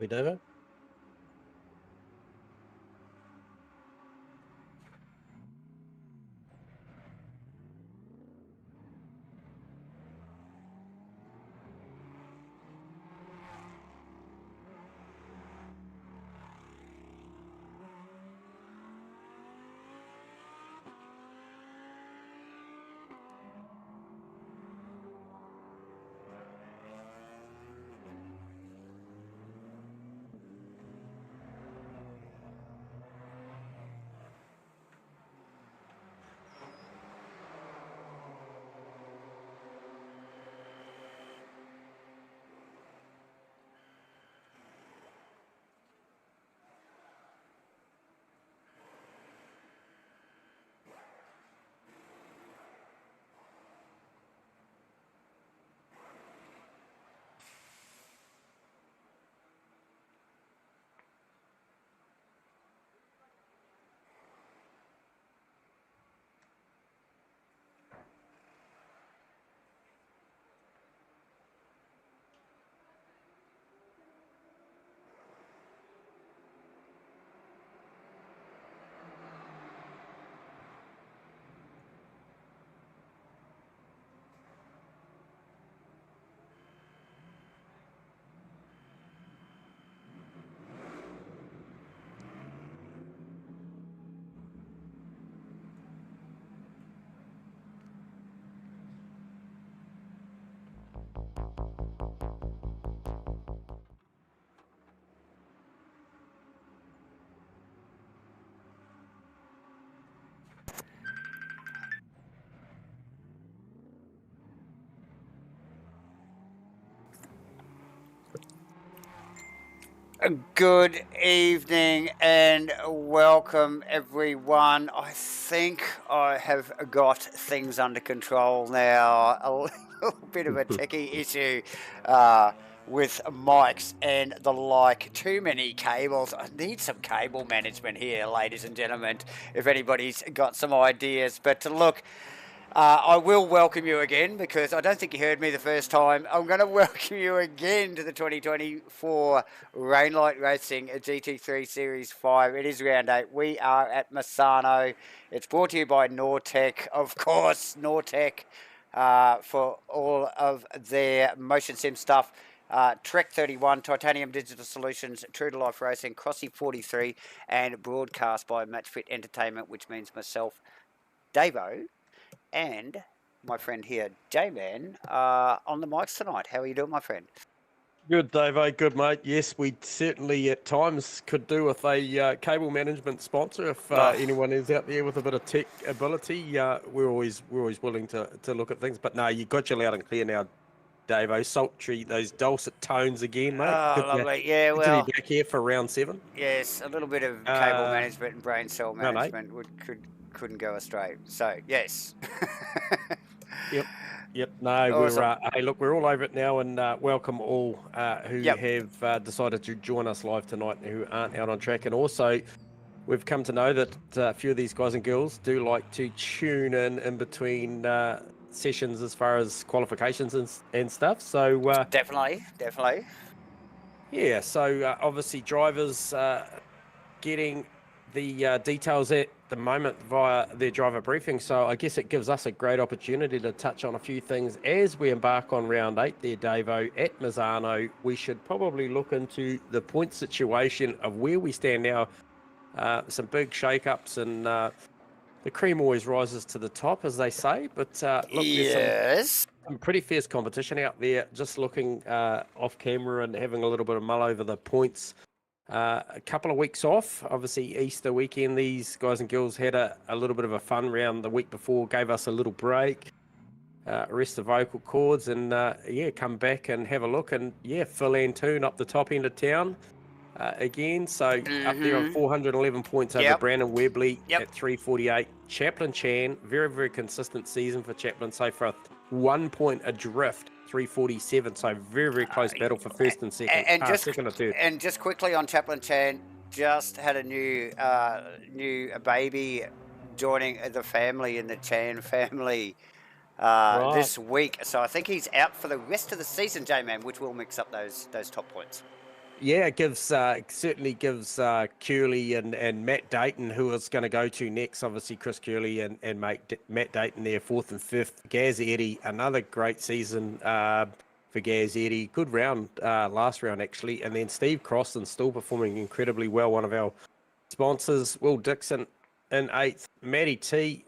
Copy, David. Good evening and welcome everyone. I think I have got things under control now. A little bit of a techie issue with mics and the like. Too many cables. I need some cable management here, ladies and gentlemen, if anybody's got some ideas. But look, I will welcome you again because I don't think you heard me the first time. I'm going to welcome you again to the 2024 Rainlight Racing GT3 Series 5. It is round 8. We are at Misano. It's brought to you by Nortec, of course, Nortec, for all of their motion sim stuff. Trek 31, Titanium Digital Solutions, True to Life Racing, Crossy 43, and broadcast by Matchfit Entertainment, which means myself, Davo, and my friend here, J-Man, on the mics tonight. How are you doing, my friend? Good, Dave. Good, mate. Yes, we certainly at times could do with a cable management sponsor. If anyone is out there with a bit of tech ability, we're always willing to look at things. But no, you got you loud and clear now, Dave. Sultry, those dulcet tones again, mate. Oh, lovely. Yeah, good to be back here for round 7. Yes, a little bit of cable management and brain cell management couldn't go astray. So, yes. Yep. No, Awesome. hey, look, we're all over it now, and welcome all who have decided to join us live tonight and who aren't out on track. And also, we've come to know that a few of these guys and girls do like to tune in between sessions as far as qualifications and stuff. So definitely. Yeah. So obviously, drivers getting the details at the moment via their driver briefing. So I guess it gives us a great opportunity to touch on a few things as we embark on round 8 there, Davo, at Misano. We should probably look into the point situation of where we stand now. Some big shake-ups, and the cream always rises to the top, as they say. But look, there's some pretty fierce competition out there. Just looking off camera and having a little bit of mull over the points. A couple of weeks off, obviously Easter weekend. These guys and girls had a little bit of a fun round the week before, gave us a little break, rest the vocal cords, and come back and have a look. And Phil Antoon up the top end of town again. So up there on 411 points over Brandon Webley at 348. Chaplin Chan, very, very consistent season for Chaplin so far. 1 point adrift. 347, so very, very close battle for first and second, second or third. And just quickly on Chaplin Chan, just had a new baby joining the family in the Chan family this week, so I think he's out for the rest of the season, J-Man, which will mix up those top points. Yeah, it gives certainly gives Curley and Matt Dayton, who is going to go to next. Obviously, Chris Curley and Matt Dayton there, 4th and 5th. Gaz Eddy, another great season for Gaz Eddy. Good round last round actually, and then Steve Crossan still performing incredibly well. One of our sponsors, Will Dixon in 8th, Matty T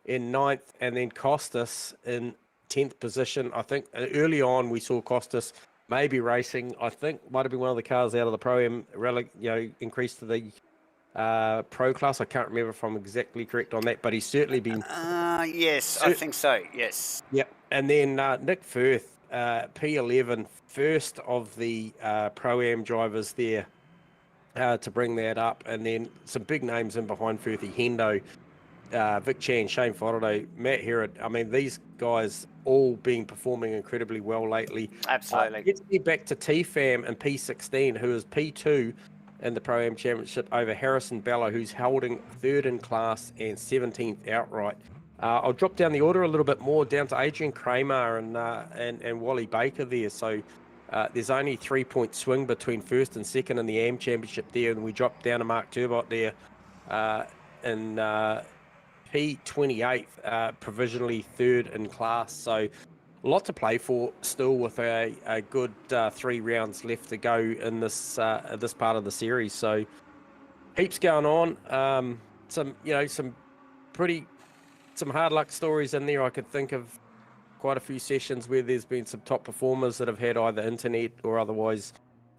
in 9th, and then Costas in 10th position. I think early on we saw Costas maybe racing. I think might have been one of the cars out of the Pro-Am, increased to the Pro class. I can't remember if I'm exactly correct on that, but he's certainly been... Yes, I think so, yes. Yep. And then Nick Firth, P11, first of the Pro-Am drivers there to bring that up. And then some big names in behind Firthy, Hendo, Vic Chan, Shane Faraday, Matt Herod. I mean, these guys all been performing incredibly well lately. Absolutely. Let's get back to TFAM and P16, who is P2 in the Pro-Am Championship over Harrison Bello, who's holding 3rd in class and 17th outright. I'll drop down the order a little bit more, down to Adrian Kramer and Wally Baker there. So there's only 3-point swing between 1st and 2nd in the AM Championship there, and we drop down to Mark Turbot there in P28, provisionally 3rd in class. So a lot to play for still, with a good 3 rounds left to go in this part of the series. So heaps going on. Some hard luck stories in there. I could think of quite a few sessions where there's been some top performers that have had either internet or otherwise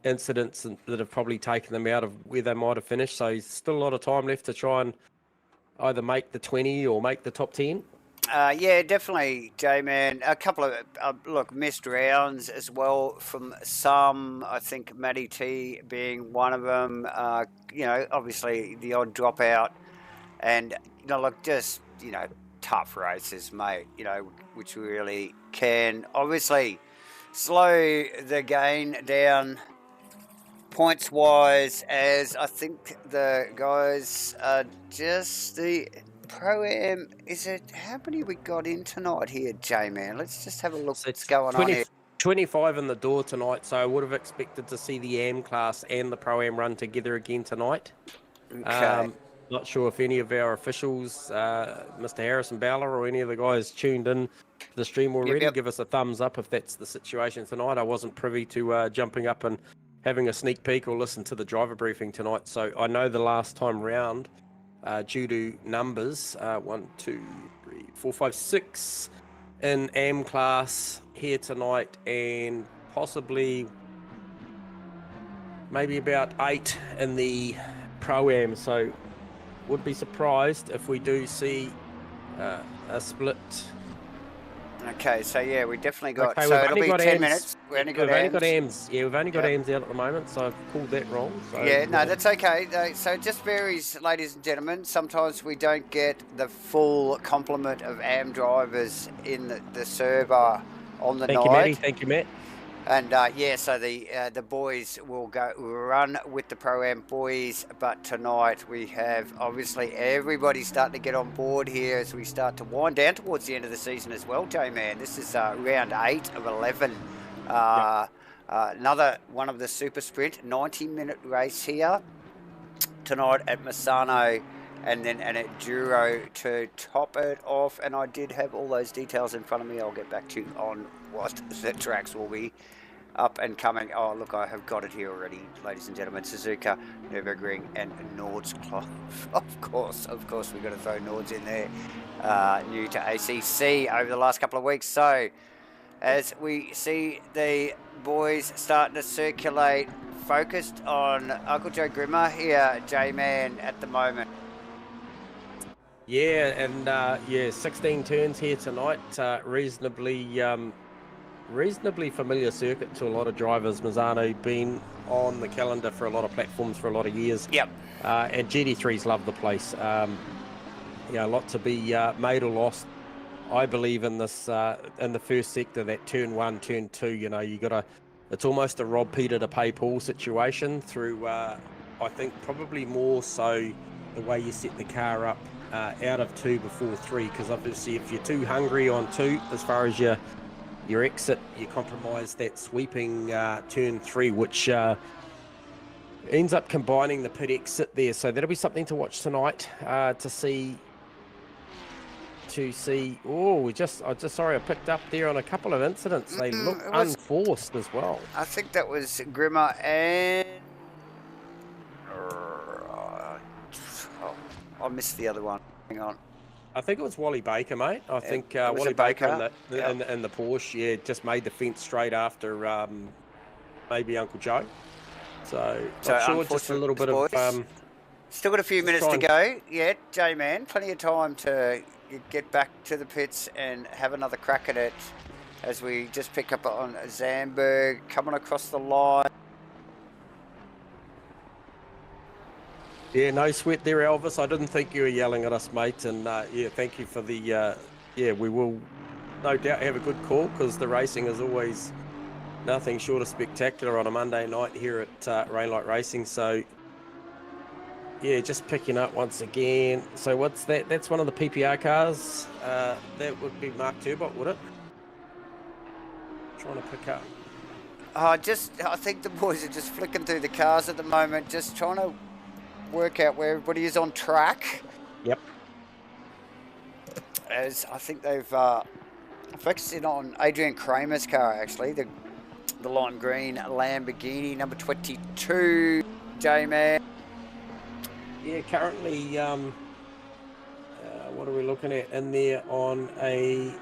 incidents that have probably taken them out of where they might have finished. So still a lot of time left to try and either make the 20 or make the top 10. Yeah, definitely, J-Man. A couple of missed rounds as well from some. I think Matty T being one of them. Obviously the odd dropout, and just tough races, mate. Which really can obviously slow the gain down points wise, as I think the guys are just the Pro-Am. Is it, how many we got in tonight here, J-Man? Let's just have a look what's going on here. 25 in the door tonight, so I would have expected to see the AM class and the Pro-Am run together again tonight. Okay. Not sure if any of our officials, Mr. Harrison Bowler or any of the guys tuned in to the stream already. Yep. Give us a thumbs up if that's the situation tonight. I wasn't privy to jumping up and having a sneak peek or listen to the driver briefing tonight. So I know the last time round, due to numbers, 1, 2, 3, 4, 5, 6 in AM class here tonight, and possibly maybe about 8 in the Pro-Am. So would be surprised if we do see a split. Okay, so yeah, we definitely got. Okay, so it'll be 10 AMs. minutes. We've only got AMs. Yeah, we've only got AMs out at the moment, so I've pulled that wrong. So, yeah, no, that's okay. So it just varies, ladies and gentlemen. Sometimes we don't get the full complement of AM drivers in the server on the night. Thank you, Matty. Thank you, Matt. And so the boys will run with the Pro-Am boys, but tonight we have obviously everybody starting to get on board here as we start to wind down towards the end of the season as well, J-Man. This is round 8 of 11. Another one of the super sprint 90-minute race here tonight at Misano, and then an enduro to top it off. And I did have all those details in front of me. I'll get back to you on what the tracks will be up and coming. Oh, look, I have got it here already, ladies and gentlemen. Suzuka, Nürburgring, and Nord's Club. Of course, we've got to throw Nord's in there. New to ACC over the last couple of weeks. So, as we see the boys starting to circulate, focused on Uncle Joe Grimmer here, J-Man, at the moment. Yeah, and 16 turns here tonight. Reasonably familiar circuit to a lot of drivers. Misano been on the calendar for a lot of platforms for a lot of years. Yep. And GT3s love the place. A lot to be made or lost, I believe, in this in the first sector, that turn 1, turn 2. You got it's almost a Rob Peter to pay Paul situation through. I think probably more so the way you set the car up out of 2 before 3, because obviously if you're too hungry on 2 as far as your exit, you compromise that sweeping turn 3, which ends up combining the pit exit there. So that'll be something to watch tonight to see. Oh, sorry, I picked up there on a couple of incidents. They look unforced as well. I think that was Grimmer and I missed the other one. Hang on. I think it was Wally Baker, mate. I think Wally Baker in the Porsche, just made the fence straight after maybe Uncle Joe. So not sure, just a little bit of. Still got a few minutes to go. Yeah, J-Man, plenty of time to get back to the pits and have another crack at it as we just pick up on Zandberg coming across the line. Yeah, no sweat there, Elvis. I didn't think you were yelling at us, mate. And yeah, thank you for the. Yeah, we will no doubt have a good call because the racing is always nothing short of spectacular on a Monday night here at Rainlight Racing. So yeah, just picking up once again. So what's that? That's one of the PPR cars. That would be Mark Turbot, would it? Trying to pick up. I think the boys are just flicking through the cars at the moment, just trying to work out where everybody is on track. Yep. As I think they've focused in on Adrian Kramer's car, actually, the lime green Lamborghini, number 22, J-Man. Yeah, currently, what are we looking at in there on a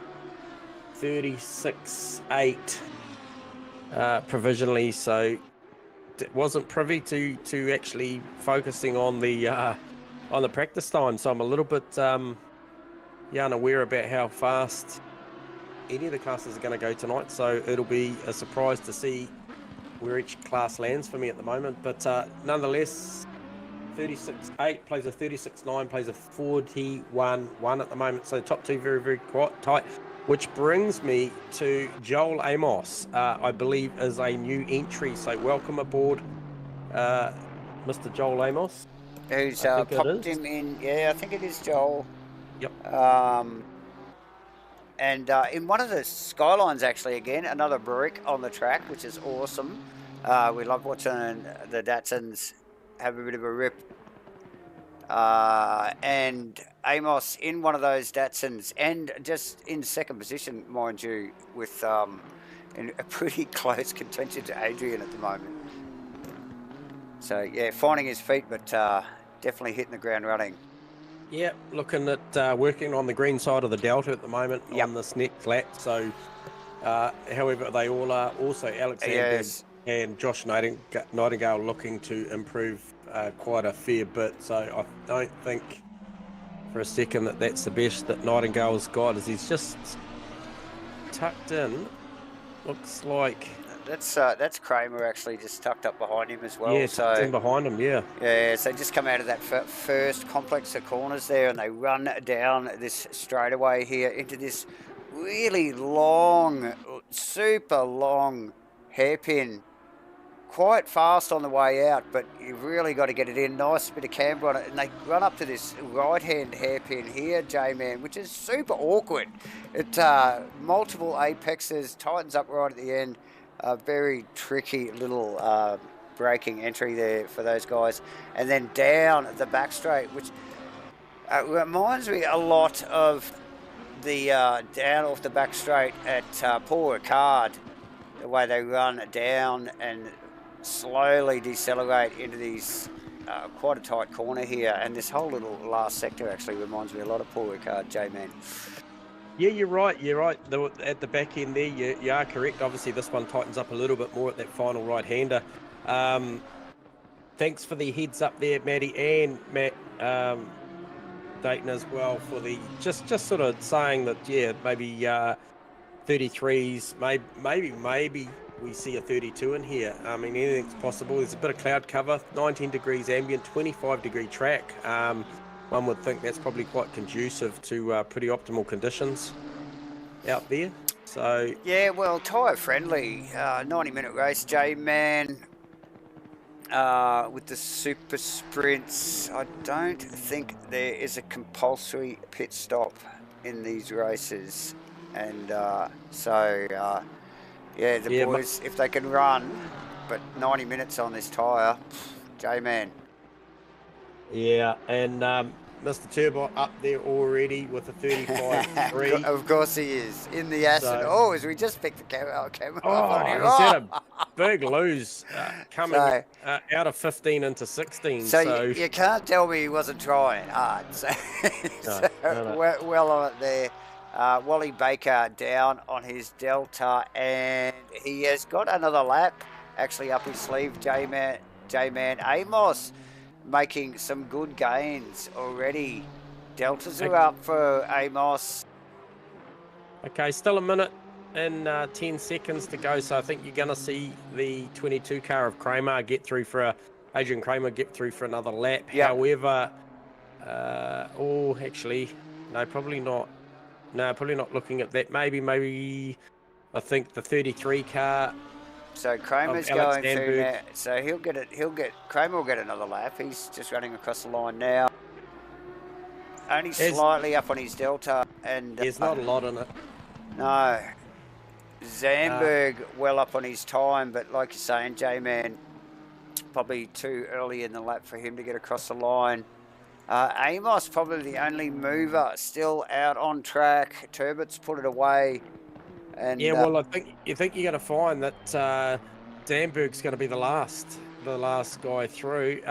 36.8 provisionally, so wasn't privy to actually focusing on the practice time, so I'm a little bit unaware about how fast any of the classes are going to go tonight, so it'll be a surprise to see where each class lands for me at the moment, but nonetheless 36.8 plays a 36.9, plays a 41.1 at the moment, so top two very, very quite tight. Which brings me to Joel Amos, I believe is a new entry. So welcome aboard, Mr. Joel Amos. Who's popped him in. Yeah, I think it is Joel. Yep. And in one of the Skylines, actually, again, another brick on the track, which is awesome. We love watching the Datsuns have a bit of a rip. And Amos in one of those Datsuns and just in second position, mind you, with in a pretty close contention to Adrian at the moment. So yeah, finding his feet, but definitely hitting the ground running. Yeah, looking at working on the green side of the Delta at the moment on this next lap. So, however, they all are also Alexander and Josh Nightingale looking to improve quite a fair bit. So I don't think for a second that's the best that Nightingale's got, as he's just tucked in. Looks like that's Kramer actually just tucked up behind him as well. Yeah, tucked in behind him. Yeah. Yeah, so they just come out of that first complex of corners there, and they run down this straightaway here into this really long, super long hairpin. Quite fast on the way out, but you've really got to get it in. Nice bit of camber on it, and they run up to this right-hand hairpin here, J-Man, which is super awkward. It multiple apexes, tightens up right at the end. A very tricky little braking entry there for those guys, and then down the back straight, which reminds me a lot of the down off the back straight at Paul Ricard, the way they run down and slowly decelerate into these quite a tight corner here, and this whole little last sector actually reminds me a lot of Paul Ricard, J-Man. Yeah, you're right. At the back end there, you are correct. Obviously, this one tightens up a little bit more at that final right-hander. Thanks for the heads up there, Maddie and Matt Dayton as well, for the just sort of saying that, yeah, maybe 33s, maybe we see a 32 in here. I mean, anything's possible. There's a bit of cloud cover, 19 degrees ambient, 25-degree track. One would think that's probably quite conducive to pretty optimal conditions out there. So yeah, well, tyre friendly, 90-minute race, J-Man. With the super sprints, I don't think there is a compulsory pit stop in these races, and yeah, the boys, if they can run, but 90 minutes on this tyre, J-Man. Yeah, and Mr. Turbo up there already with a 35.3. Of course he is. In the acid. So, Oh, as we just picked the camera up on oh, him. he's had a big lose coming So, out of 15 into 16. so So, you can't tell me he wasn't trying hard. So, no. well on it there. Wally Baker down on his Delta, and he has got another lap actually up his sleeve. J-Man Amos making some good gains already. Deltas are up for Amos. Okay, still a minute and 10 seconds to go. So I think you're going to see the 22 car of Kramer get through for Adrian Kramer get through for another lap. Yep. However, actually, no, probably not. No, probably not looking at that. Maybe. I think the 33 car. So Kramer's going through now. So Kramer will get another lap. He's just running across the line now. Only slightly up on his Delta, and there's not a lot in it. No. Zandberg well up on his time, but like you're saying, J-Man, probably too early in the lap for him to get across the line. Amos probably the only mover still out on track. Turbott's put it away. And yeah, well, I think you're going to find that Zandberg's going to be the last guy through.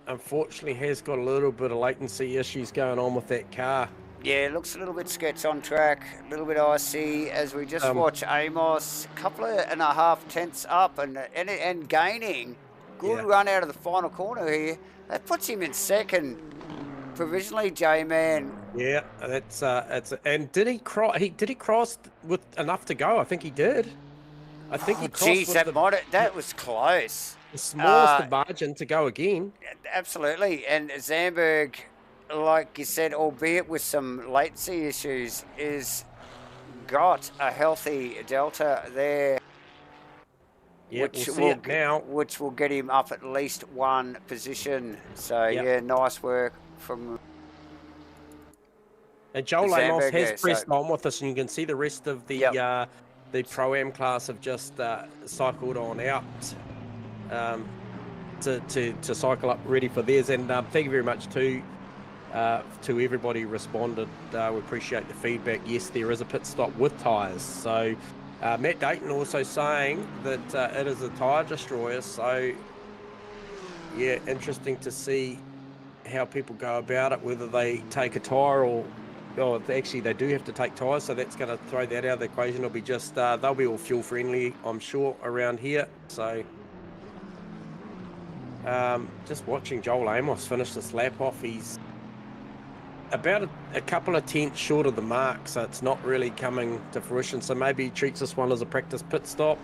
Unfortunately, has got a little bit of latency issues going on with that car. Yeah, it looks a little bit sketch on track, a little bit icy as we just watch Amos, a couple of and a half tenths up and gaining. Good run out of the final corner here. That puts him in second. Provisionally, J-Man. Yeah, that's and did he cross? Did he cross with enough to go? I think he did. I think he crossed. Geez, that was close. The smallest margin to go again. Absolutely, and Zandberg, like you said, albeit with some latency issues, is got a healthy Delta there. Yeah, which will get him up at least one position. So yeah, nice work from. And Joel Amos has pressed on with us, and you can see the rest of the Pro-Am class have just cycled on out to cycle up ready for theirs. And thank you very much to everybody who responded. We appreciate the feedback. Yes, there is a pit stop with tyres. So Matt Dayton also saying that it is a tyre destroyer. So yeah, interesting to see how people go about it, whether they take a tyre or actually they do have to take tyres, so that's going to throw that out of the equation. It'll be just they'll be all fuel friendly, I'm sure, around here. So just watching Joel Amos finish this lap off, he's about a couple of tenths short of the mark, so it's not really coming to fruition. So maybe he treats this one as a practice pit stop.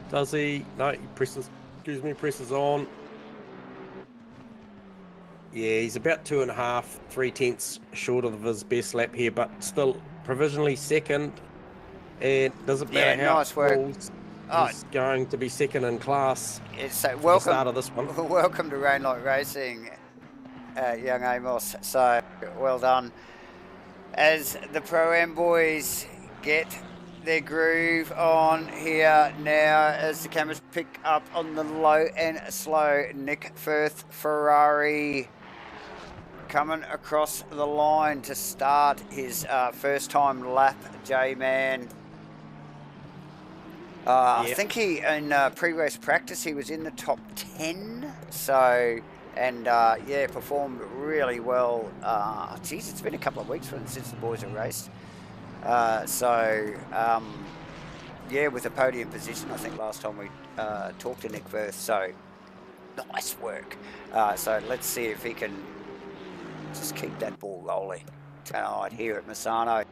Does he? No, he presses on. Yeah, he's about 2.5, 3 tenths short of his best lap here, but still provisionally second. And doesn't matter how nice work. He's going to be second in class. So welcome, the start of this one. Welcome to ROUND-8 Racing, young Amos. So well done. As the Pro-Am boys get their groove on here now, as the cameras pick up on the low and slow, Nick Firth Ferrari coming across the line to start his first time lap, J-Man. I think he, in pre-race practice, he was in the top 10. So, and performed really well. Geez, it's been a couple of weeks since the boys have raced. With a podium position, I think last time we talked to Nick Firth. So, nice work. So let's see if he can just keep that ball rolling tonight here at Misano.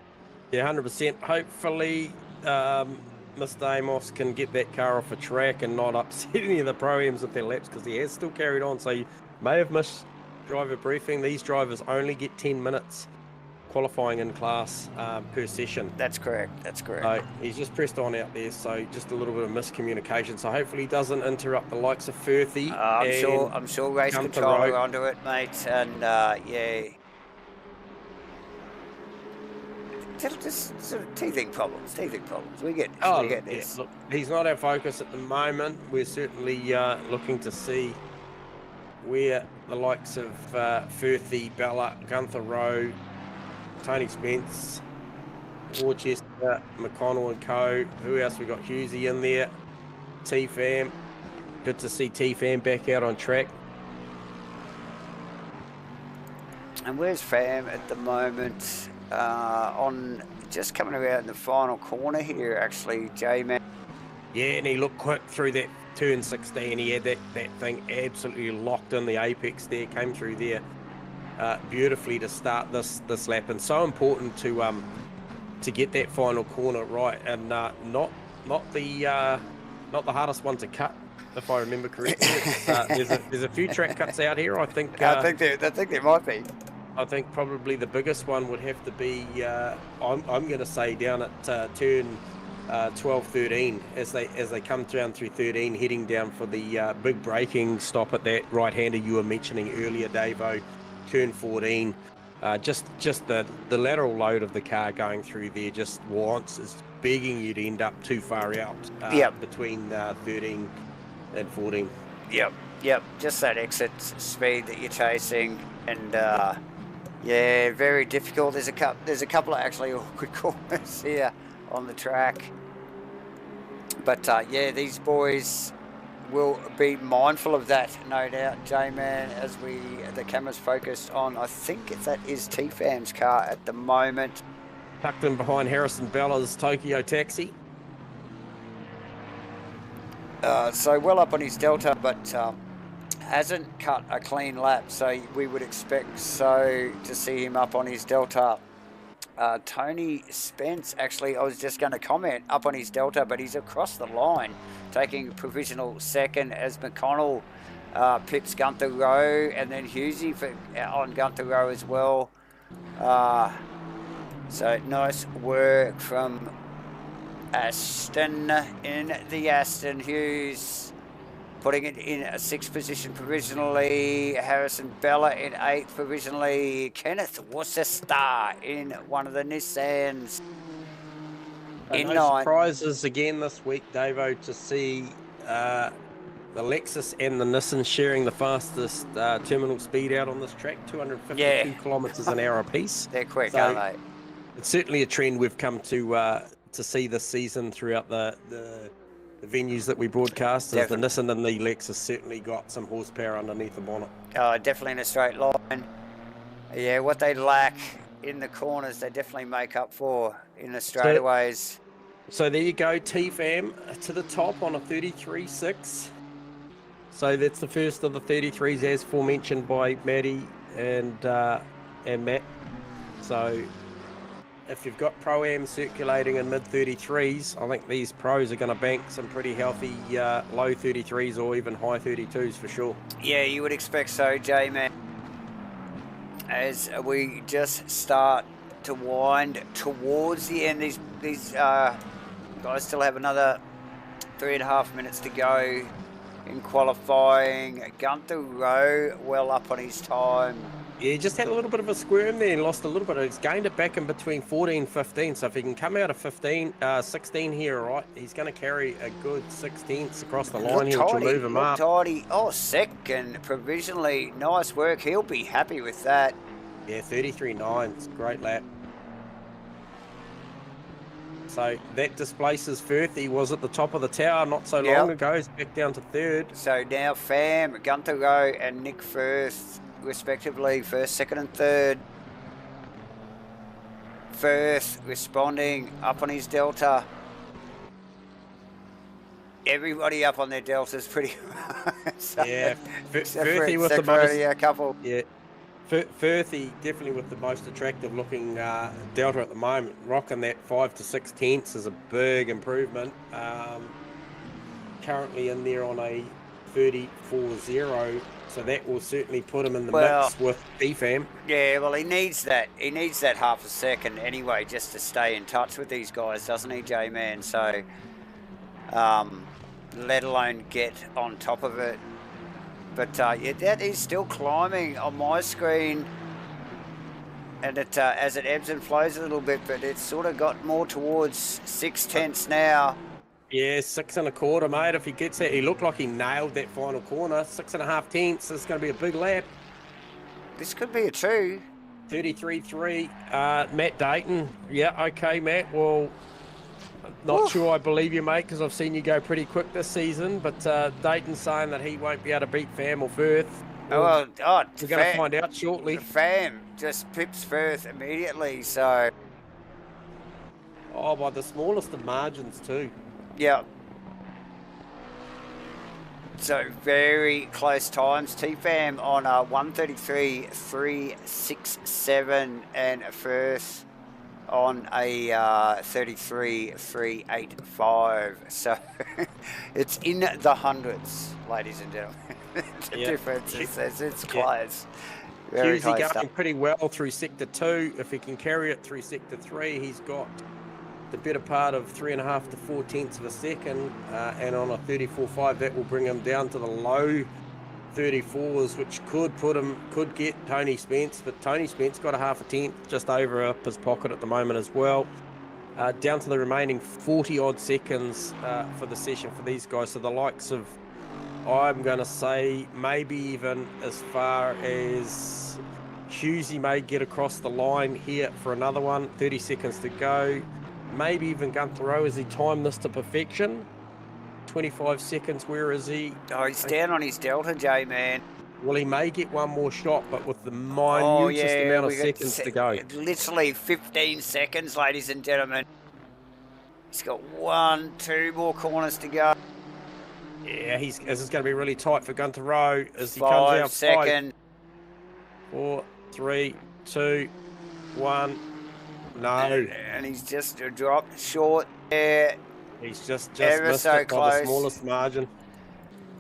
Yeah, 100%. Hopefully, Mr. Amos can get that car off a track and not upset any of the Pro-Ams with their laps, because he has still carried on. So you may have missed driver briefing. These drivers only get 10 minutes qualifying in class per session. That's correct. So he's just pressed on out there, so just a little bit of miscommunication. So hopefully he doesn't interrupt the likes of Firthy. I'm sure race control are onto it, mate. And just sort of teething problems. We get this. Look, he's not our focus at the moment. We're certainly looking to see where the likes of Firthy, Bella, Gunther Rowe, Tony Spence, Worcester, McConnell and co. Who else we got? Hughesy in there. T-Fam. Good to see T-Fam back out on track. And where's Fam at the moment? On just coming around in the final corner here, actually, J-Man. Yeah, and he looked quick through that turn 16. He had that thing absolutely locked in the apex there, came through there beautifully to start this lap. And so important to get that final corner right, and not the hardest one to cut, if I remember correctly. There's a few track cuts out here. I think there might be. I think probably the biggest one would have to be I'm going to say down at turn 12, 13 as they come down through 13, heading down for the big braking stop at that right-hander you were mentioning earlier, Davo. Turn 14. Just the lateral load of the car going through there is begging you to end up too far out between 13 and 14. Yep. Just that exit speed that you're chasing, and yeah, very difficult. There's a couple of actually awkward corners here on the track, but yeah, these boys will be mindful of that, no doubt, J-Man, as the camera's focused on, I think that is T-Fam's car at the moment. Tucked in behind Harrison Bella's Tokyo Taxi. So well up on his Delta, but hasn't cut a clean lap, so we would expect to see him up on his Delta. Tony Spence, actually, I was just going to comment, up on his Delta, but he's across the line, taking provisional second as McConnell pits Gunther Rowe, and then Hughesy on Gunther Rowe as well. So nice work from Aston in the Aston. Hughes putting it in a 6th position provisionally. Harrison Bella in 8th provisionally. Kenneth Worcester in one of the Nissans in 9th. Surprises again this week, Davo, to see the Lexus and the Nissan sharing the fastest terminal speed out on this track, 252 kilometres an hour apiece. They're quick, aren't they? It's certainly a trend we've come to see this season throughout the venues that we broadcast. As the Nissan and the Lexus certainly got some horsepower underneath the bonnet. Definitely in a straight line. Yeah, what they lack in the corners, they definitely make up for in the straightaways. So there you go, T-Fam to the top on a 33.6. So that's the first of the 33s, as forementioned by Maddie and Matt. So if you've got Pro-Am circulating in mid-33s, I think these pros are going to bank some pretty healthy low 33s or even high 32s for sure. Yeah, you would expect so, J-Man. As we just start to wind towards the end, these guys still have another 3.5 minutes to go in qualifying. Gunther Rowe well up on his time. Yeah, he just had a little bit of a squirm there and lost a little bit. He's gained it back in between 14 and 15. So if he can come out of 16 here, right, he's going to carry a good 16ths across the line here, which will move him up. Tidy. Oh, second provisionally. Nice work. He'll be happy with that. Yeah, 33.9. It's a great lap. So that displaces Firth. He was at the top of the tower not so long ago. He's back down to 3rd. So now Fam, Gunther Rowe and Nick Firth, respectively, 1st, 2nd and 3rd. Firth responding up on his Delta. Everybody up on their Deltas pretty much. Yeah, Firthy with the most. A couple. Yeah, Firthy definitely with the most attractive looking Delta at the moment. Rocking that 5 to 6 tenths is a big improvement. Currently in there on a 34.0. So that will certainly put him in the mix with T-Fam. Yeah, well, he needs that. He needs that half a second anyway, just to stay in touch with these guys, doesn't he, J-Man? So, let alone get on top of it. But yeah, that is still climbing on my screen, and it as it ebbs and flows a little bit, but it's sort of got more towards 6 tenths now. Yeah, 6 1/4, mate. If he gets it, he looked like he nailed that final corner. 6.5 tenths. This is going to be a big lap. This could be a 2. 33.3. Matt Dayton. Yeah, okay, Matt. Well, not Oof. sure I believe you, mate, because I've seen you go pretty quick this season. But Dayton's saying that he won't be able to beat Fam or Firth. Well, we're going to find out shortly. Fam just pips Firth immediately, so... Oh, by the smallest of margins, too. Yeah. So very close times. T-Fam on 133.367 and Firth on a 33.385. So it's in the hundreds, ladies and gentlemen. The difference is it's close. Very close. He's going pretty well through Sector 2. If he can carry it through Sector 3, he's got the better part of 3.5 to 4 tenths of a second, and on a 34.5 that will bring him down to the low 34s, which could get Tony Spence, but Tony Spence got a 0.5 tenth just over up his pocket at the moment as well. Down to the remaining 40 odd seconds for the session for these guys. So the likes of, I'm going to say, maybe even as far as Hughesy may get across the line here for another one. 30 seconds to go. Maybe even Gunther Rowe, as he timed this to perfection. 25 seconds, where is he? Oh, he's down on his delta, J-Man. Well, he may get one more shot, but with the minutest amount of seconds to go. Literally 15 seconds, ladies and gentlemen. He's got 2 more corners to go. Yeah, this is going to be really tight for Gunther Rowe as he 5 comes out. seconds. 5, 4, 3, 2, 1. No. And he's just dropped short there. He's just ever missed so it close. by the smallest margin.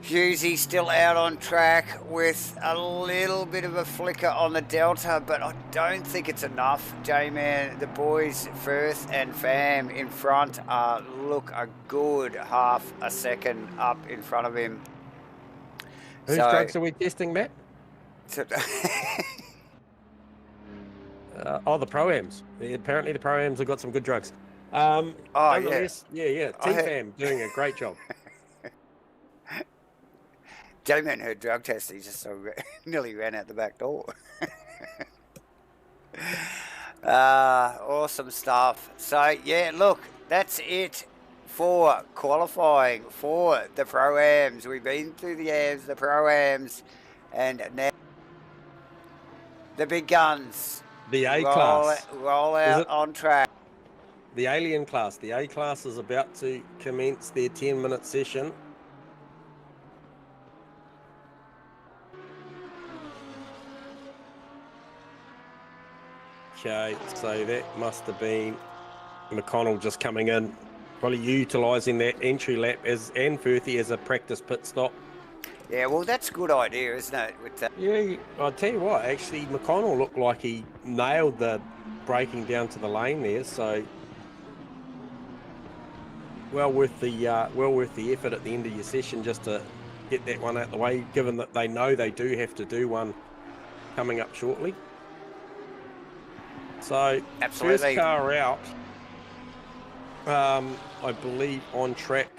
Hughesy still out on track with a little bit of a flicker on the delta, but I don't think it's enough. J-Man, the boys, Firth and Fam in front, look a good 0.5 second up in front of him. Whose drugs are we testing, Matt? The Pro-Ams. Apparently the Pro-Ams have got some good drugs. Yeah. T-Fam doing a great job. J-Man heard drug test, he just nearly ran out the back door. Awesome stuff. So, yeah, look, that's it for qualifying for the Pro-Ams. We've been through the AMs, the Pro-Ams, and now the big guns. The A-Class. Roll out on track. The Alien Class. The A-Class is about to commence their 10-minute session. Okay, so that must have been McConnell just coming in, probably utilising that entry lap and Firthy as a practice pit stop. Yeah, well, that's a good idea, isn't it? With that. Yeah, I'll tell you what, actually, McConnell looked like he nailed the braking down to the lane there, so well worth the effort at the end of your session just to get that one out the way, given that they know they do have to do one coming up shortly. So, absolutely. First car out, I believe on track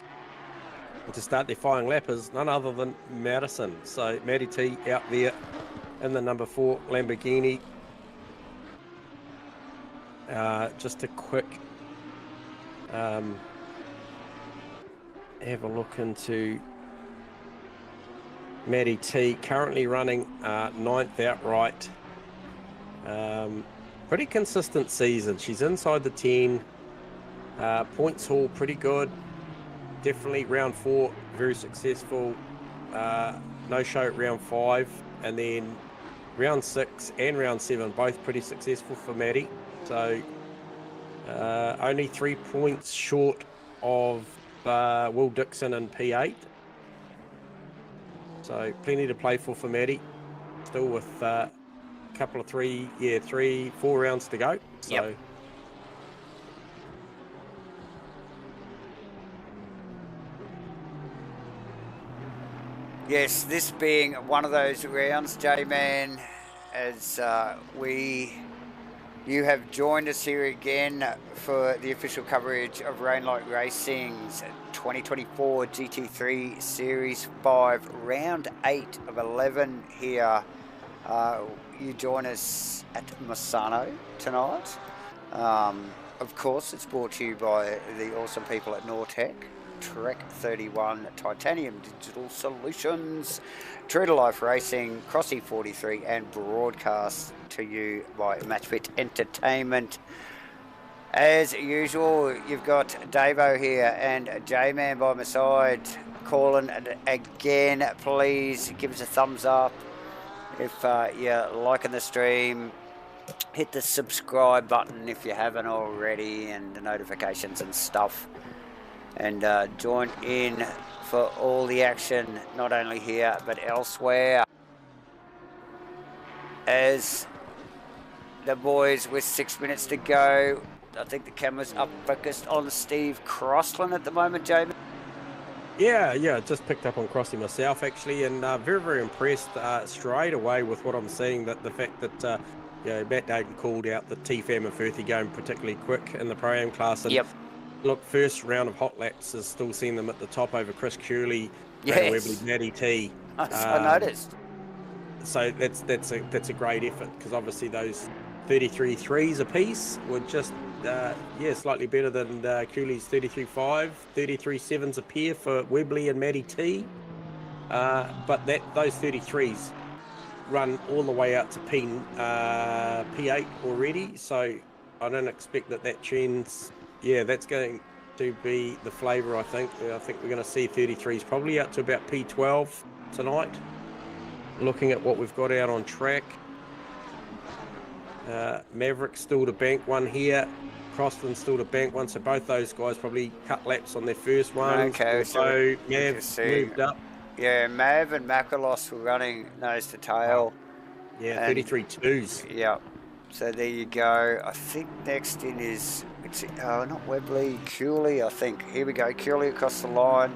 to start their firing lap is none other than Madison. So Matty T out there in the number 4 Lamborghini. Just a quick have a look into Matty T, currently running 9th outright. Pretty consistent season. She's inside the 10. Points haul pretty good. Definitely round 4 very successful. No show at round 5, and then round 6 and round 7 both pretty successful for Maddie. So only 3 points short of Will Dixon in P8. So plenty to play for Maddie. Still with a couple of 3, 4 rounds to go. So. Yep. Yes, this being one of those rounds, J-Man, as we You have joined us here again for the official coverage of ROUND-8 Racing's 2024 GT3 Series 5, Round 8 of 11 here. You join us at Misano tonight. Of course, it's brought to you by the awesome people at Nortec, Trek 31 Titanium Digital Solutions, True to Life Racing, Crossy 43, and broadcast to you by Matchfit Entertainment. As usual, you've got Davo here and J-Man by my side, calling again. Please give us a thumbs up if you're liking the stream. Hit the subscribe button if you haven't already, and the notifications and stuff. And join in for all the action, not only here but elsewhere. As the boys with 6 minutes to go, I think the camera's up focused on Steve Crossland at the moment, Jamie. Yeah, just picked up on Crossy myself actually, and very, very impressed straight away with what I'm seeing. That the fact that Matt Dayton called out the T-Fam and Firthy going particularly quick in the Pro-Am class. And yep. Look, first round of hot laps has still seen them at the top over Chris Curley, yes. Webley, Matty T. I noticed. So that's a great effort, because obviously those 33 threes apiece were just slightly better than Curley's 33.5, 33 sevens a pair for Webley and Matty T. But those 33s run all the way out to P8 already, so I don't expect that trend's. Yeah, that's going to be the flavour, I think. I think we're going to see 33s probably out to about P12 tonight. Looking at what we've got out on track. Maverick still to bank one here. Crossland still to bank one. So both those guys probably cut laps on their first one. Okay, so Mav moved up. Yeah, Mav and Makalos were running nose to tail. Yeah, 33 twos. Yeah. So there you go. I think next in is, not Webley, Curley, I think. Here we go, Curley across the line.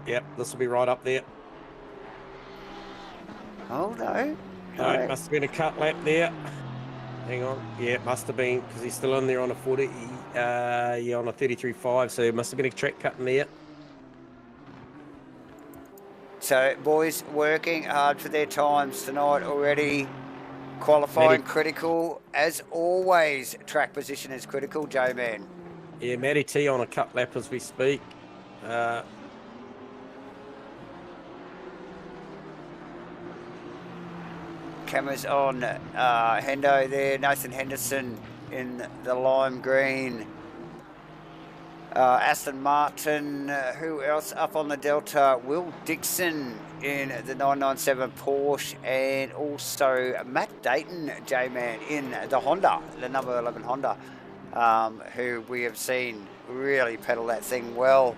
Yep, this will be right up there. Oh, no. No, it must have been a cut lap there. Hang on. Yeah, it must have been, because he's still on there on a 40, on a 33.5, so it must have been a track cut in there. So, boys working hard for their times tonight already. Qualifying critical, as always. Track position is critical, J-Man. Yeah, Matty T on a cut lap as we speak. Cameras on Hendo there, Nathan Henderson in the lime green. Aston Martin, who else up on the Delta? Will Dixon in the 997 Porsche, and also Matt Dayton, J-Man, in the Honda, the number 11 Honda, who we have seen really pedal that thing well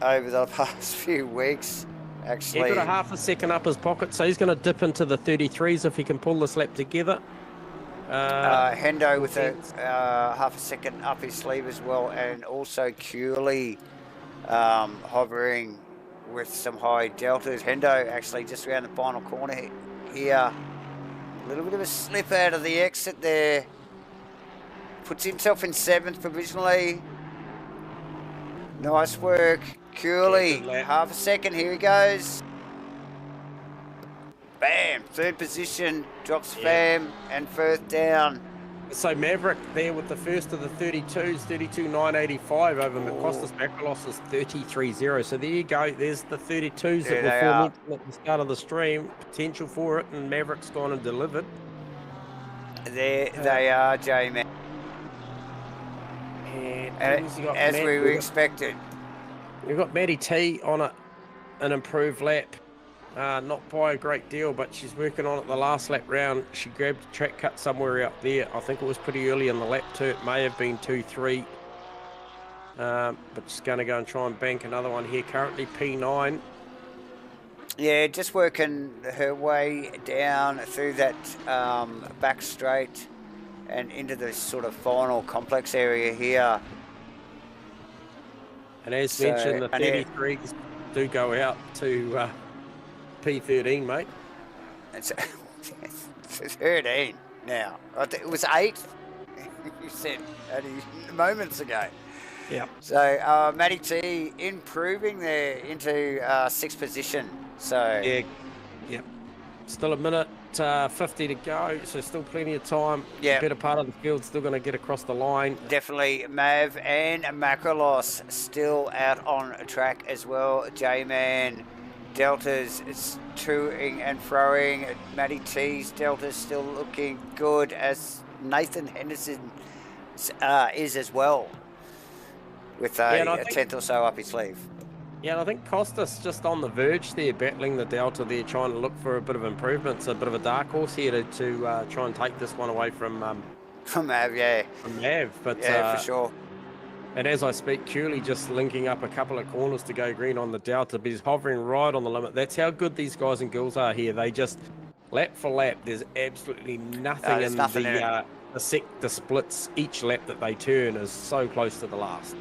over the past few weeks. Actually, he's got a half a second up his pocket, so he's going to dip into the 33s if he can pull this lap together. Hendo with a half a second up his sleeve as well, and also Curley hovering with some high deltas. Hendo actually just around the final corner here. A little bit of a slip out of the exit there. Puts himself in 7th provisionally. Nice work, Curley. Half a second, here he goes. Bam, 3rd position, drops Fam, and 1st down. So Maverick there with the first of the 32s, 32.985 over McCostas. Makalos is 33.0. So there you go. There's the 32s that were mentioned at the start of the stream. Potential for it, and Maverick's gone and delivered. There they are, J-Man. And as we expected. We've got Matty T on an improved lap. Not by a great deal, but she's working on it the last lap round. She grabbed a track cut somewhere out there. I think it was pretty early in the lap too. It may have been 2-3. But she's going to go and try and bank another one here. Currently P9. Yeah, just working her way down through that back straight and into the sort of final complex area here. And as mentioned, the 33s do go out to P13, mate. It's 13. now. I think it was 8. You said only moments ago. Yeah. So Matty T improving there into 6th position. So Yeah. Yep. Still a minute 50 to go, so still plenty of time. yeah, Better part of the field still going to get across the line. definitely Mav and Macrolos still out on track as well. J-Man, Delta's is toing and throwing. Matty T's Delta's still looking good, as Nathan Henderson is as well, with a 10th or so up his sleeve. Yeah, and I think Costas just on the verge there, battling the Delta there, trying to look for a bit of improvement. It's a bit of a dark horse here to try and take this one away from Mav, yeah. From Mav. But, yeah, for sure. And as I speak, Curley just linking up a couple of corners to go green on the Delta, but he's hovering right on the limit. That's how good these guys and girls are here. They just, lap for lap, there's absolutely nothing in the splits. Each lap that they turn is so close to the last.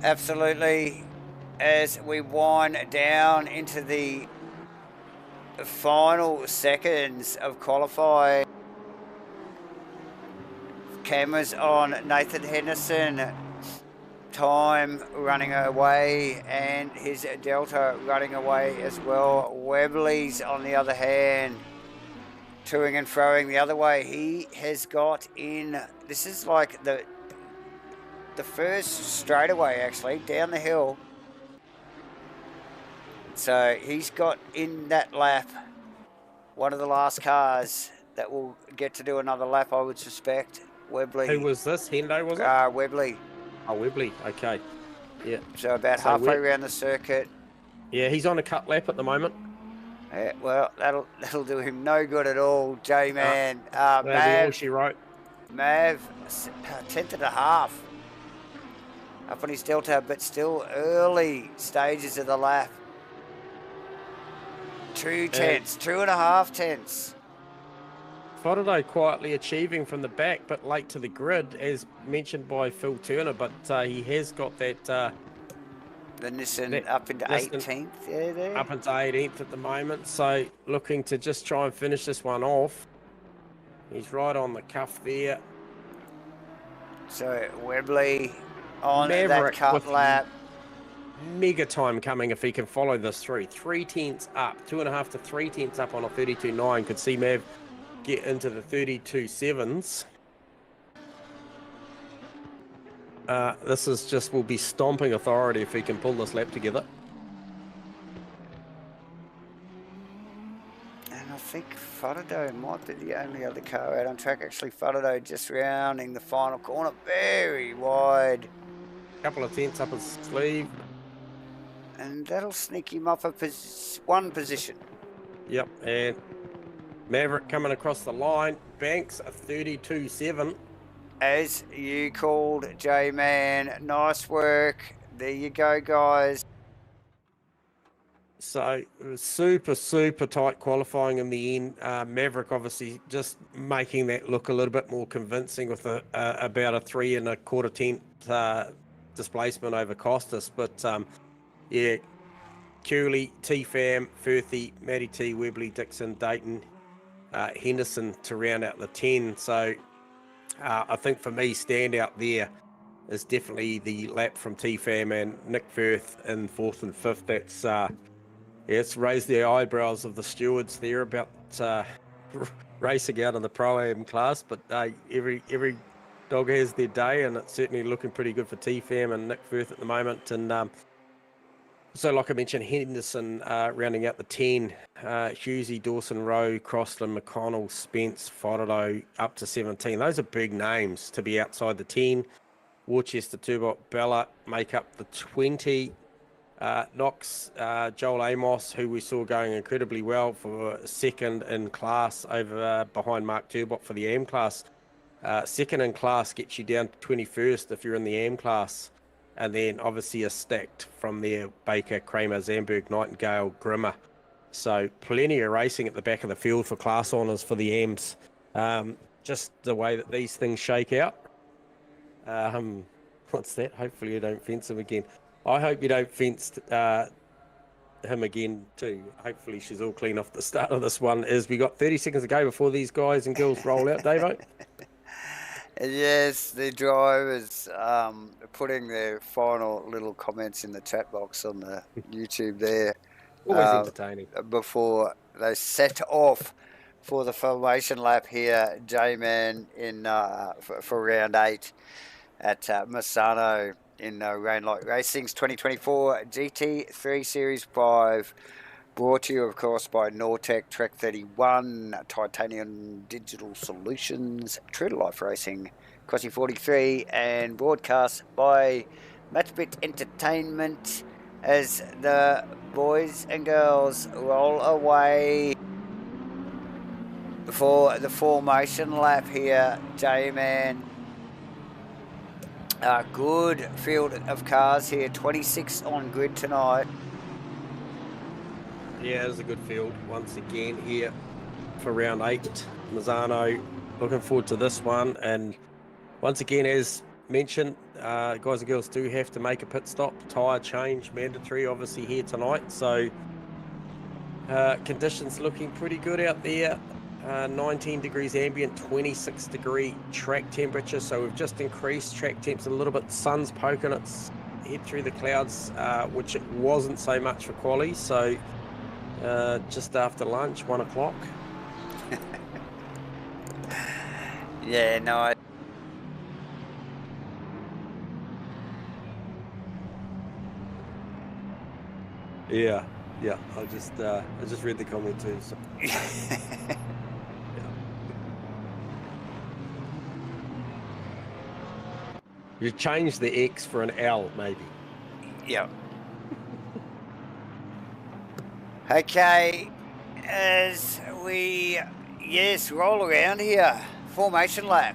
Absolutely. As we wind down into the final seconds of qualifying, cameras on Nathan Henderson, time running away, and his Delta running away as well. Webley's on the other hand, toing and throwing the other way. He has got in, this is like the first straightaway actually down the hill, so he's got in that lap one of the last cars that will get to do another lap, I would suspect. Webley. Who was this? Hendo, was it? Webley. Oh, Webley. Okay. Yeah. So about halfway around the circuit. Yeah, he's on a cut lap at the moment. Yeah, well, that'll do him no good at all, J-Man. Mav, all she wrote. Mav, 10th and a half up on his Delta, but still early stages of the lap. 2 tenths, 2.5 tenths. Faraday quietly achieving from the back, but late to the grid, as mentioned by Phil Turner. But he has got that. The Nissan up into 18th. Yeah, there. Up into 18th at the moment. So looking to just try and finish this one off. He's right on the cuff there. So Webley on Maverick that cut lap. Mega time coming if he can follow this through. 3 tenths up, 2.5 to 3 tenths up on a 32.9. Could see Mav get into the 32.7s. This is just will be stomping authority if he can pull this lap together. And I think Faraday might be the only other car out on track. Actually, Faraday just rounding the final corner, very wide. Couple of tenths up his sleeve. And that'll sneak him up one position. Yep, and Maverick coming across the line. Banks a 32.7. As you called, J-Man. Nice work. There you go, guys. So it was super tight qualifying in the end. Maverick obviously just making that look a little bit more convincing with about a 3 1/4 tenth displacement over Costas. But yeah, Cooley, T-Fam, Firthy, Matty T, Webley, Dixon, Dayton, Henderson to round out the 10. So I think for me, standout there is definitely the lap from T-Fam and Nick Firth in 4th and 5th. That's it's raised the eyebrows of the stewards there about racing out in the Pro-Am class. But every dog has their day, and it's certainly looking pretty good for T-Fam and Nick Firth at the moment. And so, like I mentioned, Henderson rounding out the 10, Husey, Dawson, Rowe, Crossland, McConnell, Spence, Faraday up to 17. Those are big names to be outside the 10. Worcester, Turbot, Bella make up the 20. Knox, Joel Amos, who we saw going incredibly well for second in class over behind Mark Turbot for the AM class. Second in class gets you down to 21st if you're in the AM class. And then obviously a stacked from there, Baker, Kramer, Zamberg, Nightingale, Grimmer. So plenty of racing at the back of the field for class honours for the AMs. Just the way that these things shake out. What's that? Hopefully you don't fence them again. I hope you don't fence him again too. Hopefully she's all clean off the start of this one. Is we got 30 seconds to go before these guys and girls roll out, Davo? Yes, the drivers putting their final little comments in the chat box on the YouTube there. Always entertaining. Before they set off for the formation lap here, J-Man in for round 8 at Misano in Round-8 Racing's 2024 GT3 Series 5. Brought to you, of course, by Nortec, Trek 31, Titanium Digital Solutions, True to Life Racing, Crossy 43, and broadcast by Matchbit Entertainment as the boys and girls roll away for the formation lap here, J-Man. Good field of cars here, 26 on grid tonight. Yeah, it was a good field once again here for round 8. Misano, looking forward to this one. And once again, as mentioned, guys and girls do have to make a pit stop. Tyre change mandatory, obviously, here tonight. So conditions looking pretty good out there. 19 degrees ambient, 26 degree track temperature. So we've just increased track temps a little bit. Sun's poking its head through the clouds, which it wasn't so much for quali. So just after lunch, 1 o'clock. Yeah, no. Yeah. I just read the comment too. So. Yeah. You change the X for an L, maybe. Yeah. Okay, as we, roll around here. Formation lap.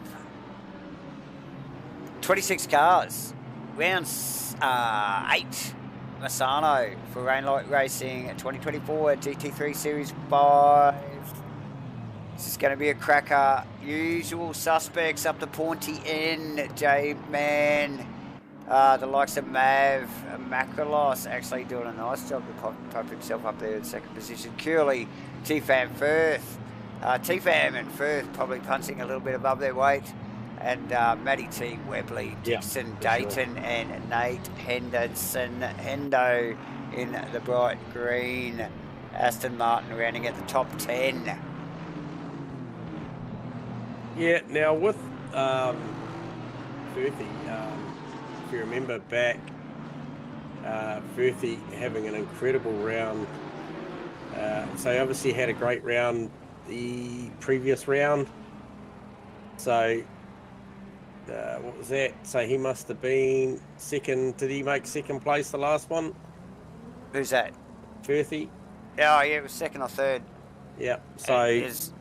26 cars. Round 8. Misano for Round-8 Racing 2024 GT3 Series 5. This is going to be a cracker. Usual suspects up the pointy end. J-Man. The likes of Mav, Macrolos actually doing a nice job to pop himself up there in second position. Curly, T-Fam Firth. T-Fam and Firth probably punching a little bit above their weight. And Matty T, Webley, Dixon, Dayton, sure. And Nate Henderson. Hendo in the bright green. Aston Martin rounding at the top 10. Yeah, now with Firthy, if you remember back, Firthy having an incredible round. So he obviously had a great round the previous round. So what was that? So he must have been second. Did he make second place the last one? Who's that? Firthy. Oh, yeah, it was second or third. Yeah, so he's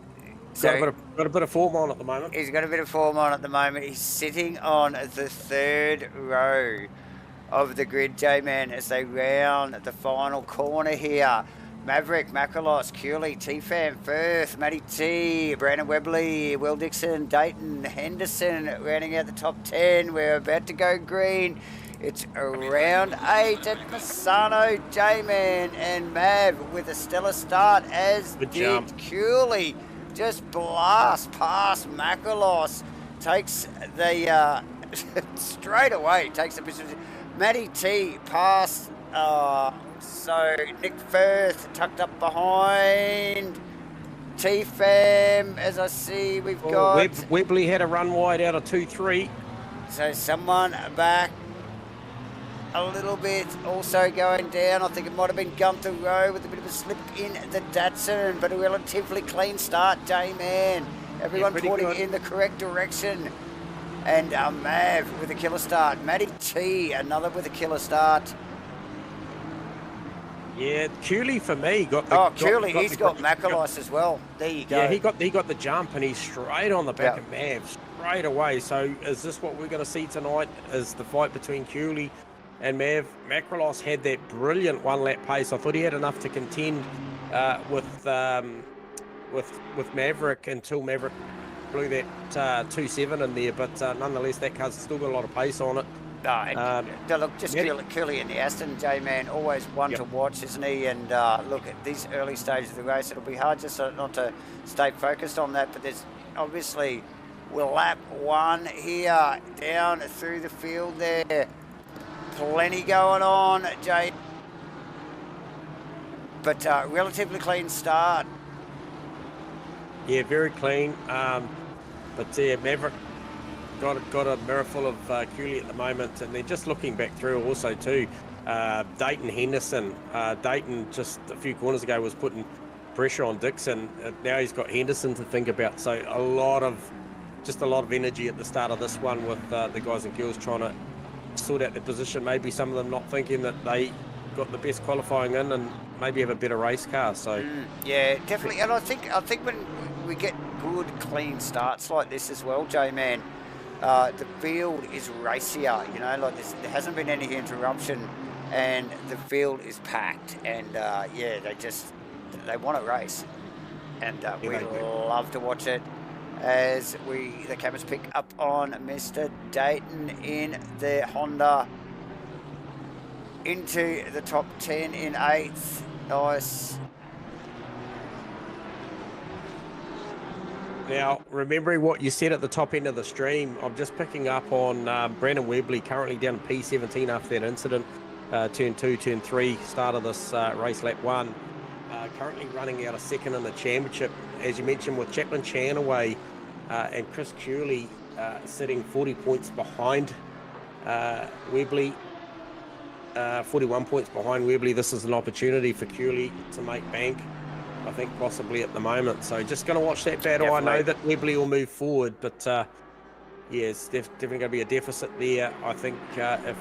got a bit of form on at the moment. He's got a bit of form on at the moment. He's sitting on the third row of the grid, J-Man, as they round the final corner here. Maverick, Macrolos, Curley, T-Fam, Firth, Matty T, Brandon Webley, Will Dixon, Dayton, Henderson, rounding out the top 10. We're about to go green. It's round 8 at Misano, J-Man and Mav with a stellar start, as did Curley. Just blast past Macrolos. Takes the, straight away, takes the position. Matty T past, so Nick Firth tucked up behind. T-Fam, as I see, we've got... Webley had a run wide out of 2-3. So someone back a little bit, also going down. I think it might have been Gunther Rowe with a bit of a slip in the Datsun, but a relatively clean start, J-Man. Everyone pointing in the correct direction. And Mav with a killer start. Matty T, another with a killer start. Yeah, Cooley for me got the... Oh, Cooley, he's got Macrolos as well. There you go. Yeah, he got the jump, and he's straight on the back of Mav, straight away. So is this what we're going to see tonight, is the fight between Cooley and Mav? Macrolos had that brilliant one-lap pace. I thought he had enough to contend with Maverick until Maverick blew that 2.7 in there. But nonetheless, that car's still got a lot of pace on it. Look, just Cooley in the Aston, J-Man, always one to watch, isn't he? And look, at these early stages of the race, it'll be hard just not to stay focused on that, but there's obviously lap 1 here, down through the field there. Plenty going on, Jay. But relatively clean start. Yeah, very clean. But yeah, Maverick got a mirror full of Cooley at the moment, and they're just looking back through also too. Dayton Henderson. Dayton just a few corners ago was putting pressure on Dixon. Now he's got Henderson to think about. So a lot of energy at the start of this one with the guys and girls trying to sort out their position. Maybe some of them not thinking that they got the best qualifying in and maybe have a better race car. So yeah, definitely. And I think when we get good clean starts like this as well, J-Man, the field is racier, you know, like there hasn't been any interruption and the field is packed, and yeah, they want to race, and we love to watch it as the cameras pick up on Mr. Dayton in the Honda into the top 10 in 8th. Nice. Now, remembering what you said at the top end of the stream, I'm just picking up on Brandon Webley, currently down P17 after that incident. Turn 2, turn 3, start of this race, lap 1. Currently running out a second in the championship, as you mentioned, with Chaplin Chan away and Chris Cooley sitting 40 points behind Webley. 41 points behind Webley. This is an opportunity for Cooley to make bank, I think, possibly at the moment. So just going to watch that battle. Definitely. I know that Webley will move forward, but yeah, it's definitely going to be a deficit there. I think if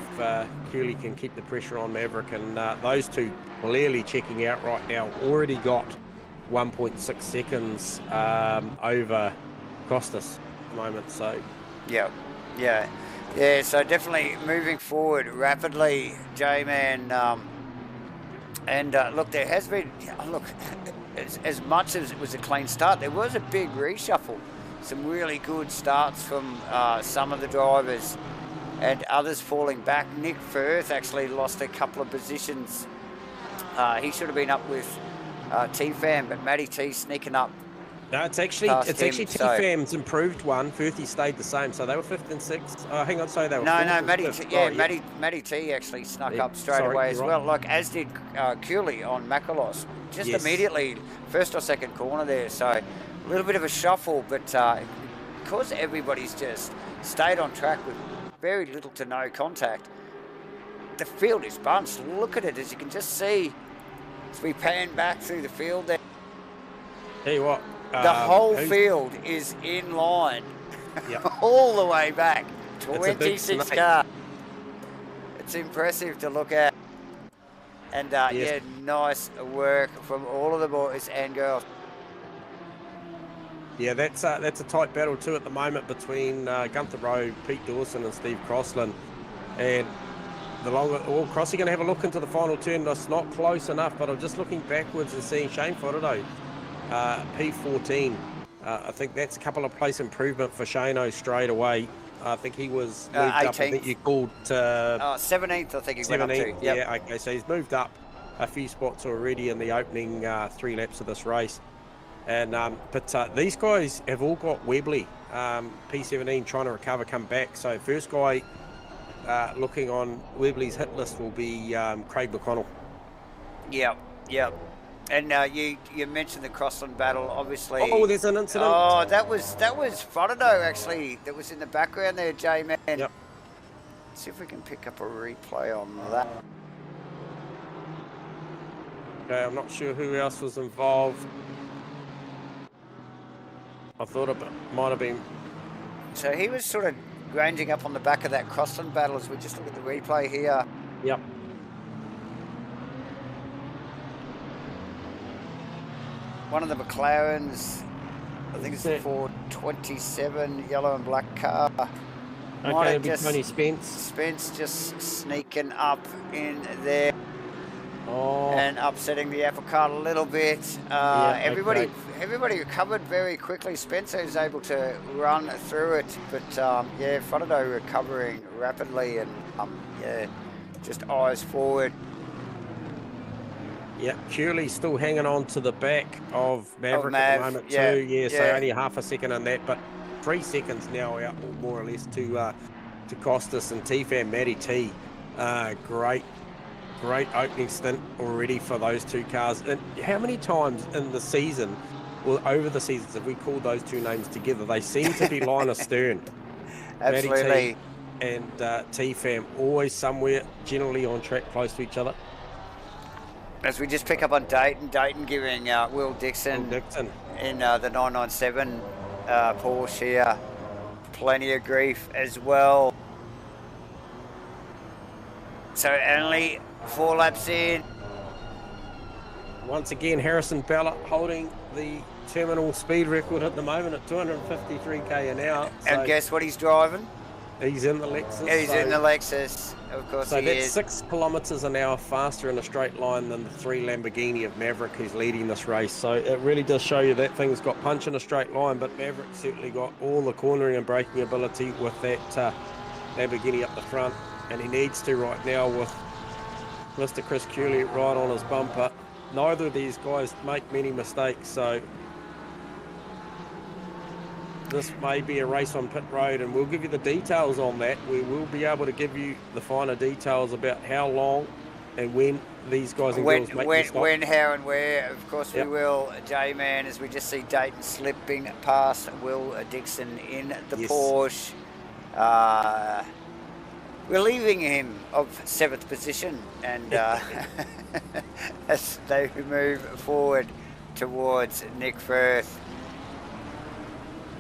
Cooley can keep the pressure on Maverick, and those two clearly checking out right now, already got 1.6 seconds over Costas at the moment. So yeah, so definitely moving forward rapidly, J-Man. And look, there has been, look, as much as it was a clean start, there was a big reshuffle. Some really good starts from some of the drivers and others falling back. Nick Firth actually lost a couple of positions. He should have been up with T-Fam, but Matty T sneaking up. No, it's actually T-Fam's improved one. Firthy stayed the same, so they were 5th and 6th. Hang on, sorry, they were. No, Matty T, Matty T actually snuck up straight away as well. Like as did Cooley on Makalos, just immediately first or second corner there. So a little bit of a shuffle, but because everybody's just stayed on track with very little to no contact, the field is bunched. Look at it, as you can just see as we pan back through the field there. Tell you what. The whole field is in line, all the way back. 26 cars. It's impressive to look at. And yeah, nice work from all of the boys and girls. Yeah, that's a tight battle too at the moment between Gunther Rowe, Pete Dawson and Steve Crossland. And the longer, Crossy going to have a look into the final turn. That's not close enough, but I'm just looking backwards and seeing Shane Fodado. P14. I think that's a couple of place improvement for Shano straight away. I think he was moved 18th. Up. I think you called 17th. I think he 17th, went up to. Yep. Yeah, okay. So he's moved up a few spots already in the opening 3 laps of this race. And but these guys have all got Webley, P17, trying to recover, come back. So first guy looking on Webley's hit list will be Craig McConnell. Yep. And you mentioned the Crossland battle, obviously. Oh, there's an incident. Oh, that was Frodo actually. That was in the background there, J-Man. Yep. Let's see if we can pick up a replay on that. Okay, I'm not sure who else was involved. I thought it might have been. So he was sort of granging up on the back of that Crossland battle as we just look at the replay here. Yep. One of the McLarens, I think it's the 427 yellow and black car. Okay, it'll be Tony Spence. Spence just sneaking up in there. Oh, and upsetting the apple cart a little bit. yeah, Everybody, okay. everybody recovered very quickly. Spencer is able to run through it, but yeah, Frodo recovering rapidly, and yeah, just eyes forward. Yeah, Curley's still hanging on to the back of Of Maverick at the Mav, moment yeah, too. Yeah, so yeah. only half a second on that, but 3 seconds now out, more or less, to Costas and T-Fan Matty T. Great opening stint already for those two cars. And how many times in the season, or over the seasons, have we called those two names together? They seem to be line astern. Matty T Absolutely. and T-Fam, always somewhere, generally on track, close to each other. As we just pick up on Dayton giving Will Dixon Dixon. in the 997 Porsche here plenty of grief as well. So only 4 laps in. Once again, Harrison Bella holding the terminal speed record at the moment at 253k an hour. So And guess what he's driving? he's in the Lexus. He's in the Lexus. Of course So he that's is. 6 kilometers an hour faster in a straight line than the 3 Lamborghini of Maverick who's leading this race. So it really does show you that thing's got punch in a straight line, but Maverick certainly got all the cornering and braking ability with that Lamborghini up the front, and he needs to right now with Mr. Chris Curley right on his bumper. Neither of these guys make many mistakes, so this may be a race on pit road, and we'll give you the details on that. We will be able to give you the finer details about how long and when these guys and girls make their stop. When, how and where, of course Yep. we will, J-Man, as we just see Dayton slipping past Will Dixon in the Yes. Porsche. Relieving him of 7th position, and as they move forward towards Nick Firth.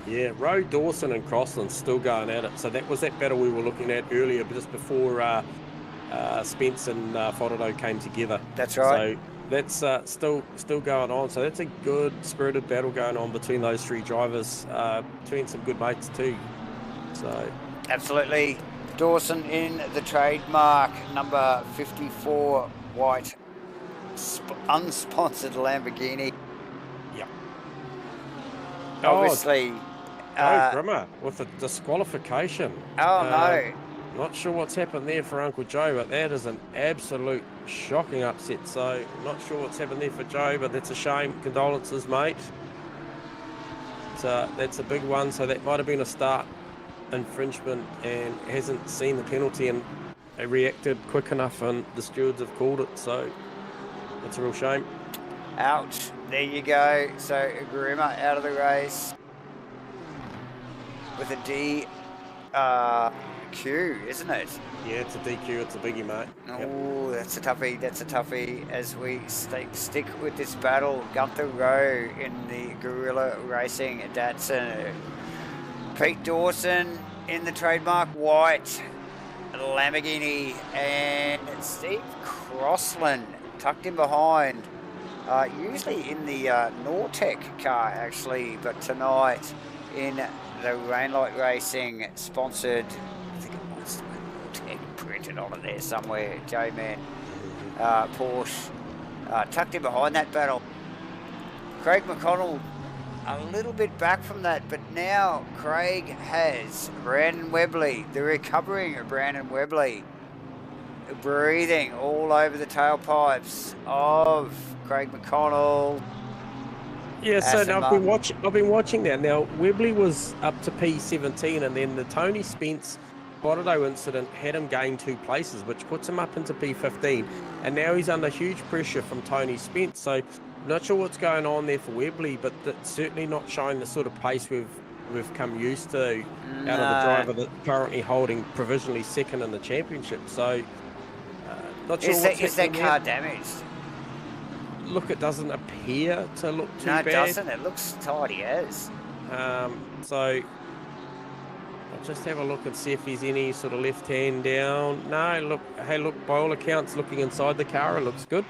Yeah, Rowe, Dawson and Crossland still going at it. So that was that battle we were looking at earlier, just before Spence and Frodo came together. That's right. So that's still going on. So that's a good spirited battle going on between those 3 drivers, between some good mates too. So Absolutely. Dawson in the trademark number 54 white unsponsored Lamborghini. yeah. Obviously. Grimmer with a disqualification. No. Not sure what's happened there for Uncle Joe, but that is an absolute shocking upset. So not sure what's happened there for Joe, but that's a shame. Condolences, mate. So that's a big one. So that might have been a start infringement and hasn't seen the penalty and reacted quick enough, and the stewards have called it. So it's a real shame. Ouch. There you go. So Grimmer out of the race with a DQ, isn't it? Yeah, it's a DQ. It's a biggie, mate. Oh, that's a toughie. That's a toughie. As we stick with this battle, Gunther Rowe in the Gorilla Racing Datsun. Pete Dawson in the trademark white Lamborghini, and Steve Crossland tucked in behind. Usually in the Nortec car, actually, but tonight in the Rainlight Racing sponsored, I think it was Nortec printed on it there somewhere, J-Man, Porsche, tucked in behind that battle. Craig McConnell a little bit back from that, but now Craig has Brandon Webley, the recovering Brandon Webley, breathing all over the tailpipes of Craig McConnell. Yeah, so now I've been watching that. Now Webley was up to P17, and then the Tony Spence Bordeaux incident had him gain 2 places, which puts him up into P15, and now he's under huge pressure from Tony Spence. So I'm not sure what's going on there for Webley, but that's certainly not showing the sort of pace we've come used to out of the driver that's currently holding provisionally 2nd in the championship. So not sure is that car damaged? Look, it doesn't appear to look too bad. No, it doesn't. It looks tidy as. So I'll just have a look and see if there's any sort of left hand down. No, look, hey, look, by all accounts, looking inside the car, it looks good.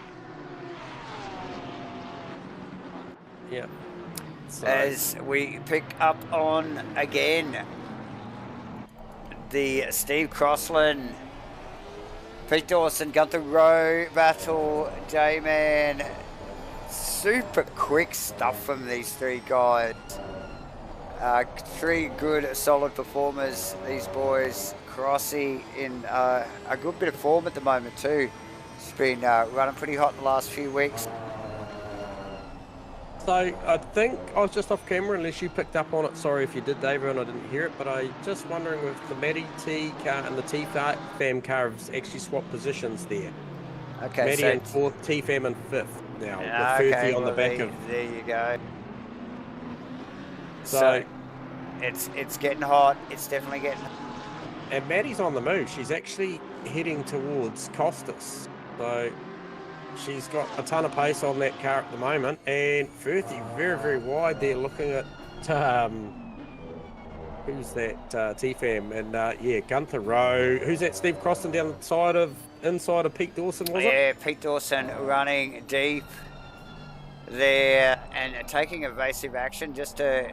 Yeah. So, as we pick up on again the Steve Crossland Pete Dawson, Gunther Rowe battle, J-Man. Super quick stuff from these three guys. Three good, solid performers, these boys. Crossy in a good bit of form at the moment too. He's been running pretty hot the last few weeks. So I think I was just off camera, unless you picked up on it. Sorry if you did, David, and I didn't hear it. But I just wondering if the Matty T car and the T-Fam car have actually swapped positions there. Okay, Matty so in 4th, T-Fam in 5th now. okay, with 30 on the back there, of. there you go. So it's getting hot. It's definitely getting. And Maddie's on the move. She's actually heading towards Costas. So she's got a ton of pace on that car at the moment. And Firthy very, very wide there, looking at who's that? T-Fam. And yeah, Gunther Rowe. Who's that? Steve Croston down the side of inside of Pete Dawson, was it? Yeah, Pete Dawson running deep there and taking evasive action just to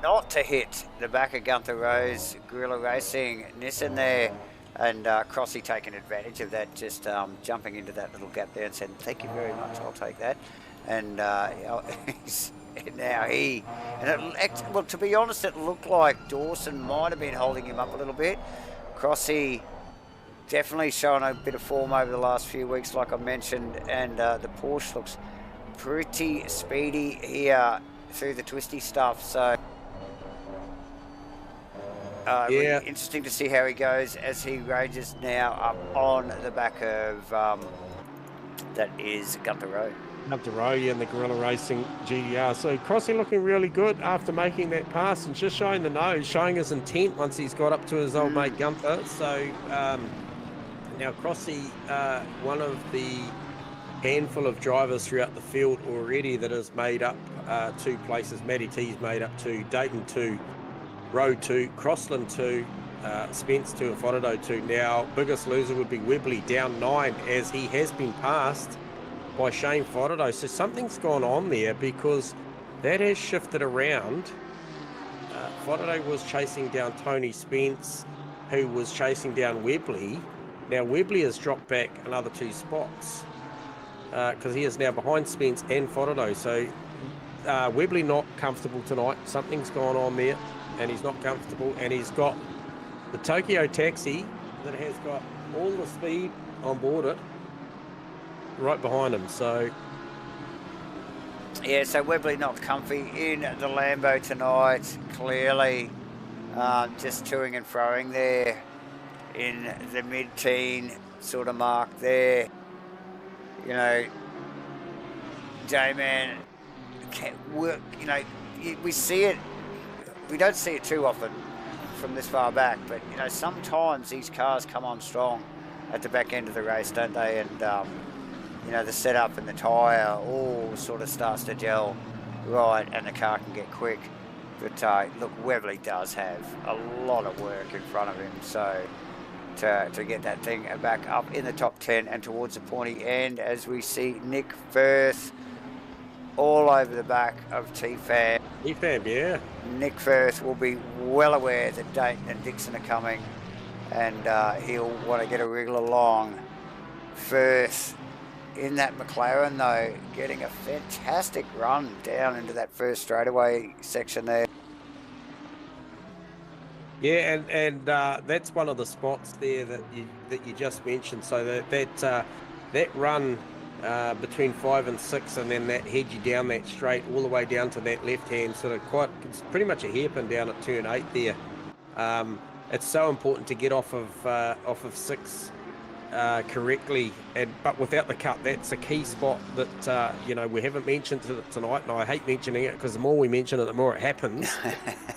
not to hit the back of Gunther Rowe's Guerrilla Racing Nissan there, and Crossy taking advantage of that, just jumping into that little gap there and said, "Thank you very much, I'll take that." And now well, to be honest, it looked like Dawson might have been holding him up a little bit. Crossy definitely showing a bit of form over the last few weeks, like I mentioned, and the Porsche looks pretty speedy here through the twisty stuff. So Yeah. really interesting to see how he goes as he rages now up on the back of that is Gunther Rowe. Gunther Rowe, yeah, in the Guerrilla Racing GDR. So Crossy looking really good after making that pass and just showing the nose, showing his intent once he's got up to his old mate Gunther. So now Crossy, one of the handful of drivers throughout the field already that has made up 2 places. Matty T's made up 2, Dayton 2, Rowe 2, Crossland 2, Spence 2, and Fonato 2. Now, biggest loser would be Webley, down 9, as he has been passed by Shane Fonato. So something's gone on there, because that has shifted around. Fonato was chasing down Tony Spence, who was chasing down Webley. Now, Webley has dropped back another 2 spots, because he is now behind Spence and Fonato. So Webley not comfortable tonight. Something's gone on there, and he's not comfortable. And he's got the Tokyo Taxi that has got all the speed on board it right behind him. So yeah, so Webley not comfy in the Lambo tonight, clearly just toing and froing there in the mid-teen sort of mark there. You know, J-Man can't work, you know, we see it, we don't see it too often from this far back, but you know, sometimes these cars come on strong at the back end of the race, don't they? And you know, the setup and the tyre all sort of starts to gel right, and the car can get quick. But look, Webley does have a lot of work in front of him, so to get that thing back up in the top 10 and towards the pointy end, as we see Nick Firth all over the back of T-Fam. T-Fam, yeah. Nick Firth will be well aware that Dayton and Dixon are coming, and he'll want to get a wriggle along. Firth in that McLaren, though, getting a fantastic run down into that first straightaway section there. Yeah, and that's one of the spots there that you just mentioned. So that run between 5 and 6, and then that head you down that straight all the way down to that left hand, sort of it's pretty much a hairpin down at turn 8 there. It's so important to get off of 6 correctly, but without the cut. That's a key spot that you know, we haven't mentioned tonight, and I hate mentioning it because the more we mention it, the more it happens.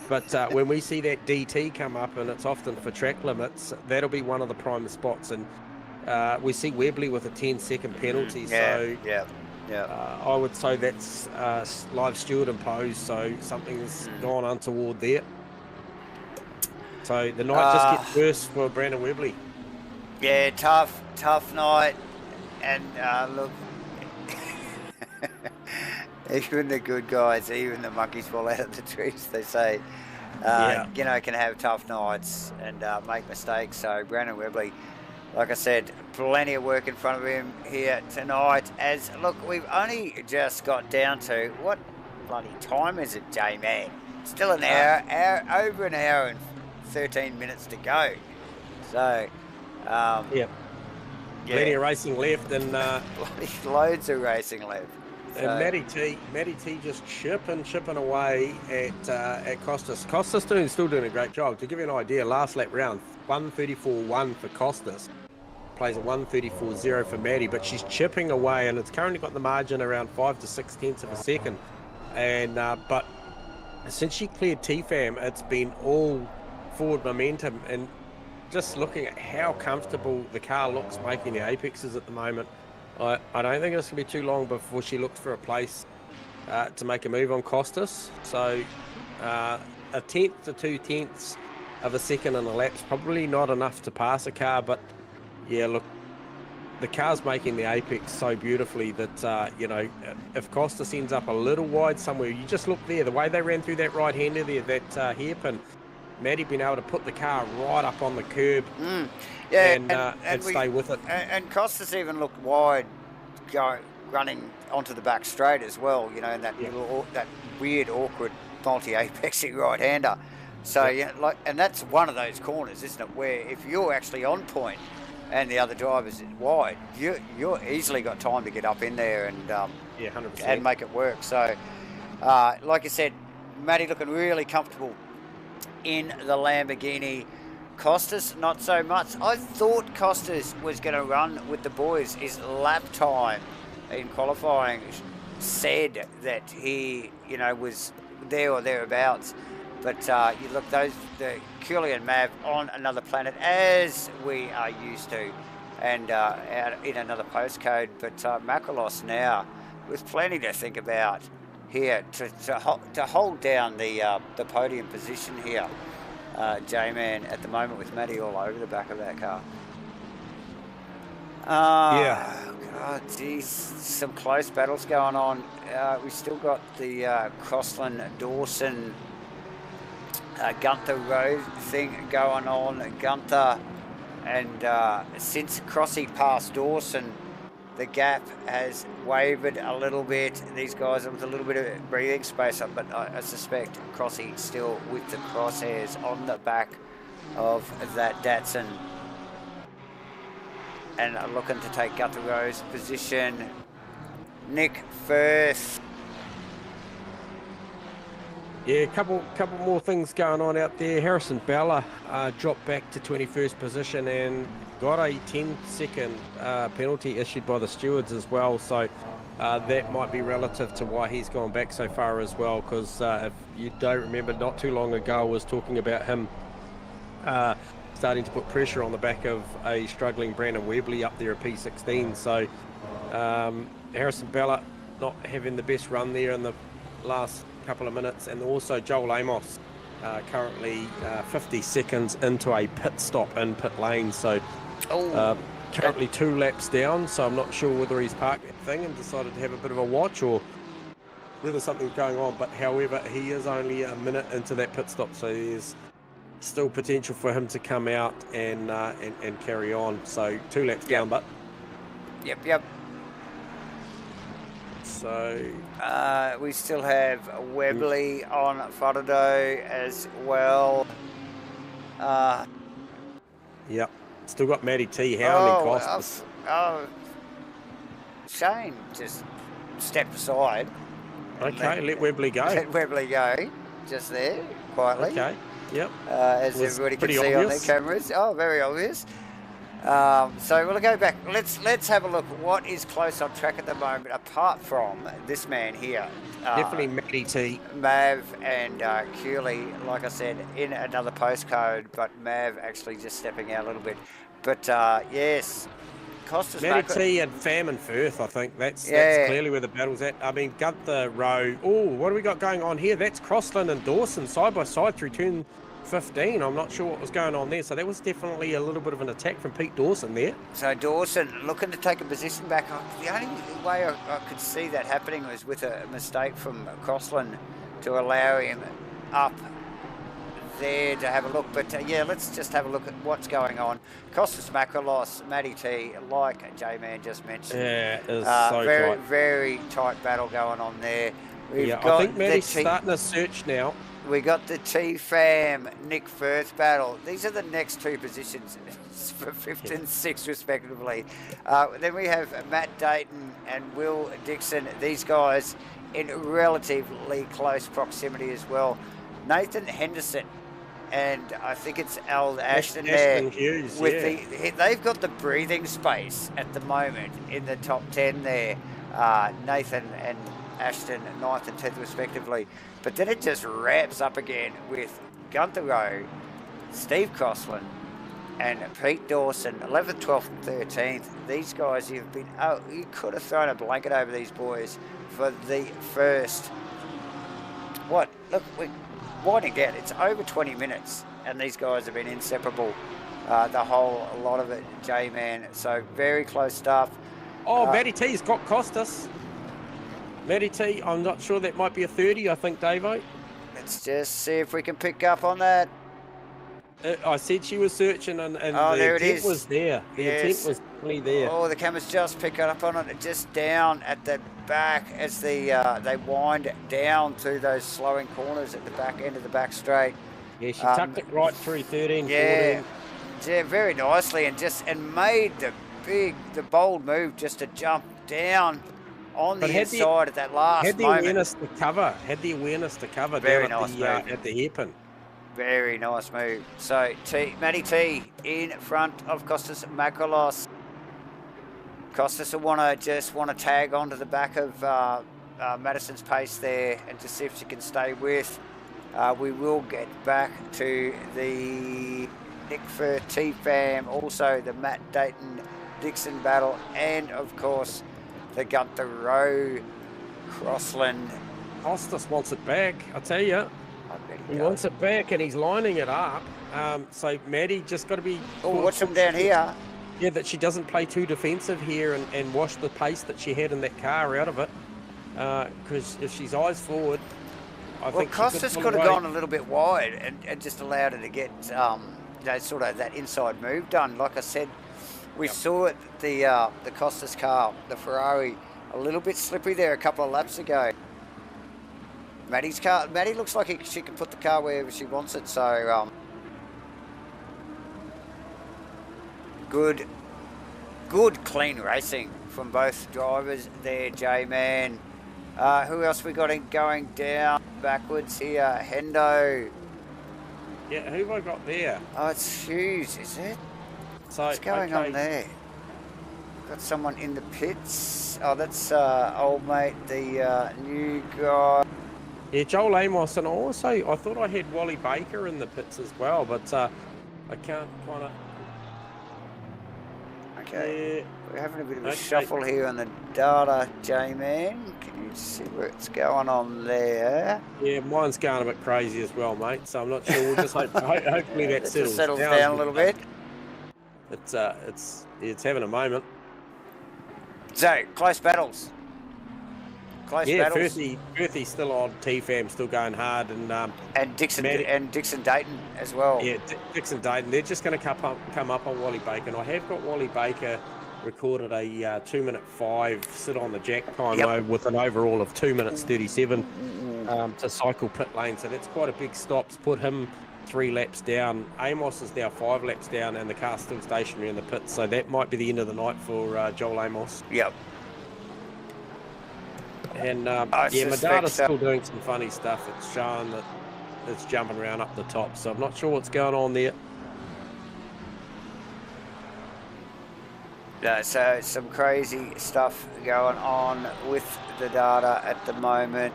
But when we see that DT come up, and it's often for track limits, that'll be one of the prime spots. And we see Webley with a 10-second penalty. I would say that's live steward imposed, so something's gone untoward there. So the night just gets worse for Brandon Webley. Yeah, tough night, and look, even the good guys, even the monkeys fall out of the trees, they say. You know, can have tough nights and make mistakes. So Brandon Webley like I said, plenty of work in front of him here tonight. As look, we've only just got down to what bloody time is it, J-Man? Still an hour, over an hour and 13 minutes to go. So, yeah. Plenty of racing left, and loads of racing left. So, and Matty T just chipping away at Costas. Costas still doing a great job. To give you an idea, last lap round, 134.1 for Costas. Plays a 134.0 for Matty, but she's chipping away, and it's currently got the margin around 5 to 6 tenths of a second. And but since she cleared TFAM, it's been all forward momentum, and just looking at how comfortable the car looks making the apexes at the moment, I don't think it's going to be too long before she looks for a place to make a move on Costas. So a tenth to 2 tenths of a second in a lap's probably not enough to pass a car, but yeah, look, the car's making the apex so beautifully that, you know, if Costas ends up a little wide somewhere, you just look there, the way they ran through that right-hander there, that hairpin, Maddie been able to put the car right up on the curb and stay with it. And Costas even looked wide running onto the back straight as well, you know, in that that weird, awkward multi-apexing right-hander. So, and that's one of those corners, isn't it, where if you're actually on point and the other driver's wide, you're easily got time to get up in there and 100%. And make it work. So, like I said, Matty looking really comfortable in the Lamborghini. Costas, not so much. I thought Costas was going to run with the boys. His lap time in qualifying said that he, you know, was there or thereabouts. But you look, the Cooley and Mav on another planet, as we are used to, and out in another postcode. But Makalos now with plenty to think about here to hold down the podium position here, J-Man, at the moment, with Matty all over the back of that car. God, geez, some close battles going on. We still got the Crossland-Dawson Gunther Road thing going on. Gunther, and since Crossy passed Dawson, the gap has wavered a little bit. These guys are with a little bit of breathing space, but I suspect Crossy still with the crosshairs on the back of that Datsun, and looking to take Gunther Road's position. Nick Firth. Yeah, a couple more things going on out there. Harrison Bella dropped back to 21st position and got a 10-second penalty issued by the stewards as well. So that might be relative to why he's gone back so far as well. Because if you don't remember, not too long ago, I was talking about him starting to put pressure on the back of a struggling Brandon Webley up there at P16. So Harrison Bella not having the best run there in the last couple of minutes, and also Joel Amos currently 50 seconds into a pit stop in pit lane, so currently 2 laps down, so I'm not sure whether he's parked that thing and decided to have a bit of a watch or whether something's going on. But however, he is only a minute into that pit stop, so there's still potential for him to come out and carry on. So 2 laps down, but Yep. So we still have Webley on Faraday as well. Yep. Still got Matty T hounding Costas. Shane just stepped aside. Okay, let Webley go. Let Webley go, just there, quietly. Okay, yep. As everybody can see on their cameras. Oh, very obvious. So we'll go back. Let's have a look at what is close on track at the moment, apart from this man here. Definitely Matty T. Mav and Cooley, like I said, in another postcode, but Mav actually just stepping out a little bit. But yes, Costas. Matty T and Fam and Firth, I think. That's clearly where the battle's at. I mean, Gunther Rowe. Oh, what do we got going on here? That's Crossland and Dawson side by side through turn 15. I'm not sure what was going on there. So that was definitely a little bit of an attack from Pete Dawson there. So Dawson looking to take a position back. The only way I could see that happening was with a mistake from Crossland to allow him up there to have a look. But yeah, let's just have a look at what's going on. Costas Makrolos, Matty T, like J-Man just mentioned. Yeah, it's so very, tight. very tight battle going on there. We've Yeah, got I think Matty's starting to search now. We got the T-Fam, Nick Firth battle. These are the next two positions for 5th and 6th respectively. Then we have Matt Dayton and Will Dixon. These guys in relatively close proximity as well. Nathan Henderson and I think it's Al Ashton there. Hughes, with they've got the breathing space at the moment in the top 10 there. Nathan and Ashton 9th and 10th respectively. But then it just wraps up again with Gunther Rowe, Steve Crossland, and Pete Dawson, 11th, 12th, and 13th. These guys, you could have thrown a blanket over these boys for the first. Look, we're winding out. It's over 20 minutes, and these guys have been inseparable. The whole lot of it, J-Man. So very close stuff. Oh, Matty T's got Costas. Matty T, I'm not sure, that might be a 30, I think, Davo. Let's just see if we can pick up on that. I said she was searching, and oh, the there it intent is. was there. The intent was definitely there. Oh, the camera's just picking up on it, just down at the back as they wind down to those slowing corners at the back end of the back straight. Yeah, she tucked it right through 13, yeah, 14. Yeah, very nicely, and made the bold move just to jump down on the inside at that last moment. Had the awareness to cover very down nice at the hairpin. Very nice move. So Matty T in front of Costas Makrolos. Costas will just want to tag onto the back of Madison's pace there and just see if she can stay with. We will get back to the Nick Firth T-Fam, also the Matt Dayton Dixon battle, and of course the Gunther Rowe Crossland. Costas wants it back, I tell you. He wants it back, and he's lining it up. So Maddie just got to be. Oh, watch him down here. Yeah, that she doesn't play too defensive here and wash the pace that she had in that car out of it. Because if she's eyes forward, I think Costas could have gone a little bit wide and just allowed her to get sort of that inside move done. Like I said, we saw it, the Costas car, the Ferrari, a little bit slippery there a couple of laps ago. Maddie's car. Maddie looks like she can put the car wherever she wants it. So good, clean racing from both drivers there, J-Man. Who else we got going down backwards here? Hendo. Yeah, who have I got there? Oh, it's Hughes, is it? So, what's going on there? Got someone in the pits. Oh, that's old mate, the new guy. Yeah, Joel Amos, and also I thought I had Wally Baker in the pits as well, but I can't kind of. Okay, we're having a bit of a shuffle here on the data, J-Man. Can you see what's going on there? Yeah, mine's going a bit crazy as well, mate. So I'm not sure. We'll just hopefully that settles down a little bit. It's having a moment. So close battles. Firthy's still on T-Fam, still going hard, and Dixon Dayton as well. Yeah, Dixon Dayton. They're just going to come up on Wally Baker, and I have got Wally Baker recorded a 2:05 sit on the jack time with an overall of 2 minutes 37 to cycle pit lane. So that's quite a big stop. To put him 3 laps down. Amos is now 5 laps down, and the car's still stationary in the pit. So that might be the end of the night for Joel Amos. Yep. And Madada's still doing some funny stuff. It's showing that it's jumping around up the top, so I'm not sure what's going on there. Yeah, so some crazy stuff going on with the data at the moment.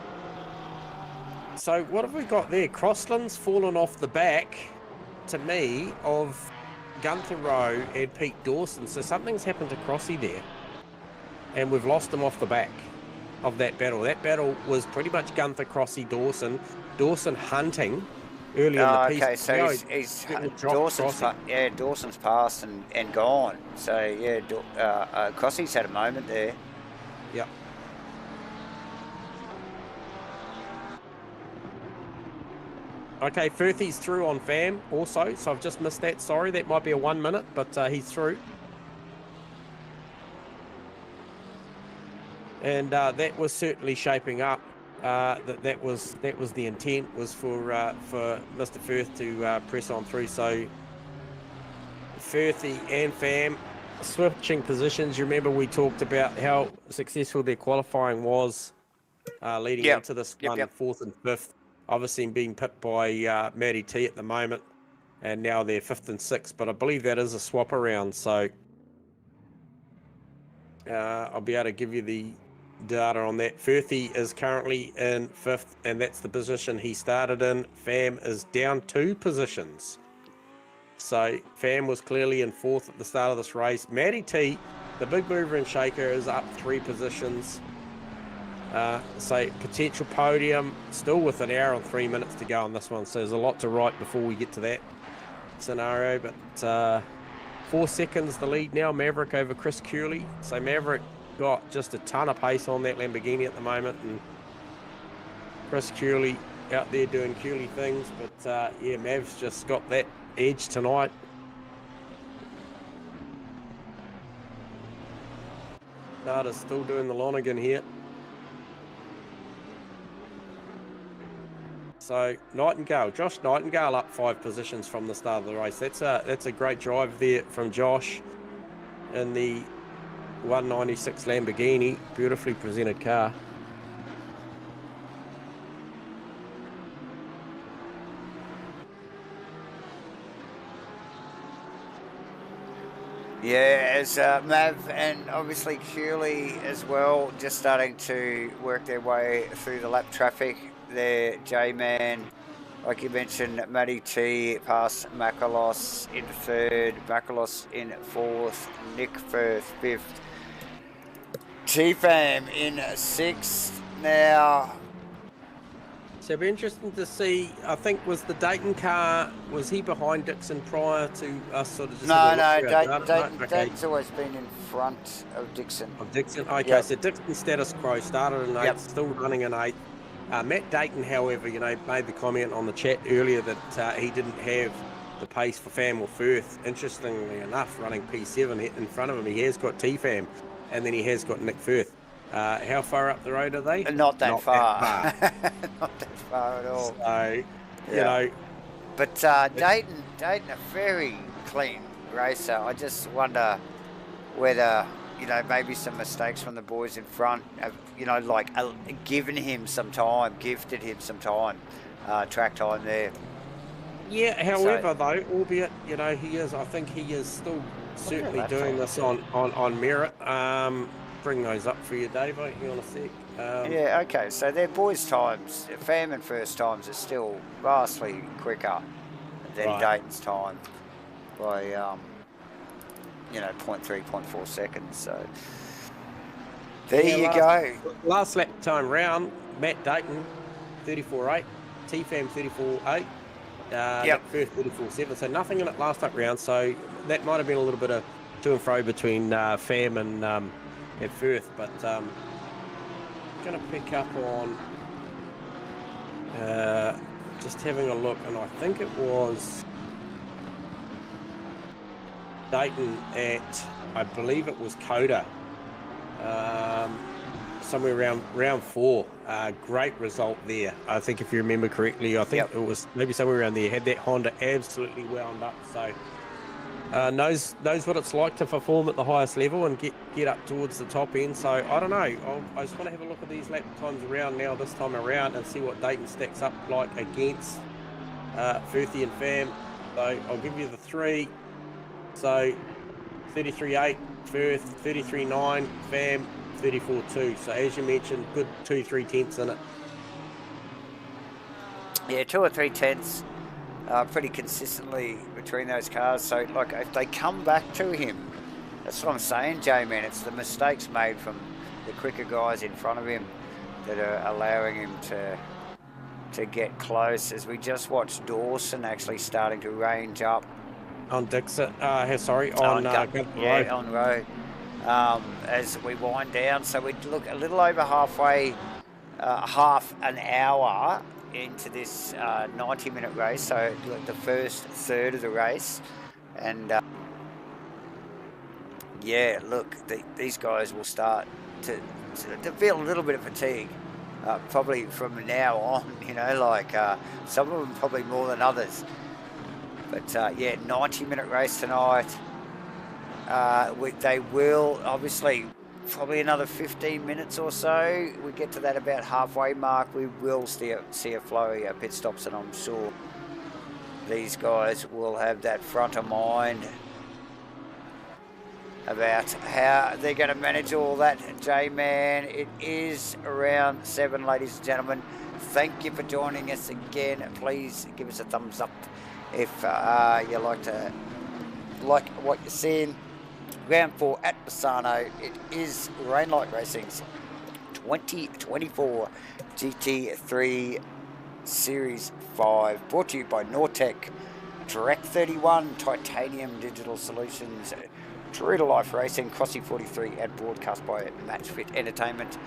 So what have we got there? Crossland's fallen off the back, to me, of Gunther Rowe and Pete Dawson. So something's happened to Crossy there, and we've lost him off the back of that battle. That battle was pretty much Gunther, Crossy, Dawson hunting early in the piece. Okay, so he's Dawson's passed and gone. So yeah, Crossy's had a moment there. Yep. Okay, Firthy's through on Fam also, so I've just missed that. Sorry, that might be a 1 minute, but he's through. And that was certainly shaping up. That was the intent, was for Mr. Firth to press on through. So Firthy and Fam switching positions. You remember we talked about how successful their qualifying was leading into this one, fourth and fifth. Obviously being pipped by Matty T at the moment, and now they're fifth and sixth. But I believe that is a swap around, so I'll be able to give you the data on that. Firthy is currently in fifth, and that's the position he started in. Fam is down 2 positions. So Fam was clearly in fourth at the start of this race. Matty T, the big mover and shaker, is up 3 positions. So potential podium, still with an hour and 3 minutes to go on this one. So there's a lot to write before we get to that scenario. But 4 seconds the lead now, Maverick over Chris Curley. So Maverick got just a ton of pace on that Lamborghini at the moment, and Chris Curley out there doing Curley things. But yeah, Mav's just got that edge tonight. Data's still doing the Lonergan here. So Nightingale, Josh Nightingale up 5 positions from the start of the race. That's a great drive there from Josh in the 196 Lamborghini. Beautifully presented car. Yeah, as Mav and obviously Curley as well, just starting to work their way through the lap traffic there. J-Man, like you mentioned, Matty T past Makalos in third, Makalos in fourth, Nick Firth fifth, T-Fam in sixth now. So it'll be interesting to see. I think was the Dayton car, was he behind Dixon prior to us sort of just No, Dayton's always been in front of Dixon. Okay, yep. So Dixon status quo, started in 8th, still running in 8th. Matt Dayton, however, made the comment on the chat earlier that he didn't have the pace for Fam or Firth. Interestingly enough, running P7 in front of him, he has got T-Fam, and then he has got Nick Firth. How far up the road are they? Not that far. Not that far at all. So, you know. But Dayton, a very clean racer. I just wonder whether, maybe some mistakes from the boys in front have, gifted him some time, track time there. Yeah, however, though, albeit, I think he is still certainly doing this on merit. Bring those up for you, Dave. Hang on a sec. Yeah, okay. So their boys' times, Fam and First times, are still vastly quicker than Dayton's time by, 0.3, 0.4 seconds. So there you go. Last lap time round, Matt Dayton, 34.8, T-Fam 34.8, Firth 34.7. So nothing in it last lap round. So that might have been a little bit of to and fro between Fam and at Firth, but going to pick up on just having a look, and I think it was Dayton at, I believe it was Coda, somewhere around round 4. Great result there. I think if you remember correctly, I think it was maybe somewhere around there. Had that Honda absolutely wound up, so knows what it's like to perform at the highest level and get up towards the top end. So I don't know. I just want to have a look at these lap times around now this time around and see what Dayton stacks up like against Firthy and Fam. So I'll give you the 3. So 33.8 Firth, 33.9 Fam, 34.2. So as you mentioned, good 2-3 tenths in it. Yeah, 2 or 3 tenths. Pretty consistently between those cars. So, if they come back to him, that's what I'm saying, J-Man. It's the mistakes made from the quicker guys in front of him that are allowing him to get close. As we just watched Dawson actually starting to range up on Dixon. On road. As we wind down, so we look a little over halfway, half an hour into this 90-minute race, so the first third of the race. And yeah, look, these guys will start to feel a little bit of fatigue, probably from now on, you know, like some of them probably more than others. But yeah, 90-minute race tonight. They will, obviously, probably another 15 minutes or so. We get to that about halfway mark. We will see a flurry of pit stops, and I'm sure these guys will have that front of mind about how they're going to manage all that. J-Man, it is round 7, ladies and gentlemen. Thank you for joining us again. Please give us a thumbs up if you like what you're seeing. Round 4 at Misano. It is Rainlight Racing's 2024 GT3 Series 5, brought to you by Nortec, Track 31, Titanium Digital Solutions, True to Life Racing, Crossy 43, and broadcast by Matchfit Entertainment.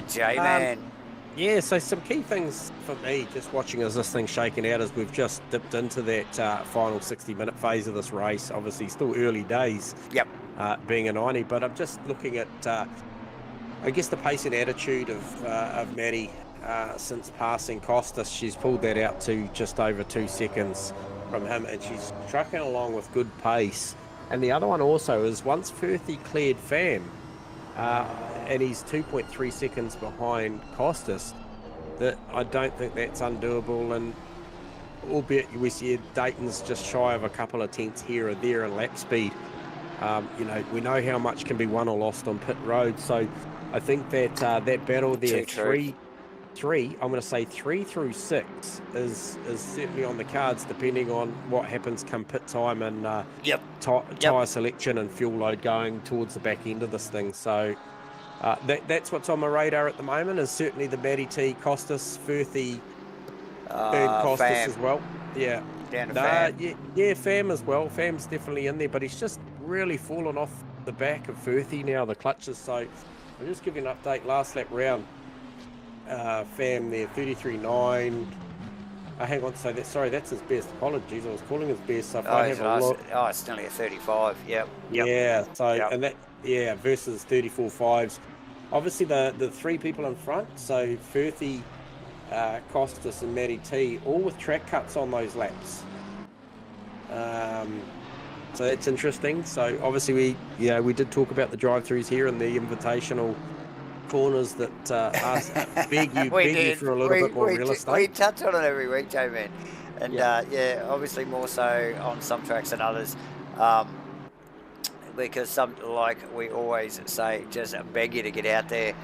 J-Man. Yeah, so some key things for me, just watching as this thing's shaking out, as we've just dipped into that final 60-minute phase of this race. Obviously, still early days, Yep. Being a 90, but I'm just looking at, I guess, the pace and attitude of Maddie since passing Costas. She's pulled that out to just over 2 seconds from him, and she's trucking along with good pace. And the other one also is once Firthy cleared Fam, and he's 2.3 seconds behind Costas, that I don't think that's undoable. And albeit we see Dayton's just shy of a couple of tenths here or there in lap speed, you know, we know how much can be won or lost on pit road. So I think that that battle there, I'm going to say 3 through 6 is certainly on the cards, depending on what happens come pit time and tyre selection and fuel load going towards the back end of this thing. So that's what's on my radar at the moment, is certainly the Matty T, Costas, Firthy, and Costas Fam as well. Yeah. Down to Fam. Yeah, Fam as well. Fam's definitely in there, but he's just really fallen off the back of Firthy now, the clutches. So I'll just give you an update. Last lap round, Fam there, 33.9. Hang on, so that's his best. Apologies, I was calling his best. So if I have a look, it's nearly a 35. Yep. Yeah. So and that versus 34.5s. Obviously the 3 people in front. So Firthy, Costas, and Matty T, all with track cuts on those laps. So that's interesting. So obviously we did talk about the drive-throughs here and the invitational corners that beg you for a little bit more real estate. We touch on it every week, J-Man. And yeah, obviously more so on some tracks than others. Because some, like we always say, just beg you to get out there.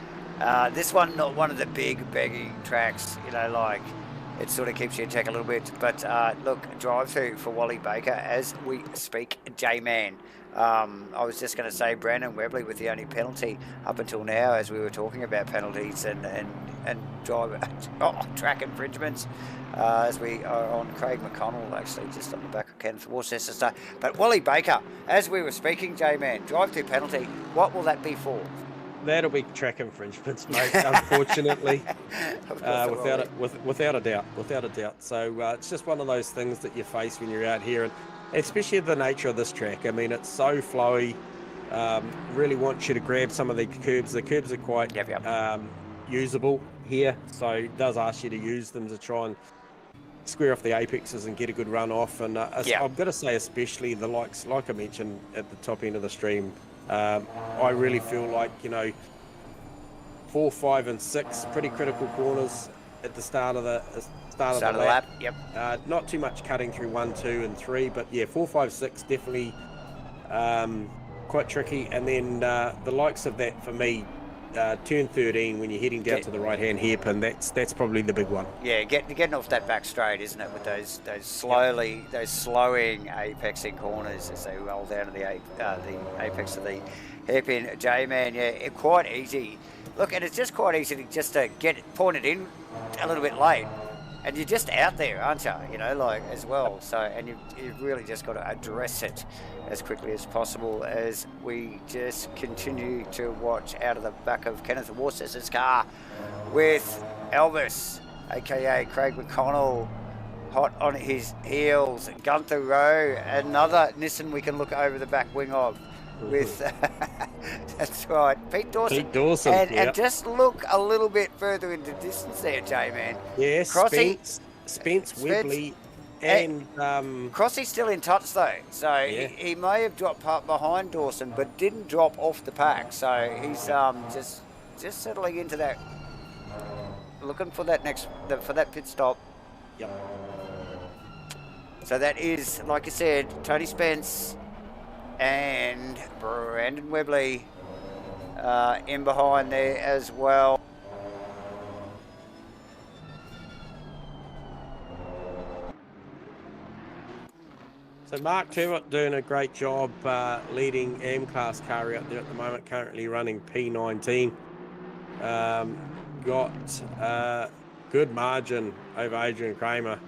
This one, not one of the big begging tracks, you know, like it sort of keeps you in check a little bit. But look, drive through for Wally Baker as we speak, J-Man. I was just going to say Brandon Webley with the only penalty up until now, as we were talking about penalties and track infringements, as we are on Craig McConnell, actually, just on the back of Kenneth Worcester. But Wally Baker, as we were speaking, J-Man, drive-through penalty, what will that be for? That'll be track infringements, mate, unfortunately, without a doubt. So it's just one of those things that you face when you're out here, and especially the nature of this track. I mean, it's so flowy. Really wants you to grab some of the curbs. The curbs are quite usable here, so it does ask you to use them to try and square off the apexes and get a good run off. And I've got to say, especially the likes, like I mentioned at the top end of the stream, I really feel like, you know, 4, 5, and 6 pretty critical corners at the start of the lap. Not too much cutting through 1, 2, and 3, but yeah, 4, 5, 6 definitely quite tricky. And then the likes of that for me, turn 13 when you're heading down to the right hand hairpin, that's probably the big one. Yeah, getting off that back straight, isn't it? With those slowing apexing corners as they roll down to the apex of the hairpin. J-Man, yeah, quite easy. Look, and it's just quite easy to get it pointed in a little bit late. And you're just out there, aren't you? You know, like, as well. So, and you've really just got to address it as quickly as possible, as we just continue to watch out of the back of Kenneth Worcester's car with Elvis, aka Craig McConnell, hot on his heels. Gunther Rowe, another Nissan we can look over the back wing of. With that's right, Pete Dawson. Pete Dawson, and just look a little bit further into distance there, J-Man. Yes, Crossy, Spence Webley, and Crossy's still in touch though, so yeah. he may have dropped behind Dawson, but didn't drop off the pack. So he's just settling into that, looking for that for that pit stop. Yep. So that is, like I said, Tony Spence and Brandon Webley in behind there as well. So Mark Turbot doing a great job leading M-Class car out there at the moment, currently running P19. Got a good margin over Adrian Kramer.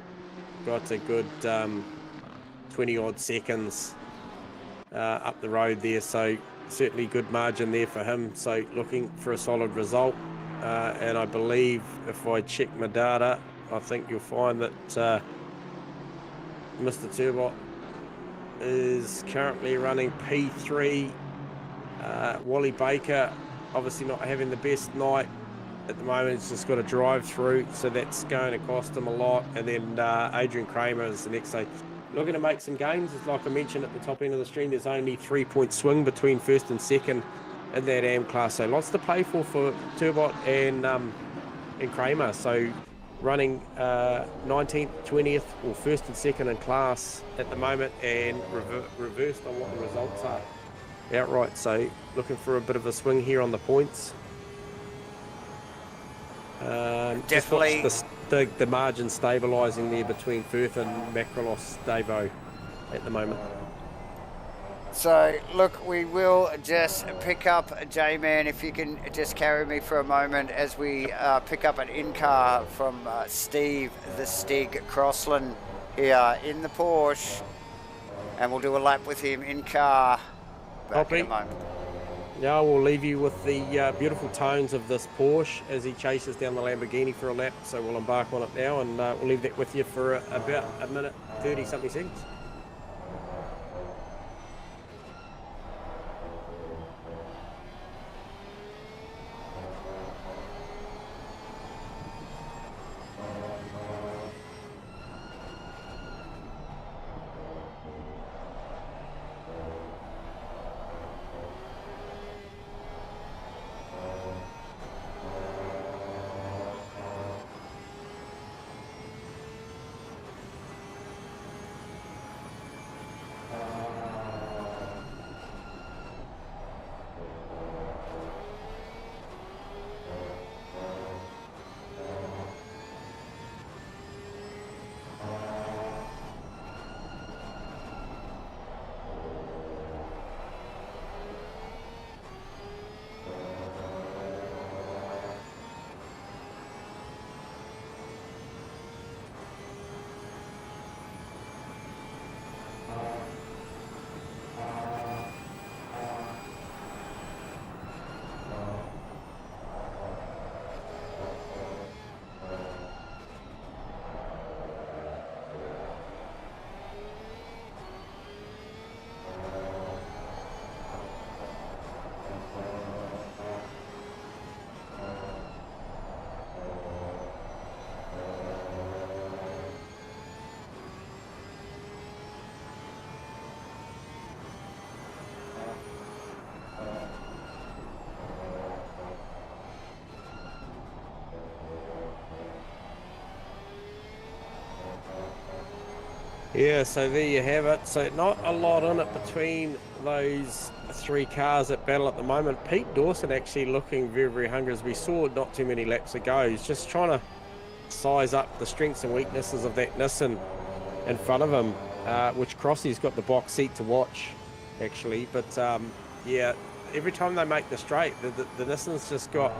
Got a good 20-odd seconds up the road there, so certainly good margin there for him. So looking for a solid result. And I believe if I check my data, I think you'll find that Mr. Turbot is currently running P3. Wally Baker obviously not having the best night at the moment. He's just got a drive through, so that's going to cost him a lot. And then Adrian Kramer is the next. So looking to make some gains. As like I mentioned at the top end of the stream, there's only 3-point swing between first and second in that AM class. So lots to play for Turbot and Kramer. So running 19th, 20th, or first and second in class at the moment, and reversed on what the results are outright. So looking for a bit of a swing here on the points. Definitely just watch the margin stabilising there between Firth and Macrolos Davo at the moment. So look, we will just pick up J-Man, if you can just carry me for a moment as we pick up an in-car from Steve the Stig Crossland here in the Porsche, and we'll do a lap with him in car back in a moment. Now we'll leave you with the beautiful tones of this Porsche as he chases down the Lamborghini for a lap. So we'll embark on it now, and we'll leave that with you for about a minute, 30-something seconds. Yeah, so there you have it. So not a lot in it between those three cars at battle at the moment. Pete Dawson actually looking very, very hungry, as we saw not too many laps ago. He's just trying to size up the strengths and weaknesses of that Nissan in front of him, which Crossy's got the box seat to watch, actually. But yeah, every time they make the straight, the Nissan's just got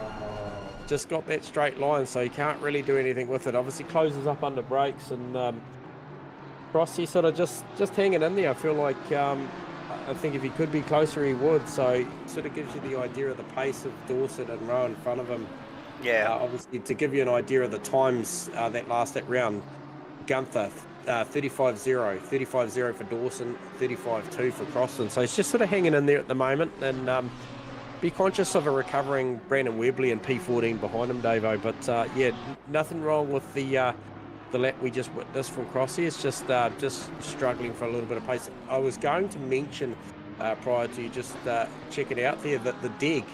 that straight line, so he can't really do anything with it. Obviously closes up under brakes, and Crossy sort of just hanging in there. I feel like I think if he could be closer, he would. So it sort of gives you the idea of the pace of Dawson and Rowe in front of him Yeah. Obviously, to give you an idea of the times that round, Gunther 35-0, 35-0 for Dawson, 35-2 for Crossland. So it's just sort of hanging in there at the moment, and be conscious of a recovering Brandon Webley and P14 behind him, Davo. But yeah, nothing wrong with the lap we just witnessed from Crossy. It's just struggling for a little bit of pace. I was going to mention prior to just checking out there that the dig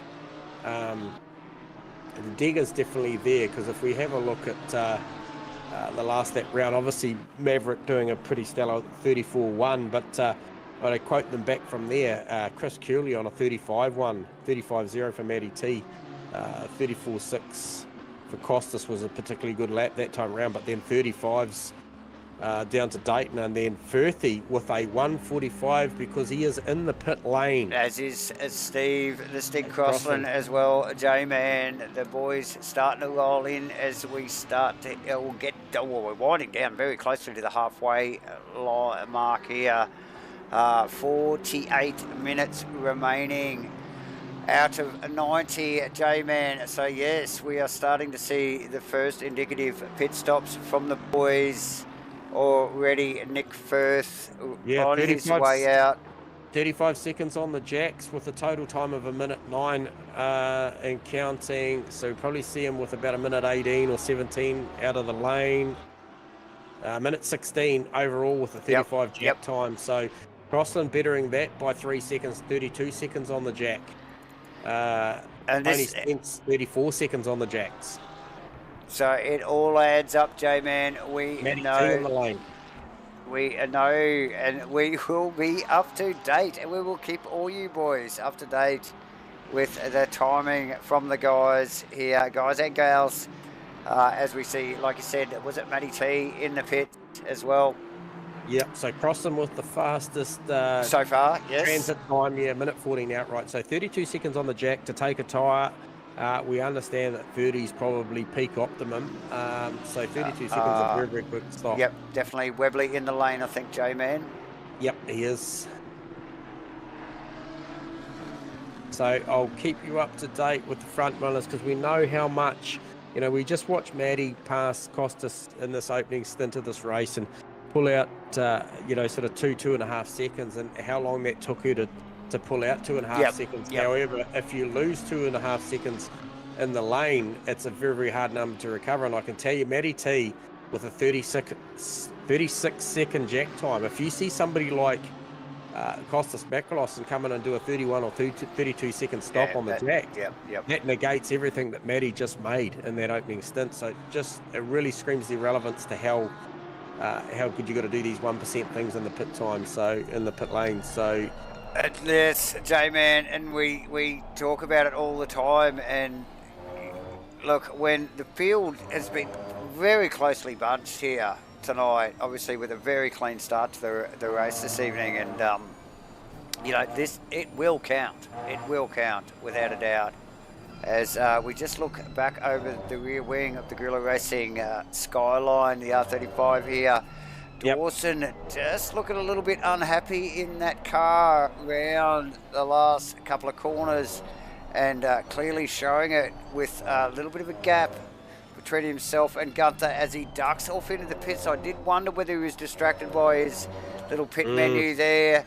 is definitely there, because if we have a look at the last lap round, obviously Maverick doing a pretty stellar 34-1, but I quote them back from there. Chris Curley on a 35-1, 35-0 for Matty T, 34-6 for Costas was a particularly good lap that time round, but then 35s down to Dayton, and then Firthy with a 145 because he is in the pit lane. As is Steve, the Stig Crossland as well, J-Man. The boys starting to roll in as we start to we're winding down very closely to the halfway mark here. 48 minutes remaining out of 90, J-Man. So yes, we are starting to see the first indicative pit stops from the boys already. Nick Firth on his way out. 35 seconds on the jacks with a total time of 1:09 and counting. So we'll probably see him with about 1:18 or 17 out of the lane. 1:16 overall with a 35 jack time. So Crossland bettering that by 3 seconds, 32 seconds on the jack. And Tony Spence 34 seconds on the jacks. So it all adds up, J-Man. We know. On the lane. We know, and we will be up to date, and we will keep all you boys up to date with the timing from the guys here, guys and gals. As we see, like you said, was it Matty T in the pit as well? Yep, so Crossland with the fastest so far, yes. Transit time, 1:14 outright. So 32 seconds on the jack to take a tyre. We understand that 30 is probably peak optimum. So 32 seconds is a very, very quick stop. Yep, definitely Webley in the lane, I think, J-Man. Yep, he is. So I'll keep you up to date with the front runners, because we know how much, we just watched Maddie pass Costas in this opening stint of this race and pull out, sort of 2.5 seconds, and how long that took her to pull out 2.5 seconds. However, if you lose 2.5 seconds in the lane, it's a very, very hard number to recover. And I can tell you, Matty T with a 36-second jack time, if you see somebody like Costas Bakalos and come in and do a 31 or 32 second stop on the jack, that negates everything that Matty just made in that opening stint. So it really screams the relevance to how good you got to do these 1% things in the pit time, so in the pit lane. So yes, J-Man, and we talk about it all the time. And look, when the field has been very closely bunched here tonight, obviously with a very clean start to the race this evening, and it will count. It will count without a doubt. As we just look back over the rear wing of the Guerrilla Racing Skyline, the R35 here. Dawson just looking a little bit unhappy in that car around the last couple of corners, and clearly showing it with a little bit of a gap between himself and Gunther as he ducks off into the pits. I did wonder whether he was distracted by his little pit menu there.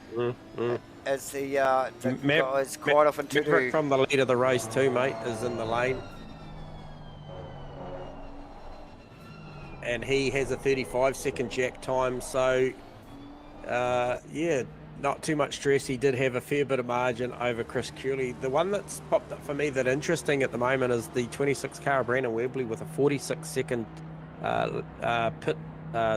As the guys quite often do. From the lead of the race too, mate, is in the lane. And he has a 35-second jack time, so not too much stress. He did have a fair bit of margin over Chris Curley. The one that's popped up for me that interesting at the moment is the 26 car Brandon Webley with a 46-second pit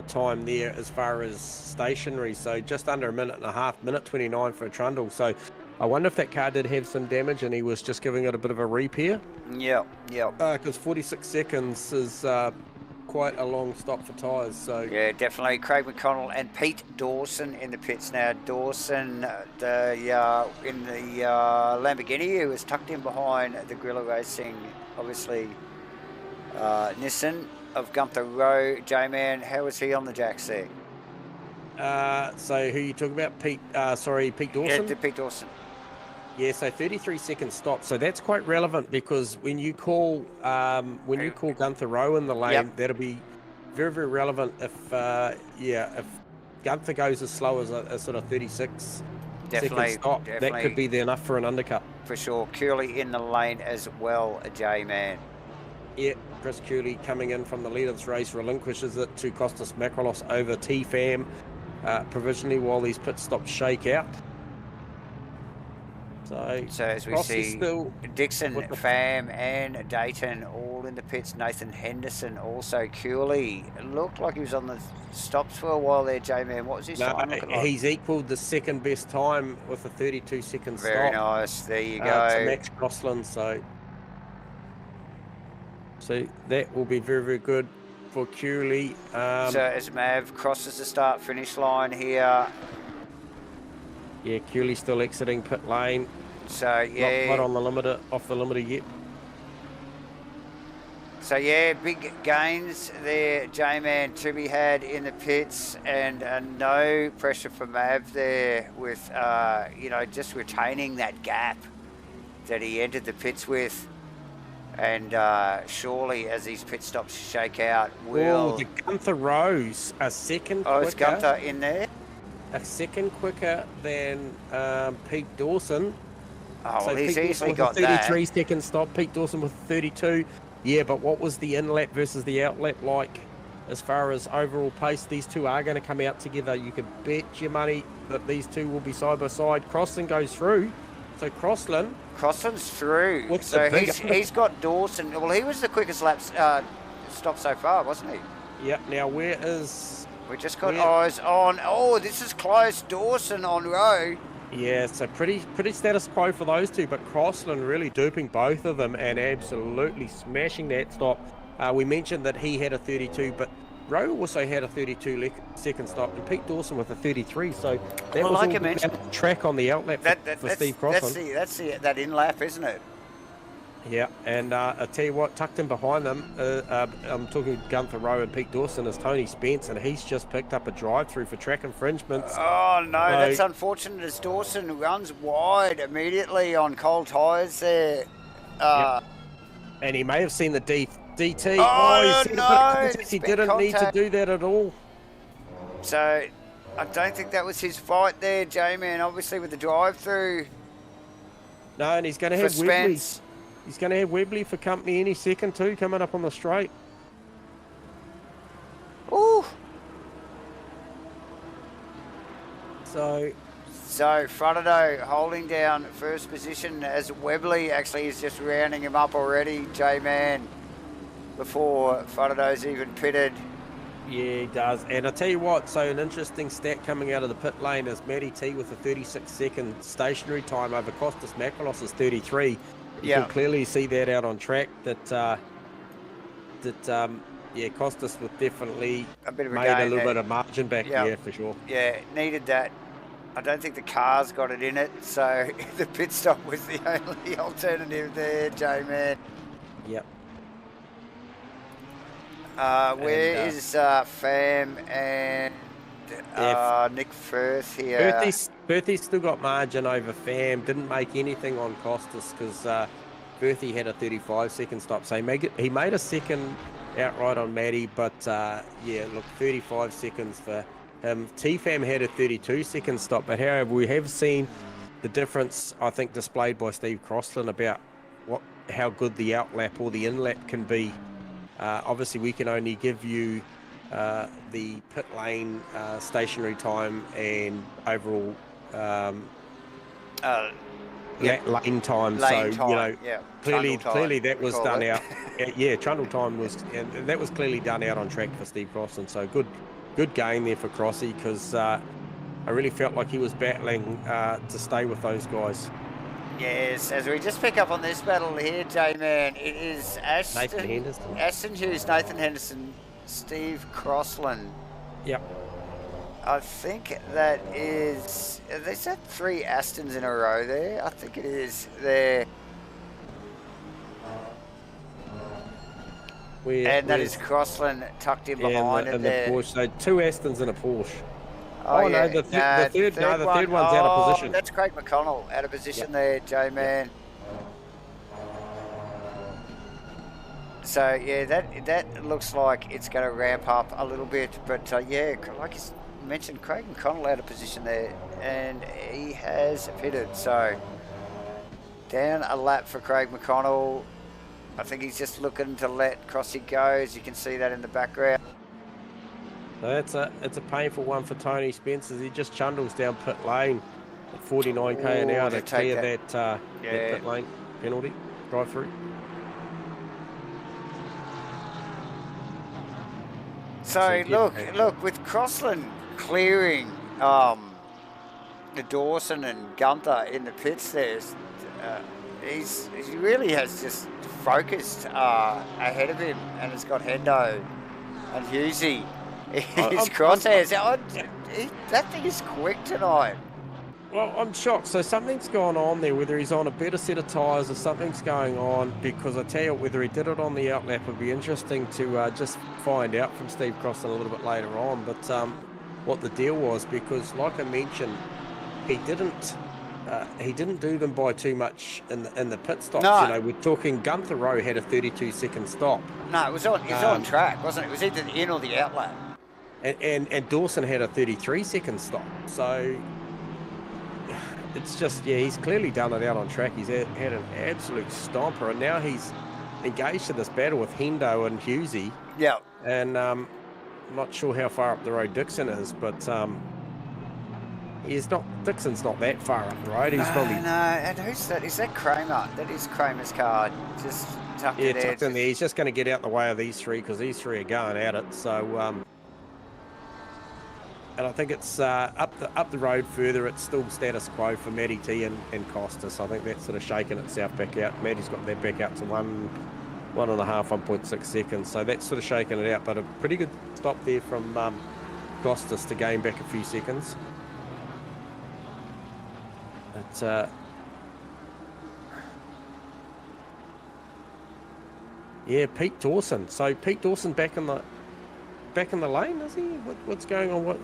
time there as far as stationary, so just under a minute and a half, 1:29 for a trundle. So I wonder if that car did have some damage and he was just giving it a bit of a repair. Because 46 seconds is quite a long stop for tyres. So yeah, definitely. Craig McConnell and Pete Dawson in the pits now. Dawson in the Lamborghini, who was tucked in behind the Guerrilla Racing, obviously Nissan of Gunther Rowe. J-Man, how was he on the jacks there? So who you talking about? Pete Dawson? Yeah, Pete Dawson. Yeah, so 33-second stop. So that's quite relevant because when you call Gunther Rowe in the lane, Yep. that'll be very, very relevant if if Gunther goes as slow as a sort of 36 second stop, that could be enough for an undercut. For sure. Curley in the lane as well, J-Man. Yeah, Chris Curley coming in from the lead of this race relinquishes it to Costas Makrolos over T-Fam provisionally while these pit stops shake out. So as we see, Dixon, Fam and Dayton all in the pits. Nathan Henderson also. Curley looked like he was on the stops for a while there, J-Man. What was his time looking like? He's equalled the second best time with a 32-second stop. Very nice. There you go. To Max Crossland. So that will be very, very good for Curley. So as Mav crosses the start-finish line here. Yeah, Curley still exiting pit lane. So yeah, not on the limiter, off the limiter yet. So yeah, big gains there, J-Man, to be had in the pits, and no pressure for Mav there with just retaining that gap that he entered the pits with, and surely as these pit stops shake out, will the Gunther Rose a second. Oh, is Gunther in there? A second quicker than Pete Dawson. Oh, so well, he's Pete easily got that. 33-second stop. Pete Dawson with 32. Yeah, but what was the in-lap versus the out-lap like as far as overall pace? These two are going to come out together. You could bet your money that these two will be side by side. Crossland goes through. So Crossland's through. So he's got Dawson. Well, he was the quickest lap stop so far, wasn't he? Yep. Now where is? We just got eyes on. Oh, this is close. Dawson on Rowe. Yeah, so pretty status quo for those two, but Crossland really duping both of them and absolutely smashing that stop. We mentioned that he had a 32, but Rowe also had a 32-second stop, and Pete Dawson with a 33. So that was like all about track on the outlap for Steve Crossland. That's that in-lap, isn't it? Yeah, and I tell you what, tucked in behind them, I'm talking Gunther Rowe and Pete Dawson, is Tony Spence, and he's just picked up a drive-through for track infringements. Oh, no, that's unfortunate as Dawson runs wide immediately on cold tyres there. Yep. And he may have seen the DT. Oh, no! He didn't need to do that at all. So, I don't think that was his fight there, J-Man, obviously with the drive-through. No, and he's going to have Webley. He's going to have Webley for company any second too, coming up on the straight. Ooh. So Frontado holding down first position as Webley actually is just rounding him up already, J-Man, before Frontato's even pitted. Yeah, he does. And I tell you what, so an interesting stat coming out of the pit lane is Matty T with a 36-second stationary time over Costas Makrolos is 33. You can clearly see that out on track that Costas was definitely made a little bit of margin back there for sure. Yeah, needed that. I don't think the car's got it in it, so the pit stop was the only alternative there, J-Man. Yep. Where is Fam and Nick Firth here? Berthie's still got margin over Fam. Didn't make anything on Costas because Berthie had a 35-second stop. So he made a second outright on Matty, but 35 seconds for him. T-Fam had a 32-second stop, but however, we have seen the difference, I think, displayed by Steve Crossland about how good the outlap or the inlap can be. Obviously, we can only give you the pit lane stationary time and overall lane time. Clearly that was done out. Trundle time was, and that was clearly done out on track for Steve Crossland. So good game there for Crossy, because I really felt like he was battling to stay with those guys. Yes, as we just pick up on this battle here, J-Man, it is Aston Hughes, Nathan Henderson, Steve Crossland. Yep. I think that is that 3 Astons in a row there? I think it is there. That is Crossland tucked in behind it there. The Porsche. So 2 Astons and a Porsche. Oh no, yeah. Nah, the third one. one's out of Oh, position. that's Craig McConnell out of position Yep. there, J-Man. So yeah, that looks like it's going to ramp up a little bit, but yeah, like you mentioned, Craig McConnell out of position there, and he has pitted. So down a lap for Craig McConnell. I think he's just looking to let Crossy go, as you can see that in the background. So it's a painful one for Tony Spence as he just chundles down pit lane at 49k an Ooh, hour to to take clear that. that Yeah. pit lane penalty drive through. So look, with Crossland clearing the Dawson and Gunther in the pits there, he really has just focused ahead of him, and has got Hendo and Husey in his crosshairs. That thing is quick tonight. Well, I'm shocked. So something's gone on there, whether he's on a better set of tyres or something's going on, because I tell you, whether he did it on the outlap would be interesting to just find out from Steve Crossan a little bit later on. But what the deal was, because like I mentioned, he didn't do them by too much in the pit stops. No. You know, we're talking Gunther Rowe had a 32-second stop. No, it was on track, wasn't it? It was either the in or the outlap. And Dawson had a 33-second stop. So it's just, yeah, he's clearly done it out on track. He's had an absolute stomper, and now he's engaged in this battle with Hendo and Husey. Yeah. And I'm not sure how far up the road Dixon is, but Dixon's not that far up the road. He's probably... No, and who's that? Is that Kramer? That is Kramer's car. Just tucked in there. Tucked in there. He's just going to get out in the way of these three, because these three are going at it. So... and I think it's up the road further, it's still status quo for Matty T and Costas. I think that's sort of shaking itself back out. Matty's got that back out to 1.5 seconds. So that's sort of shaking it out. But a pretty good stop there from Costas to gain back a few seconds. But, yeah, Pete Dawson. So Pete Dawson back in the lane, is he? What's going on?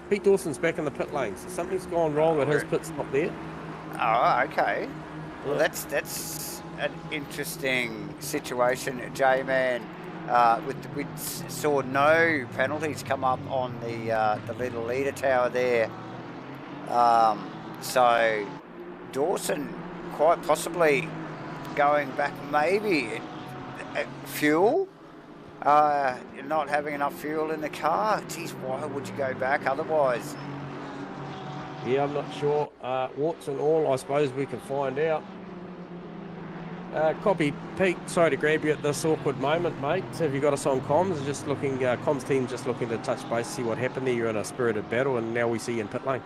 Pete Dawson's back in the pit lane. So something's gone wrong at his pit stop there. Oh, okay. Yeah. Well, that's an interesting situation, J-Man. We saw no penalties come up on the little leader tower there. So Dawson quite possibly going back, maybe fuel. Not having enough fuel in the car. Geez, why would you go back otherwise? Yeah, I'm not sure. Warts and all, I suppose we can find out. Copy, Pete. Sorry to grab you at this awkward moment, mate. Have you got us on comms? Just looking, comms team just looking to touch base, see what happened there. You're in a spirited battle, and now we see you in pit lane.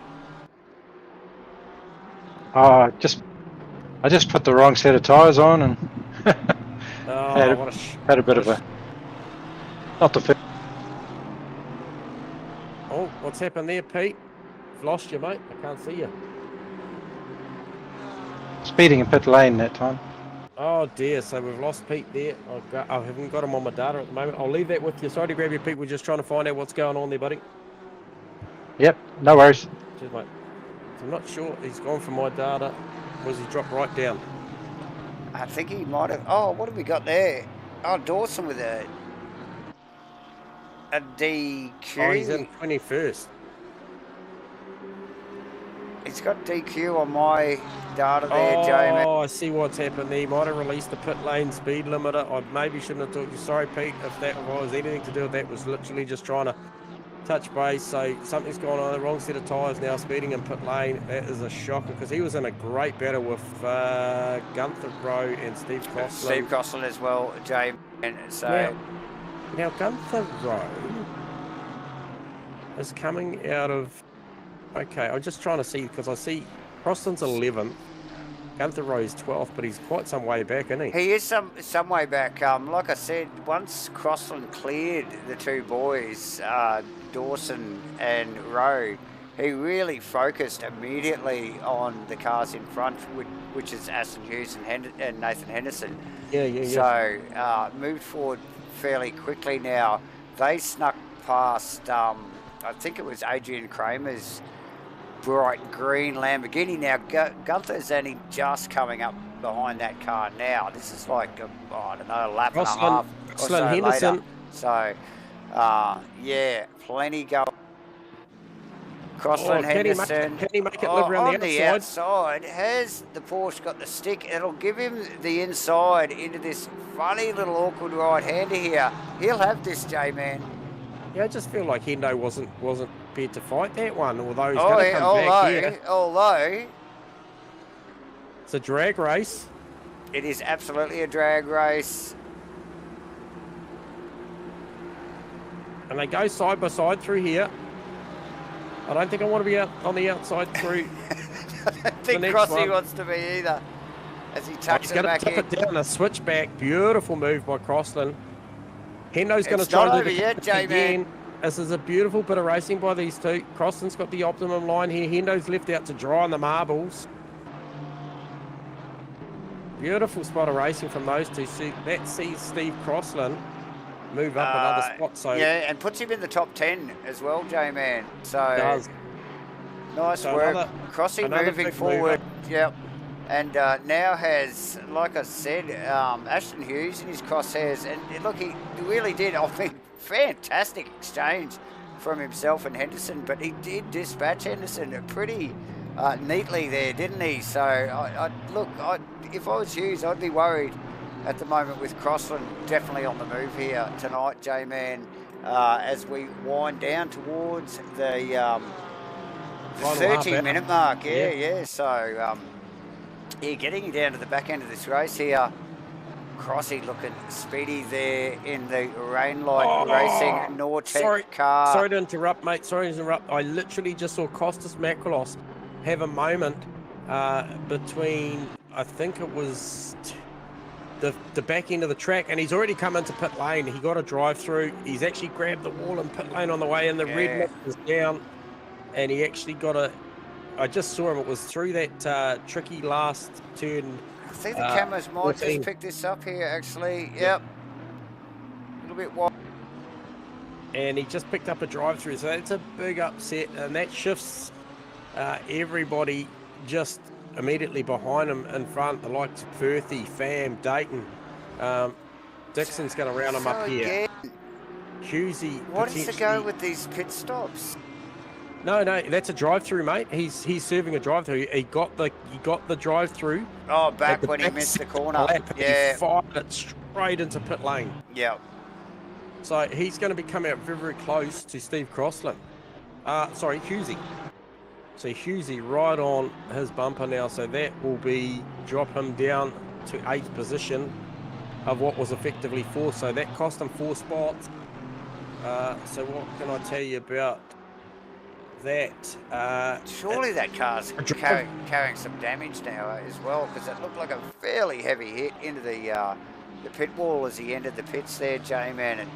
I just put the wrong set of tyres on and had a bit of a... Not the first. Oh, what's happened there, Pete? I've lost you, mate. I can't see you. Speeding in pit lane that time. Oh dear, so we've lost Pete there. I haven't got him on my data at the moment. I'll leave that with you. Sorry to grab you, Pete. We're just trying to find out what's going on there, buddy. Yep, no worries. Cheers, mate. So I'm not sure. He's gone from my data. Was he dropped right down? I think he might have... Oh, what have we got there? Oh, Dawson with a DQ. Oh, he's in 21st. He's got DQ on my data there, Jamie. Oh, I see what's happened there. He might have released the pit lane speed limiter. I maybe shouldn't have talked to you. Sorry, Pete, if that was anything to do with that. Was literally just trying to touch base. So something's gone on. The wrong set of tyres now, speeding in pit lane. That is a shocker, because he was in a great battle with Gunther Rowe and Steve Crossland. Steve Crossland as well, Jamie. And so... Now Gunther Rowe is coming out of... Okay, I'm just trying to see, because I see Crossland's 11th, Gunther Rowe's 12th, but he's quite some way back, isn't he? He is some way back. Like I said, once Crossland cleared the two boys, Dawson and Rowe, he really focused immediately on the cars in front, which is Aston Hughes and Nathan Henderson. Yeah. So moved forward fairly quickly now. They snuck past I think it was Adrian Kramer's bright green Lamborghini. Now, Gunther's only just coming up behind that car now. This is like, I don't know, a lap and a half or so Henderson. later. So, yeah, plenty going. Crossland Henderson. Can he make it live around on the outside? Has the Porsche got the stick? It'll give him the inside into this funny little awkward right-hander here. He'll have this, J-Man. Yeah, I just feel like Hendo wasn't prepared to fight that one, although he's going to come back here. Although it's a drag race. It is absolutely a drag race. And they go side by side through here. I don't think I want to be out on the outside through. I don't think Crossy wants to be either. As he tucks it back in. He's going to tip it down, a switchback. Beautiful move by Crossland. Hendo's going to try to do the yet, again. This is a beautiful bit of racing by these two. Crossland's got the optimum line here. Hendo's left out to dry on the marbles. Beautiful spot of racing from those two. That sees Steve Crossland move up another spot. So yeah, and puts him in the top 10 as well, J-Man. So does. Nice work. Crossy moving forward. Yep. And now has, like I said, Ashton Hughes in his crosshairs. And look, he really did. I mean, fantastic exchange from himself and Henderson. But he did dispatch Henderson pretty neatly there, didn't he? So, look, if I was Hughes, I'd be worried at the moment with Crossland definitely on the move here tonight, J-Man, as we wind down towards the 30-minute mark. Yeah. So, yeah, getting down to the back end of this race here. Crossy looking speedy there in the Rainlight Racing Nortec car. Sorry to interrupt, mate. Sorry to interrupt. I literally just saw Costas Makrolos have a moment between, I think it was the back end of the track, and he's already come into pit lane. He got a drive through. He's actually grabbed the wall in pit lane on the way in. The red mix is down, and he actually got I just saw him. It was through that tricky last turn. I think the cameras might just pick this up here, actually. Yep. A little bit wide. And he just picked up a drive through, so that's a big upset, and that shifts everybody just immediately behind him in front, the likes of Perthy, Pham, Dayton. Dixon's going to round him up here. Hughesy. What is the go with these pit stops? No, that's a drive-through, mate. He's serving a drive-through. He got the drive-through. Oh, back when he missed the corner. Yeah. He fired it straight into pit lane. Yeah. So he's going to be coming out very, very close to Steve Crossland. Sorry, Hughesy. So Hughesy right on his bumper now. So that will drop him down to 8th position of what was effectively 4th. So that cost him 4 spots. So what can I tell you about that? Surely that car's carrying some damage now as well, because it looked like a fairly heavy hit into the pit wall as he entered the pits there, J-Man, and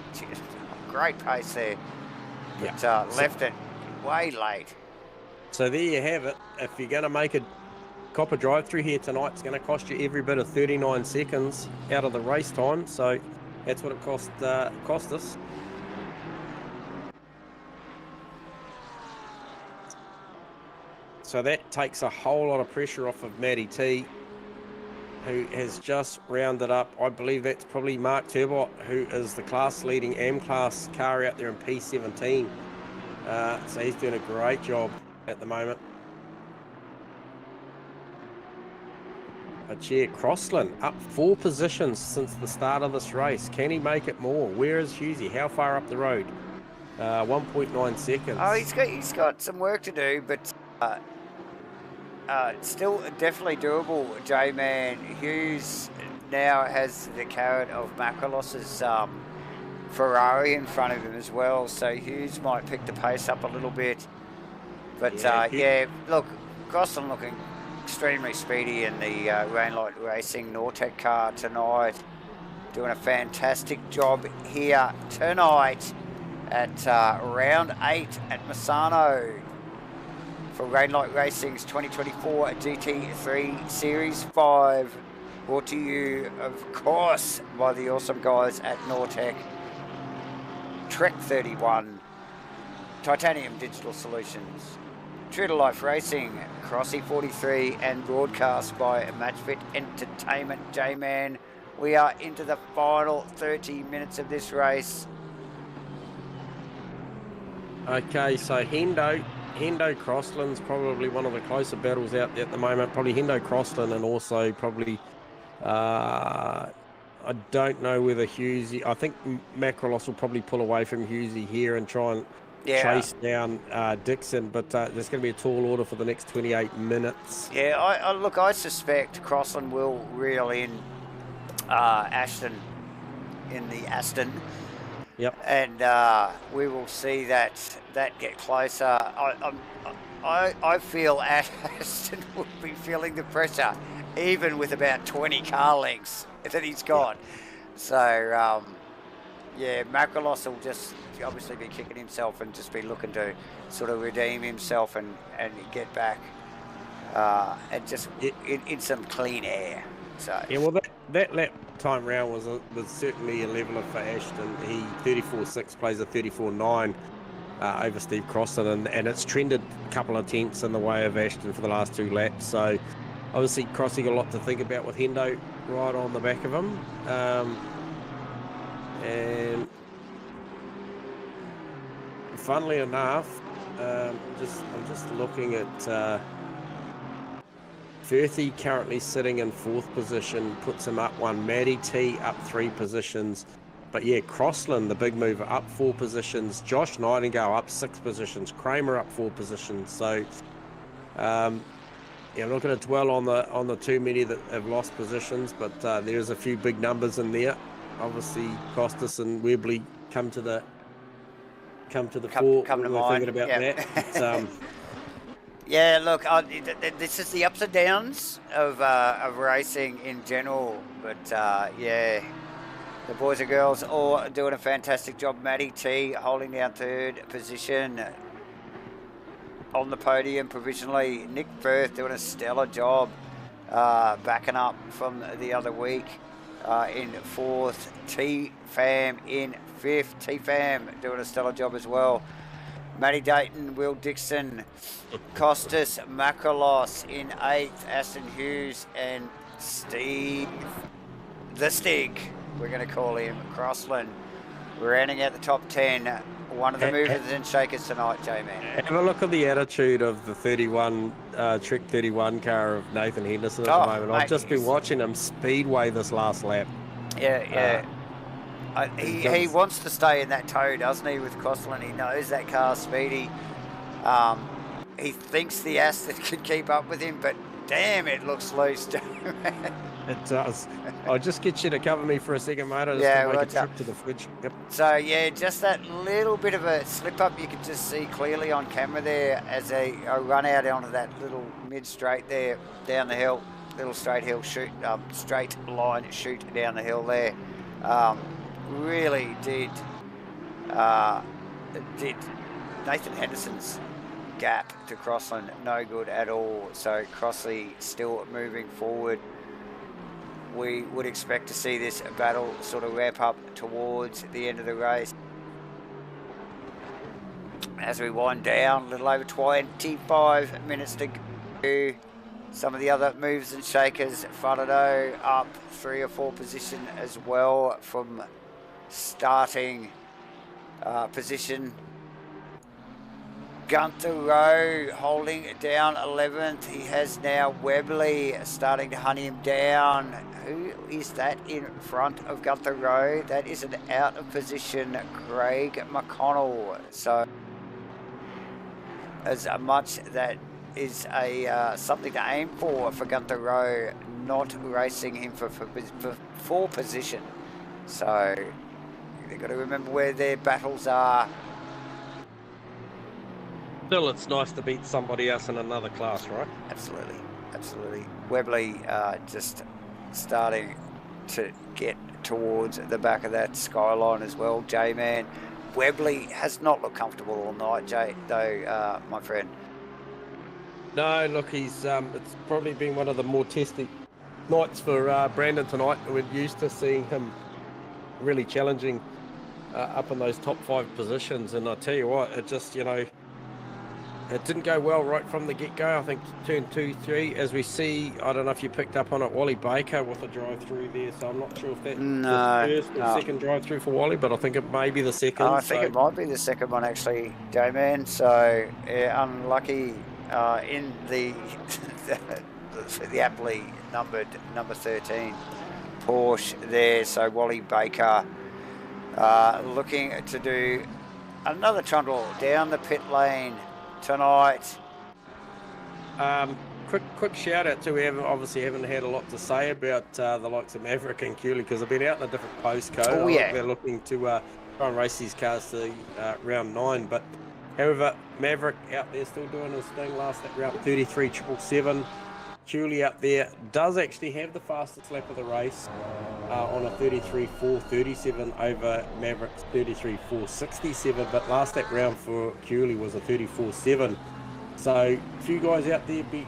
great pace there, but left it way late. So there you have it. If you're going to make a copper drive-through here tonight, it's going to cost you every bit of 39 seconds out of the race time. So that's what it cost us. So that takes a whole lot of pressure off of Matty T, who has just rounded up. I believe that's probably Mark Turbot, who is the class-leading AM-class car out there in P17. So he's doing a great job at the moment. Crossland up 4 positions since the start of this race. Can he make it more? Where is Hughesy? How far up the road? 1.9 seconds. Oh, he's got some work to do, but still definitely doable, J-Man. Hughes now has the carrot of Makrolos's Ferrari in front of him as well, so Hughes might pick the pace up a little bit. But yeah, look, Crossland looking extremely speedy in the Rainlight Racing Nortec car tonight. Doing a fantastic job here tonight at round 8 at Misano for Rainlight Racing's 2024 GT3 Series 5. Brought to you, of course, by the awesome guys at Nortec. Trek 31 Titanium Digital Solutions, True to Life Racing, Crossy 43, and broadcast by MatchFit Entertainment. J-Man, we are into the final 30 minutes of this race. Okay, so Hendo Crossland's probably one of the closer battles out there at the moment. Probably Hendo Crossland, and also probably I don't know whether Hughesy. I think Macrolos will probably pull away from Hughesy here and try and chase down Dixon, but there's going to be a tall order for the next 28 minutes. Yeah, I suspect Crossland will reel in Ashton in the Aston. Yep. And we will see that get closer. I feel Ashton will be feeling the pressure, even with about 20 car lengths that he's got. Yep. So, yeah, Macrolos will just obviously be kicking himself and just be looking to sort of redeem himself and get back and just in some clean air. So yeah, well, that lap time round was certainly a leveler for Ashton. He 34.6 plays a 34.9 over Steve Crossland, and it's trended a couple of tenths in the way of Ashton for the last 2 laps. So obviously Crossy got a lot to think about with Hendo right on the back of him. And funnily enough, I'm just looking at Firthy currently sitting in 4th position, puts him up 1. Matty T up 3 positions. But yeah, Crossland, the big mover, up 4 positions. Josh Nightingale up 6 positions. Kramer up 4 positions. So yeah, I'm not going to dwell on the too many that have lost positions, but there's a few big numbers in there. Obviously, Costas and Webley come to the fore when we're thinking about that. Yeah, look, this is the ups and downs of racing in general, but yeah, the boys and girls all doing a fantastic job. Matty T holding down 3rd position on the podium provisionally. Nick Firth doing a stellar job, backing up from the other week in 4th. T-Fam in 5th. T-Fam doing a stellar job as well. Matty Dayton, Will Dixon, Costas Macrolos in 8th, Aston Hughes and Steve, the Stig, we're going to call him, Crossland, rounding out the top 10. One of the movers and shakers tonight, J-Man. Have a look at the attitude of the 31, Trick 31 car of Nathan Henderson at the moment. I've just been watching him speedway this last lap. Yeah. He wants to stay in that tow, doesn't he, with Crossland? He knows that car's speedy. He thinks the Aston can keep up with him, but damn, it looks loose. It does. I'll just get you to cover me for a second, mate. I just make a trip to the fridge. Yep. So, yeah, just that little bit of a slip-up you can just see clearly on camera there as they run out onto that little mid-straight there, down the hill, little straight hill shoot, straight line shoot down the hill there. Really did Nathan Henderson's gap to Crossland no good at all. So Crossley still moving forward. We would expect to see this battle sort of ramp up towards the end of the race. As we wind down, a little over 25 minutes to go. Some of the other moves and shakers, Farado up 3 or 4 position as well from starting position. Gunther Rowe holding down 11th. He has now Webley starting to hunt him down. Who is that in front of Gunther Rowe? That is an out of position Craig McConnell. So as much that is a something to aim for Gunther Rowe, not racing him for position. So they've got to remember where their battles are. Still, it's nice to beat somebody else in another class, right? Absolutely, absolutely. Webley just starting to get towards the back of that skyline as well, J-Man. Webley has not looked comfortable all night, Jay, though, my friend. No, look, he's it's probably been one of the more testing nights for Brandon tonight. We're used to seeing him really challenging up in those top 5 positions. And I tell you what, it just, you know, it didn't go well right from the get-go. I think turn 2, 3, as we see, I don't know if you picked up on it, Wally Baker with a drive-through there, so I'm not sure if that's the first or second drive-through for Wally, but I think it may be the second. I think it might be the second one, actually, J-Man. So, unlucky in the the aptly numbered number 13 Porsche there. So, Wally Baker looking to do another trundle down the pit lane tonight. Quick shout out to whoever obviously haven't had a lot to say about the likes of Maverick and Cooley, because they've been out in a different postcode. Oh, I yeah. think they're looking to try and race these cars to round 9. But however, Maverick out there still doing his thing. Last at round 33.777. Cooley out there does actually have the fastest lap of the race on a 33.437 over Maverick's 33.467. But last lap round for Cooley was a 34.7. So a few guys out there be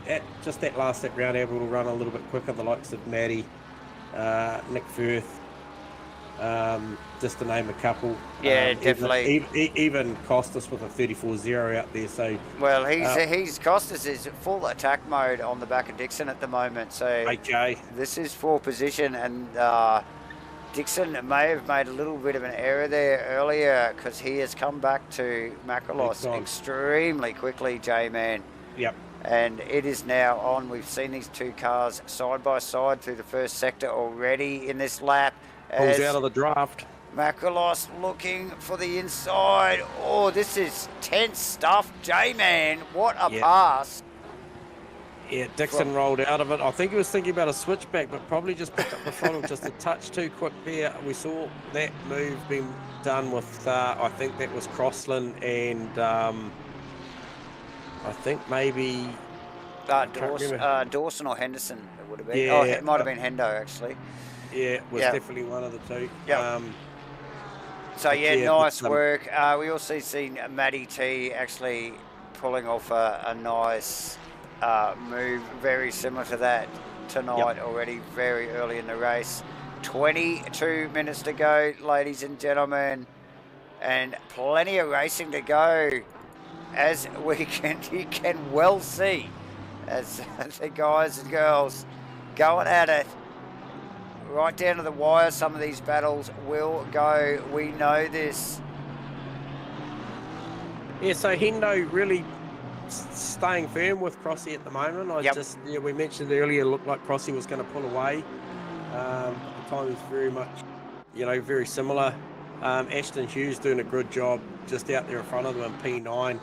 at just that last lap round able to run a little bit quicker, the likes of Matty, Nick Firth, just to name a couple. Yeah, definitely. Even Costas with a 34.0 out there. So well, he's Costas is full attack mode on the back of Dixon at the moment. So okay, this is for position, and Dixon may have made a little bit of an error there earlier, because he has come back to Makalos extremely quickly, J-Man. Yep. And it is now on. We've seen these two cars side by side through the first sector already in this lap. Pulls out of the draft. Makalos looking for the inside. Oh, this is tense stuff, J-Man. What a pass. Yeah, Dixon rolled out of it. I think he was thinking about a switchback, but probably just picked up the throttle just a touch too quick there. We saw that move being done with, I think that was Crossland and I think maybe Dawson or Henderson it would have been. Yeah, oh, it might have been Hendo, actually. Yeah, it was definitely one of the two. Yep. So, nice work. We also seen Matty T actually pulling off a nice move, very similar to that tonight already, very early in the race. 22 minutes to go, ladies and gentlemen, and plenty of racing to go, as you can well see, as the guys and girls going at it right down to the wire. Some of these battles will go. We know this. Yeah, so Hendo really staying firm with Crossy at the moment. We mentioned earlier, it looked like Crossy was going to pull away. The time is very much, very similar. Ashton Hughes doing a good job just out there in front of them in P9.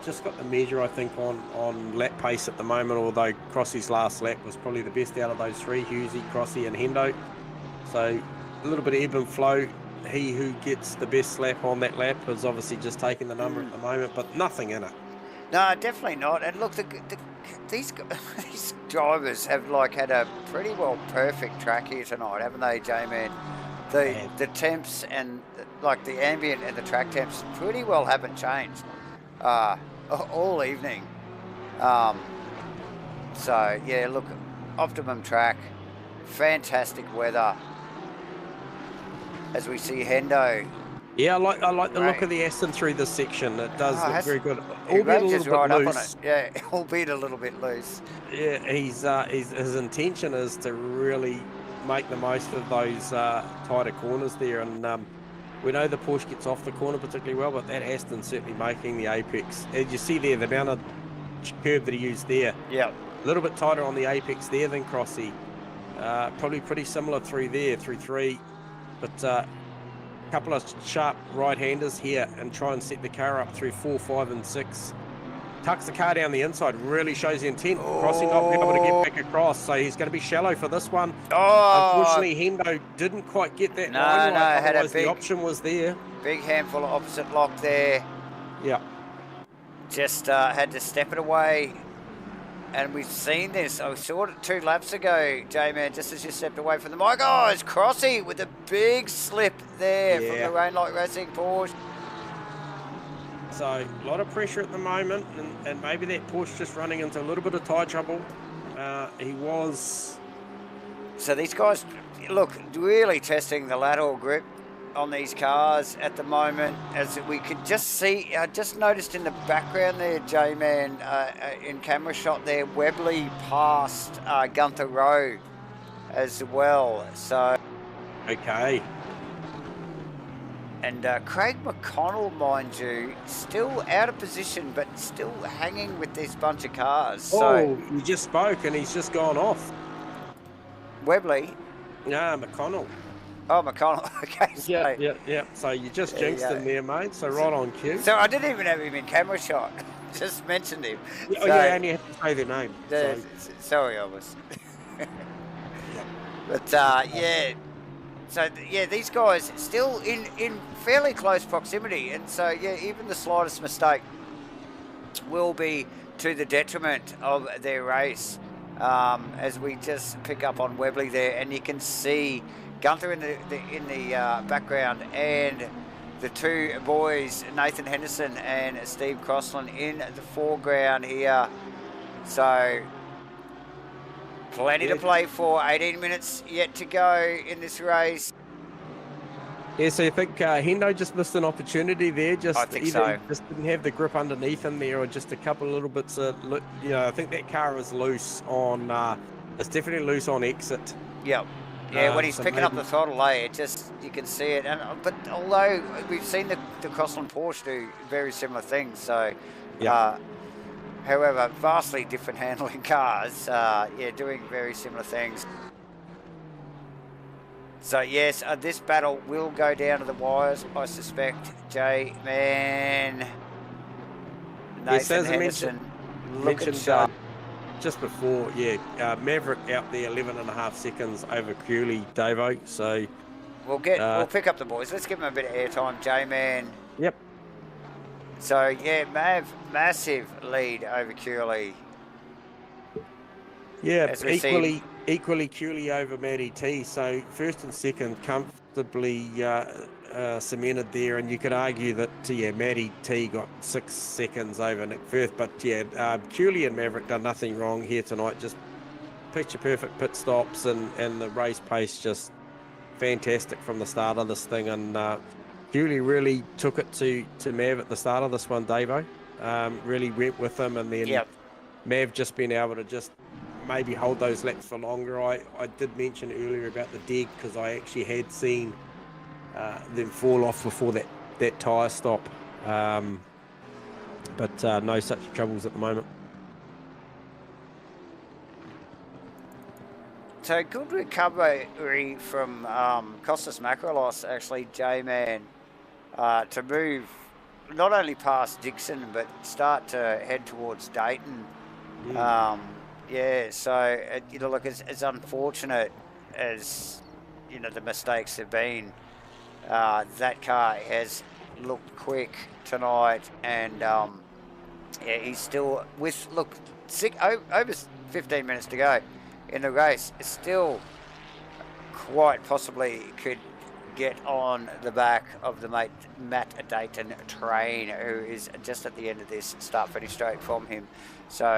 Just got the measure, I think, on lap pace at the moment, although Crossy's last lap was probably the best out of those three, Hughesy, Crossy and Hendo. So a little bit of ebb and flow. He who gets the best lap on that lap is obviously just taking the number at the moment, but nothing in it. No, definitely not. And look, these drivers have had a pretty well perfect track here tonight, haven't they, J-Man? The temps and the ambient and the track temps pretty well haven't changed all evening. So yeah, look, optimum track, fantastic weather. As we see Hendo. Yeah, I like the look of the Aston through this section. It does look very good. Albeit a little bit loose. Yeah, albeit a little bit loose. Yeah, his intention is to really make the most of those tighter corners there, and we know the Porsche gets off the corner particularly well, but that Aston's certainly making the apex. As you see there, the amount of curb that he used there. Yeah. A little bit tighter on the apex there than Crossy. Probably pretty similar through 3, but a couple of sharp right-handers here and try and set the car up through 4, 5 and 6. Tucks the car down the inside, really shows the intent. Crossy not being able to get back across, so he's going to be shallow for this one. Unfortunately, Hendo didn't quite get that line right, otherwise the option was there. Big handful of opposite lock there. Yeah. Just had to step it away. And we've seen this. I saw it 2 laps ago, J-Man, just as you stepped away from the mic. Oh, it's Crossy with a big slip there from the Rainlight Racing Porsche. So a lot of pressure at the moment, and maybe that Porsche just running into a little bit of tyre trouble. He was. So these guys, look, really testing the lateral grip on these cars at the moment, as we could just see. I just noticed in the background there, J-Man, in camera shot there, Webley passed Gunther Rowe as well. So, Okay. and Craig McConnell, mind you, still out of position, but still hanging with this bunch of cars. So Oh, you just spoke and he's just gone off. Webley. Yeah, McConnell. Oh, McConnell. Okay. So, Yeah. So you just jinxed him there, mate. So right on cue. So I didn't even have him in camera shot. Just mentioned him. Yeah, So, yeah, and you have to say their name. So. Sorry, I was. But yeah. So yeah, these guys still in fairly close proximity, and so yeah, even the slightest mistake will be to the detriment of their race. As we just pick up on Webley there, and you can see Gunther in the background, and the two boys, Nathan Henderson and Steve Crossland, in the foreground here. So plenty to play for. 18 minutes yet to go in this race. Yeah, so you think Hendo just missed an opportunity there? Just I think either so. Just didn't have the grip underneath him there, or just a couple of little bits of, I think that car was loose on. It's definitely loose on exit. Yep. Yeah, when he's so picking up maybe- the throttle, it just, you can see it. And but although we've seen the Crossland Porsche do very similar things, so Yeah. however, vastly different handling cars, yeah, doing very similar things. So yes, this battle will go down to the wires, I suspect. J-Man, Yes, Nathan as I Henderson, looking mentioned sharp. just before, Maverick out there 11.5 seconds over Cooley, Davo. So We'll pick up the boys. Let's give them a bit of airtime, J-Man. yep. So yeah, massive lead over Cooley. Yeah, As we see- equally Cooley over Matty T. So first and second comfortably cemented there, and you could argue that Matty T got 6 seconds over Nick Firth, but Cooley and Maverick done nothing wrong here tonight. Just picture perfect pit stops, and the race pace just fantastic from the start of this thing, and Cooley really took it to Mav at the start of this one, Davo. Really went with him, and then Mav just been able to just maybe hold those laps for longer. I did mention earlier about the deck, because I actually had seen them fall off before that tyre stop, but no such troubles at the moment. So good recovery from Costas Makrolos, actually, J-Man, to move not only past Dixon, but start to head towards Dayton. Yeah, so look, as unfortunate as the mistakes have been, that car has looked quick tonight, and yeah, he's still with over 15 minutes to go in the race. Still quite possibly could get on the back of the Matt Dayton train, who is just at the end of this start-finish straight from him. So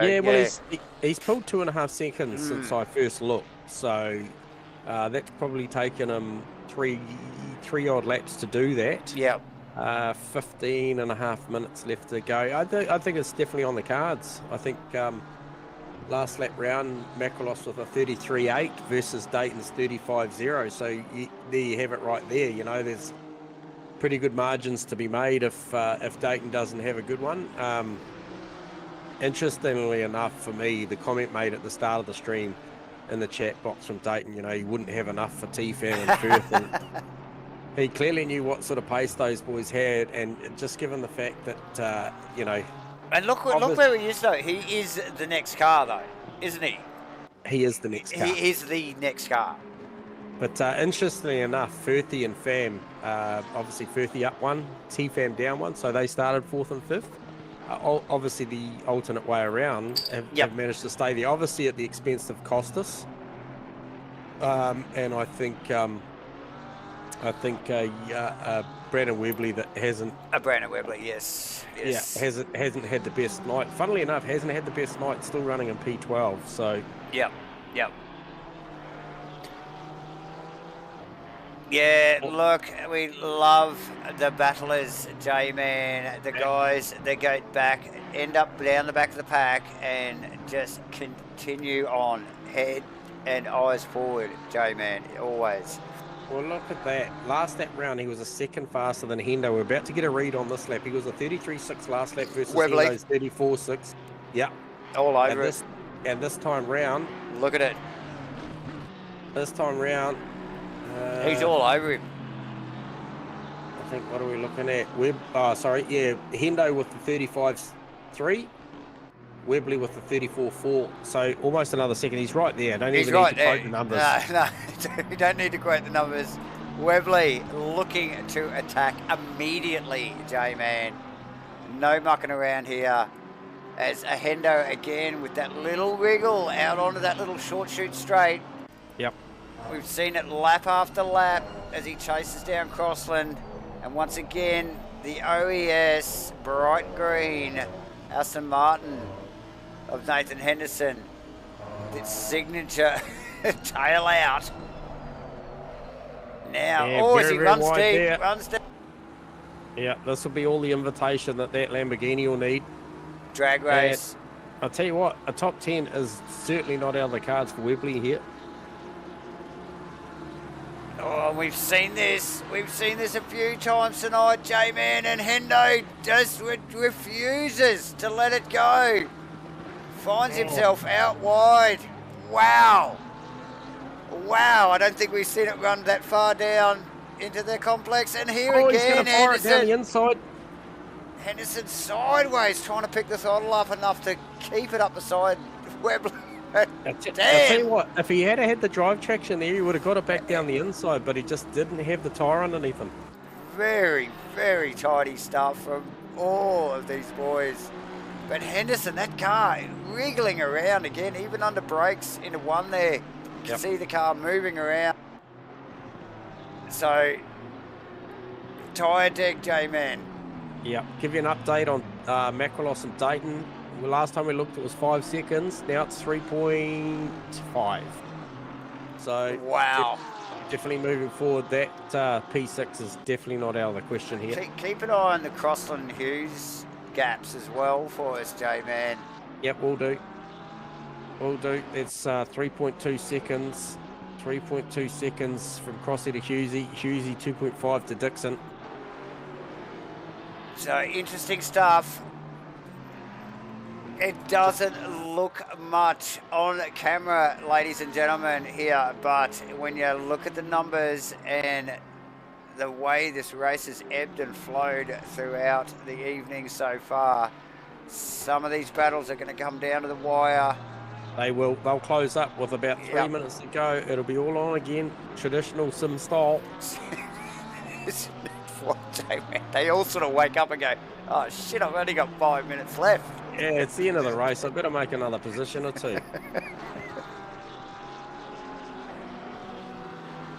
he's pulled 2.5 seconds since I first looked, so that's probably taken him three odd laps to do that. 15.5 minutes left to go. I think it's definitely on the cards. I think last lap round, Makrolos with a 33.8 versus Dayton's 35.0. So there you have it right there. There's pretty good margins to be made if Dayton doesn't have a good one. Interestingly enough, for me, the comment made at the start of the stream in the chat box from Dayton, he wouldn't have enough for T-Fan and Firth. And he clearly knew what sort of pace those boys had, and just given the fact that, And look where he is, though. He is the next car, though, isn't he? He is the next car. He is the next car. But interestingly enough, Firthy and Fam, obviously Firthy up one, T-Fam down one, so they started 4th and 5th. Obviously, the alternate way around have managed to stay there, obviously at the expense of Costas. And I think Brandon Webley that hasn't. Brandon Webley, yes. Yeah, hasn't had the best night. Funnily enough, hasn't had the best night. Still running in P12. So. Yep. Yeah, look, we love the battlers, J-Man. The guys that go back, end up down the back of the pack and just continue on, head and eyes forward, J-Man, always. Well, look at that. Last lap round, he was a second faster than Hendo. We're about to get a read on this lap. He was a 33.6 last lap versus Webley. Hendo's 34.6. Yeah. All over it. And this time round, Look at it. this time round, He's all over him. I think, what are we looking at? Hendo with the 35.3, Webley with the 34.4. So almost another second. He's right there. Don't He's even right need to there. quote the numbers. No, you don't need to quote the numbers. Webley looking to attack immediately, J-Man. No mucking around here. As a Hendo again with that little wriggle out onto that little short shoot straight. Yep. We've seen it lap after lap as he chases down Crossland. And once again, the OES bright green Aston Martin of Nathan Henderson. Its signature tail out. Now, Yeah, as he very runs wide deep, there. runs deep. Yeah, this will be all the invitation that Lamborghini will need. Drag race. I'll tell you what, a top 10 is certainly not out of the cards for Webley here. Oh, we've seen this. We've seen this a few times tonight, J-Man, and Hendo just refuses to let it go. Finds himself out wide. Wow. Wow, I don't think we've seen it run that far down into the complex. And here He's again, going to fire it down the inside. Henderson sideways, trying to pick the throttle up enough to keep it up the side. Webley. I'll tell you what, if he had had the drive traction there, he would have got it back down the inside, but he just didn't have the tyre underneath him. Very, very tidy stuff from all of these boys. But Henderson, that car wriggling around again, even under brakes into one there. You can see the car moving around. So, tyre deck, J-Man. Yeah, give you an update on Macrolos and Dayton. Well, last time we looked, it was 5 seconds. Now it's 3.5. So, wow. Definitely moving forward. That P6 is definitely not out of the question here. Keep an eye on the Crossland Hughes gaps as well for us, J-Man. Yep, we'll do. We'll do. It's 3.2 seconds. 3.2 seconds from Crossy to Hughesy. Hughesy 2.5 to Dixon. So interesting stuff. It doesn't look much on camera, ladies and gentlemen, here, but when you look at the numbers and the way this race has ebbed and flowed throughout the evening so far, some of these battles are going to come down to the wire. They will. They'll close up with about 3 minutes to go. It'll be all on again, traditional sim style. They all sort of wake up and go, oh shit, I've only got 5 minutes left. Yeah, it's the end of the race. I've got to make another position or two.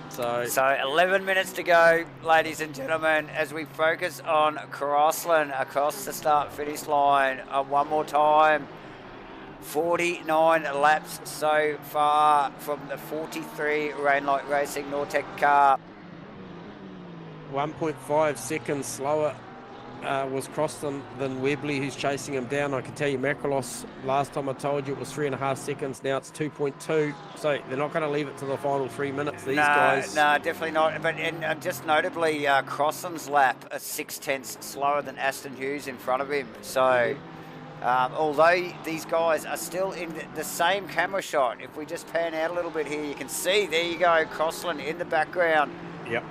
So 11 minutes to go, ladies and gentlemen, as we focus on Crossland across the start-finish line. One more time. 49 laps so far from the 43 Rainlight Racing Nortec car. 1.5 seconds slower was Crossland than Webley, who's chasing him down. I can tell you, Macrolos, last time I told you it was 3.5 seconds. Now it's 2.2. So they're not going to leave it to the final 3 minutes, these guys. No, definitely not. But just notably, Crossland's lap is 0.6 slower than Aston Hughes in front of him. So although these guys are still in the same camera shot, if we just pan out a little bit here, you can see, there you go, Crossland in the background. Yep.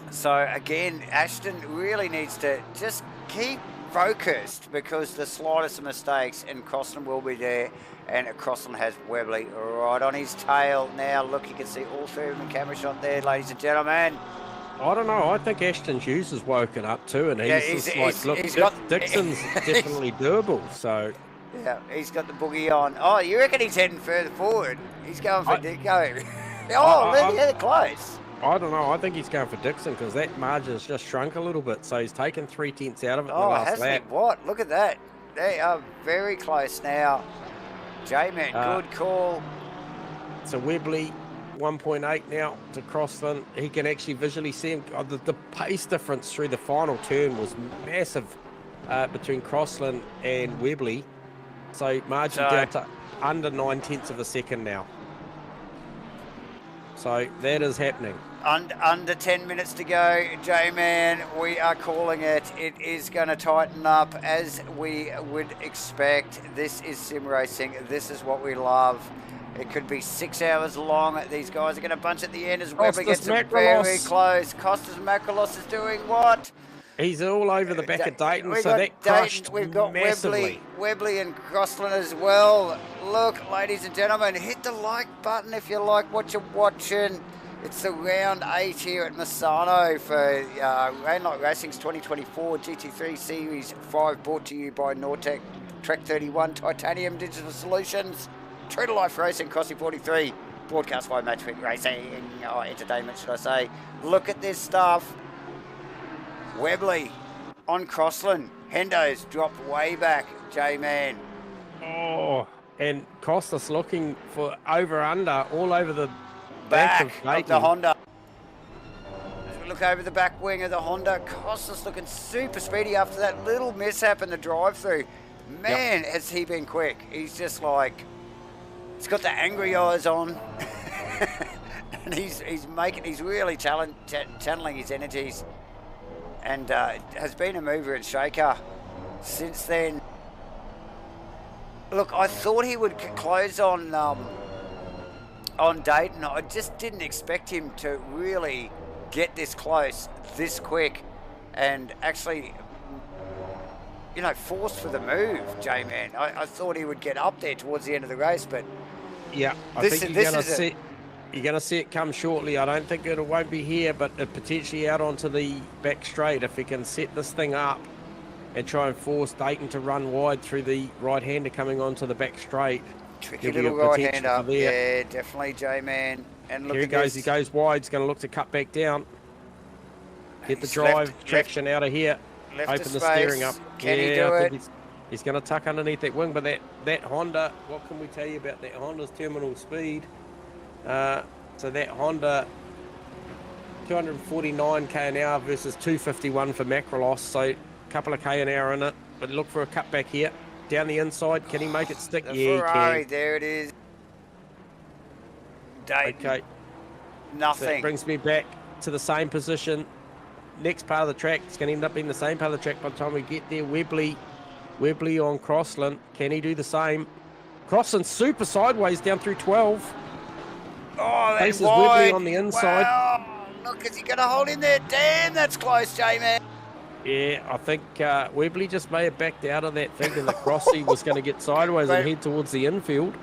So again, Ashton really needs to just keep focused, because the slightest of mistakes and Crossland will be there, and Crossland has Webley right on his tail. Now look, you can see all three of them in camera shot there, ladies and gentlemen. I don't know. I think Ashton Hughes has woken up too, and he's Dixon's definitely doable. So yeah, he's got the boogie on. Oh, you reckon he's heading further forward? He's going for going. Oh, they're close. I don't know. I think he's going for Dixon, because that margin's just shrunk a little bit. So he's taken 3/10 out of it in the last lap. What? Look at that. They are very close now. J-Man, good call. So Webley 1.8 now to Crossland. He can actually visually see him. The pace difference through the final turn was massive between Crossland and Webley. So margin down to under 9/10 of a second now. So that is happening. Under 10 minutes to go, J-Man, we are calling it. It is going to tighten up as we would expect. This is sim racing. This is what we love. It could be 6 hours long. These guys are going to bunch at the end as Webley gets very close. Costas Macrolos is doing what? He's all over the back of Dayton, so that crushed We've got massively. Webley and Crossland as well. Look, ladies and gentlemen, hit the like button if you like what you're watching. It's the round 8 here at Misano for Rainlight Racing's 2024 GT3 Series 5, brought to you by Nortec, Trek 31, Titanium Digital Solutions, True to Life Racing, Crossy 43, broadcast by Matchpick Racing, entertainment should I say. Look at this stuff. Webley on Crossland. Hendo's dropped way back, J-Man. Oh, and Costas looking for over-under all over the back of the Honda. Look over the back wing of the Honda. Costas looking super speedy after that little mishap in the drive-through. Man, has he been quick. He's just like, he's got the angry eyes on. And he's really channeling his energies. And has been a mover and shaker since then. Look, I thought he would close on Dayton. I just didn't expect him to really get this close, this quick, and actually, you know, force for the move, J-Man. I thought he would get up there towards the end of the race, but yeah, I think you're going to see it come shortly. I don't think it won't be here, but potentially out onto the back straight. If we can set this thing up and try and force Dayton to run wide through the right-hander coming onto the back straight. Tricky little right-hand up. Yeah, definitely, J-Man. And look, here he goes. He goes wide. He's going to look to cut back down. Get the drive traction out of here. Open the steering up. Can he do it? He's going to tuck underneath that wing, but that Honda, what can we tell you about that Honda's terminal speed? So that Honda, 249 k an hour versus 251 for Macrolos, so a couple of k an hour in it. But look for a cutback here. Down the inside, can he make it stick? The Yeah, Ferrari, he can. there it is. Dayton. Okay. Nothing. So that brings me back to the same position. Next part of the track, it's going to end up being the same part of the track by the time we get there. Webley on Crossland. Can he do the same? Crossland super sideways down through 12. Oh, that's Faces Webley on the inside. Wow. Look, is he going to hold in there? Damn, that's close, J-Man. Yeah, I think Webley just may have backed out of that, thinking that Crossy was going to get sideways and head towards the infield.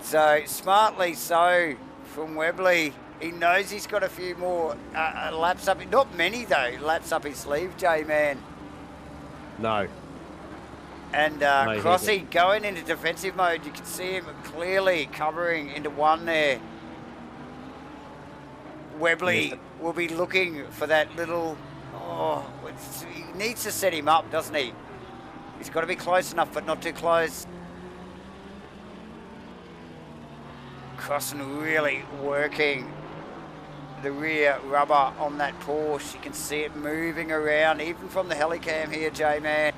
So, smartly so from Webley. He knows he's got a few more laps up. Not many, though, laps up his sleeve, J-Man. No. And Crossy going into defensive mode. You can see him clearly covering into one there. Webley will be looking for that little... Oh, he needs to set him up, doesn't he? He's got to be close enough, but not too close. Crossing really working the rear rubber on that Porsche. You can see it moving around, even from the helicam here, J-Man.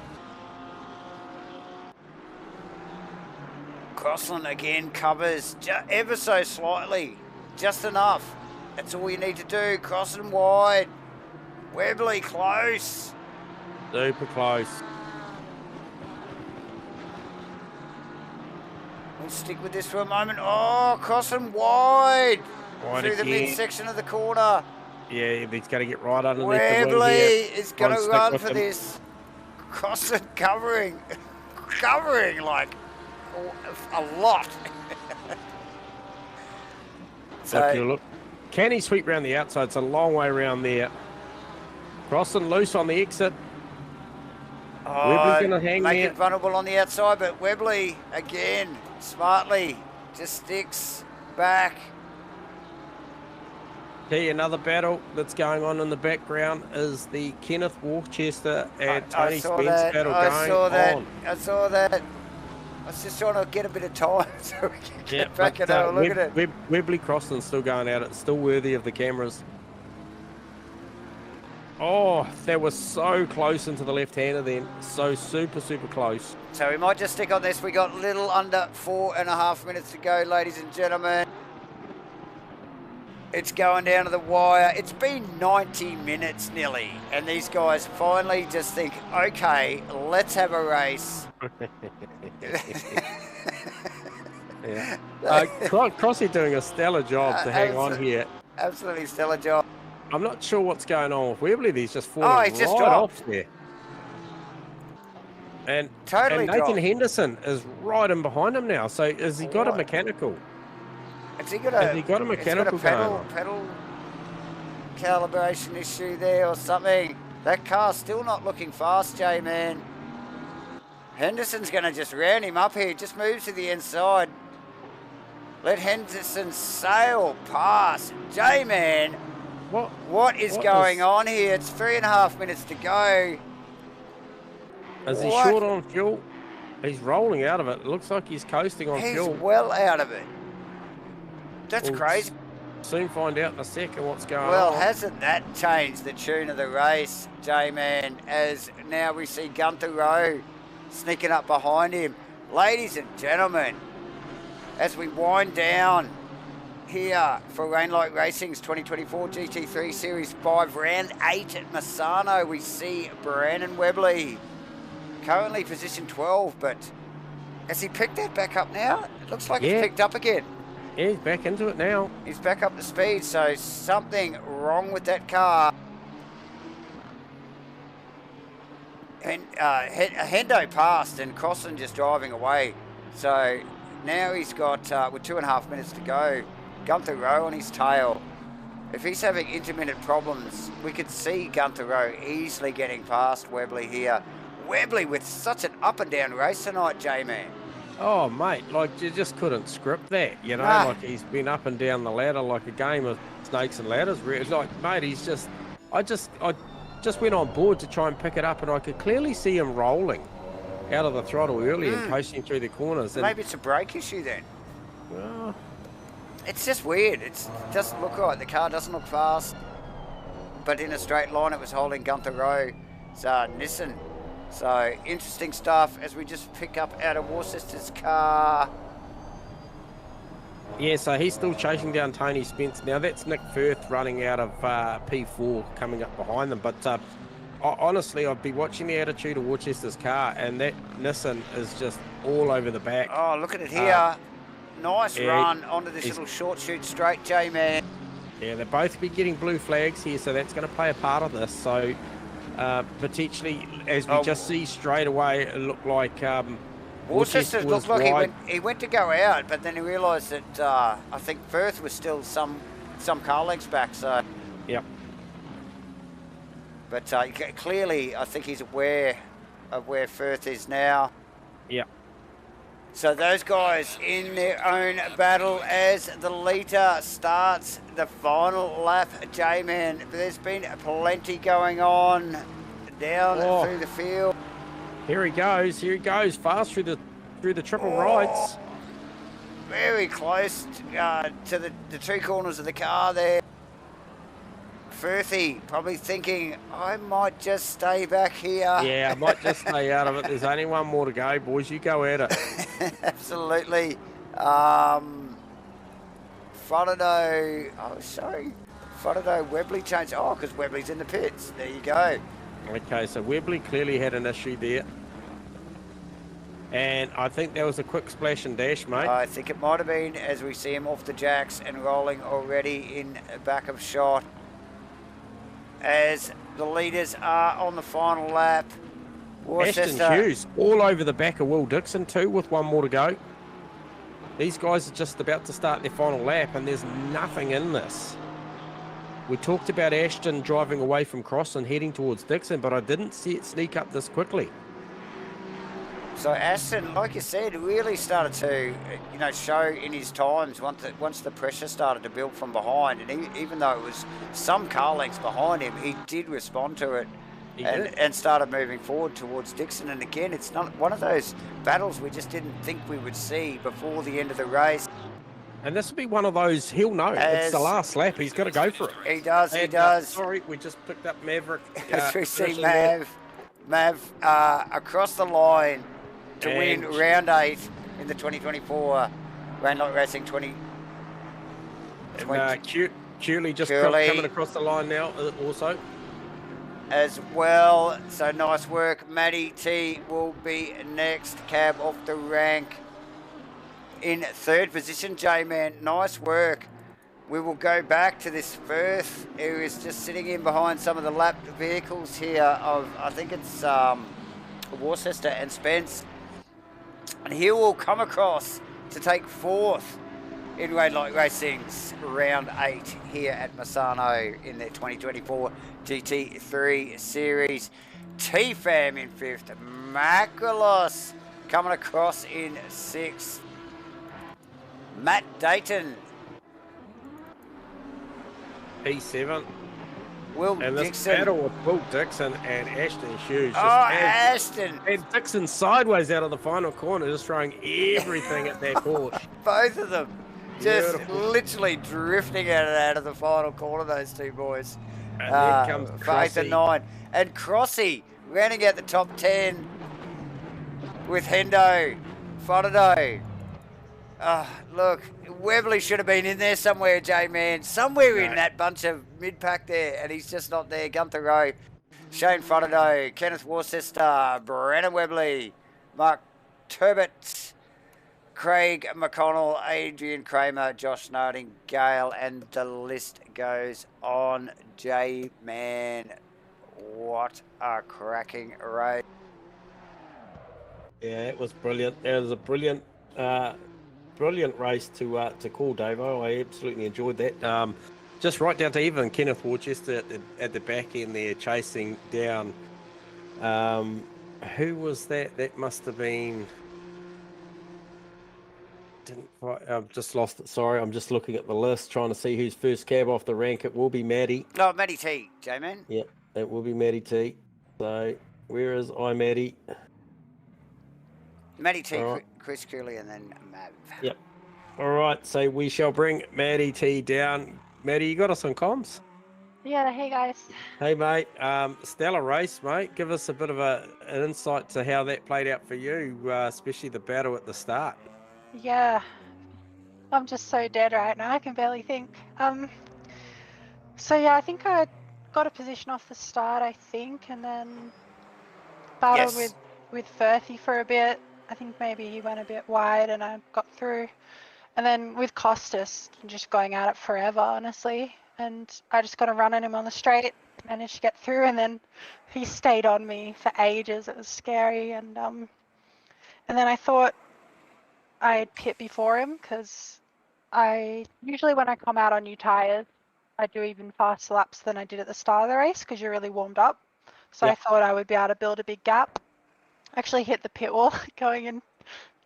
Crossland again covers ever so slightly, just enough. That's all you need to do. Crossing wide. Webley close. Super close. We'll stick with this for a moment. Oh, crossing wide through the midsection of the corner. Yeah, he's got to get right underneath Webley the wing here. is going to run for this. Crossing covering like a lot. Look, can he sweep round the outside? It's a long way around there. Crossing loose on the exit. Webley's going to hang make there. it vulnerable on the outside, but Webley again smartly just sticks back. See, another battle that's going on in the background is the Kenneth Worcester and Tony Spence battle going on. I saw that. I was just trying to get a bit of time so we can get back but, and have a look at it. Webley Crossland's still going at it, still worthy of the cameras. Oh, that was so close into the left-hander then. So super close. So we might just stick on this. We got little under 4.5 minutes to go, ladies and gentlemen. It's going down to the wire. It's been 90 minutes nearly, and these guys finally just think, okay, let's have a race. Yeah. Crossy doing a stellar job to hang on here. Absolutely stellar job. I'm not sure what's going on with Webley. He's just falling Oh, he's just right dropped. off there. And, Totally and Nathan dropped. Henderson is right in behind him now. So has he got a mechanical? Has he got a mechanical pedal calibration issue there or something? That car's still not looking fast, J-Man. Henderson's going to just round him up here. Just moves to the inside. Let Henderson sail past. J-Man, what is going on here? It's 3.5 minutes to go. Is he short on fuel? He's rolling out of it. It looks like he's coasting on fuel. He's well out of it. That's crazy. Soon find out in a second what's going on. Well, hasn't that changed the tune of the race, J-Man, as now we see Gunther Rowe sneaking up behind him. Ladies and gentlemen, as we wind down here for Rainlight Racing's 2024 GT3 Series 5 Round 8 at Misano, we see Brandon Webley, currently position 12, but has he picked that back up now? It looks like he's picked up again. Yeah, he's back into it now. He's back up to speed, so something wrong with that car. And Hendo passed and Crossland just driving away. So now he's got, with 2.5 minutes to go, Gunther Rowe on his tail. If he's having intermittent problems, we could see Gunther Rowe easily getting past Webley here. Webley with such an up and down race tonight, J-Man. Oh, mate, like you just couldn't script that, you know? Nah. Like he's been up and down the ladder like a game of snakes and ladders. It's like, mate, he's just... I just went on board to try and pick it up and I could clearly see him rolling out of the throttle early and coasting through the corners. And, Maybe it's a brake issue then. well, It's just weird. It doesn't look right. The car doesn't look fast. But in a straight line, it was holding Gunther Rowe. So Nissan. So interesting stuff as we just pick up out of Worcester's car. yeah, so he's still chasing down Tony Spence. Now that's Nick Firth running out of P4 coming up behind them. But honestly, I'd be watching the attitude of Worcester's car and that Nissan is just all over the back. Oh, look at it here. Nice run onto this little short shoot straight, J-Man. Yeah, they'll both be getting blue flags here, so that's going to play a part of this. So potentially, as we just see straight away, it looked like Worcester looked like wide. he went to go out, but then he realised that I think Firth was still some car lengths back. So Yep. But clearly, I think he's aware of where Firth is now. Yep. So those guys in their own battle as the leader starts the final lap, J-Man. There's been plenty going on down through the field. Here he goes, fast through the triple rights. Very close to the two corners of the car there. Firthy probably thinking, I might just stay back here. Yeah, I might just stay out of it. There's only one more to go, boys. You go at it. Absolutely. Frodo Webley changed. Oh, because Webley's in the pits. There you go. Okay, so Webley clearly had an issue there. And I think there was a quick splash and dash, mate. I think it might have been as we see him off the jacks and rolling already in back of shot. As the leaders are on the final lap. Ashton Hughes all over the back of Will Dixon too with one more to go. These guys are just about to start their final lap and there's nothing in this. We talked about Ashton driving away from Cross and heading towards Dixon, but I didn't see it sneak up this quickly. So Ashton, like you said, really started to, show in his times once the pressure started to build from behind, and even though it was some car lengths behind him, he did respond to it He did. and started moving forward towards Dixon. And again, it's not one of those battles we just didn't think we would see before the end of the race. And this will be one of those, he'll know. It's the last lap. He's got to go for it. He does, he And, does. Sorry, we just picked up Maverick. As we see finishing there. Mav across the line to win And- round 8 in the 2024 Round-8 Racing 20. Curley just Curley. coming across the line now also. As well, so nice work. Matty T will be next, cab off the rank in 3rd position. J-Man, nice work. We will go back to this Firth, who is just sitting in behind some of the lapped vehicles here of, I think it's Worcester and Spence. And he will come across to take 4th in Round-8 Racing's Round 8 here at Misano in their 2024 GT3 Series. T-Fam in 5th. Macalos coming across in 6th. Matt Dayton. P7. Will And this Dixon. battle with Will Dixon and Ashton Hughes. Oh, Ashton. And Dixon sideways out of the final corner, just throwing everything at that Porsche. Both of them. Just Beautiful. literally drifting out of the final corner, those two boys. And then comes for 8th and Crossy. 9. And Crossy rounding out the top 10 with Hendo, Fodado. Look, Webley should have been in there somewhere, J-Man. Somewhere in that bunch of mid-pack there, and he's just not there. Gunther Rowe, Shane Fodado, Kenneth Worcester, Brennan Webley, Mark Turbot, Craig McConnell, Adrian Kramer, Josh Nightingale, and the list goes on. J-Man, what a cracking race. Yeah, it was brilliant. It was a brilliant race to call, Davo. I absolutely enjoyed that. Just right down to even Kenneth Worcester at the back end there, chasing down. Who was that? That must have been. I've just lost it. Sorry, I'm just looking at the list, trying to see who's first cab off the rank. It will be Maddie. No, Matty T, J-Man. Yep, it will be Maddie T. So where is Maddie? Matty T, All right. Chris Cooley, and then Mav. Yep. All right, so we shall bring Maddie T down. Maddie, you got us on comms? Yeah, hey guys. Hey, mate. Stellar race, mate. Give us a bit of an insight to how that played out for you, especially the battle at the start. Yeah, I'm just so dead right now. I can barely think. So yeah, I think I got a position off the start, I think, and then battled Yes. with Firthy for a bit. I think maybe he went a bit wide and I got through. And then with Costas, just going at it forever, honestly. And I just got a run on him on the straight, managed to get through, and then he stayed on me for ages. It was scary, and then I thought I'd pit before him because I usually when I come out on new tires, I do even faster laps than I did at the start of the race because you're really warmed up. So Yep. I thought I would be able to build a big gap. Actually hit the pit wall going into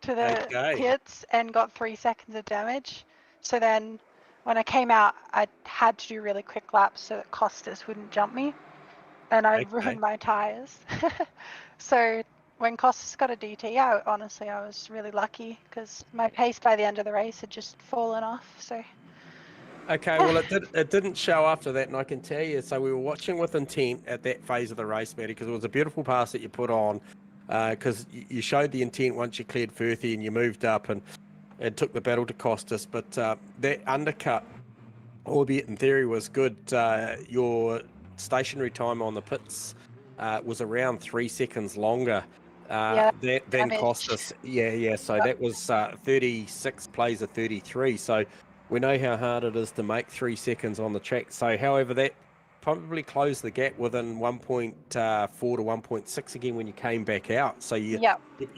the Okay. pits and got 3 seconds of damage. So then when I came out, I had to do really quick laps so that Costas wouldn't jump me. And I Okay. ruined my tires. So when Costas got a DT, honestly, I was really lucky because my pace by the end of the race had just fallen off. So Okay, well, it didn't show after that, and I can tell you. So we were watching with intent at that phase of the race, Maddie, because it was a beautiful pass that you put on, because you showed the intent once you cleared Firthy and you moved up and took the battle to Costas. But that undercut, albeit in theory, was good. Your stationary time on the pits was around 3 seconds longer Yeah, than damage. Costas. Yeah. So that was 36 plays of 33. So we know how hard it is to make 3 seconds on the track. So, however, that probably closed the gap within 1.4 to 1.6 again when you came back out. So you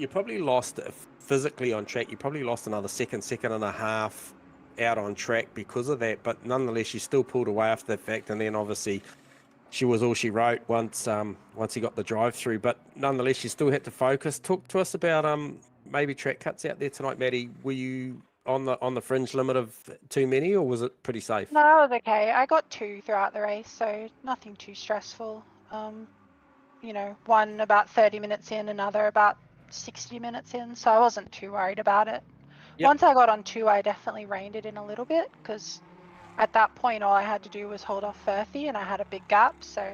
probably lost physically on track. You probably lost another second and a half out on track because of that. But nonetheless, you still pulled away after the fact. And then obviously she was all she wrote once he got the drive through. But nonetheless, you still had to focus. Talk to us about maybe track cuts out there tonight, Maddie. Were you on the fringe limit of too many, or was it pretty safe? No, it was okay. I got 2 throughout the race, so nothing too stressful. you know, one about 30 minutes in, another about 60 minutes in, so I wasn't too worried about it. Yep. Once I got on 2, I definitely reined it in a little bit because at that point all I had to do was hold off Firthy and I had a big gap, so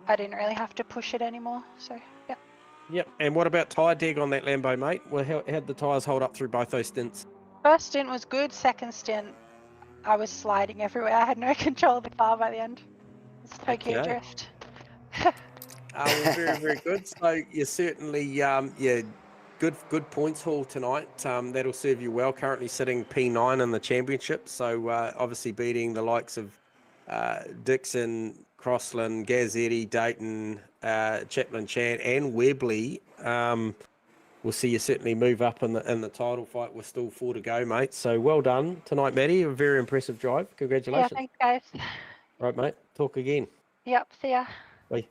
I didn't really have to push it anymore. So yeah. Yep. And what about tyre deg on that Lambo, mate? Well, how'd the tyres hold up through both those stints? First stint was good. Second stint, I was sliding everywhere. I had no control of the car by the end. It's Tokyo Okay. drift. Well, very, very good. So you're certainly, good points haul tonight. That'll serve you well. Currently sitting P9 in the championship. So obviously beating the likes of Dixon, Crossland, Gazzetti, Dayton, Chaplin, Chan, and Webley. We'll see you certainly move up in the title fight. We're still 4 to go, mate. So well done tonight, Maddie. A very impressive drive. Yeah, Congratulations. thanks guys. Right, mate. Talk again. Yep, see ya. Bye.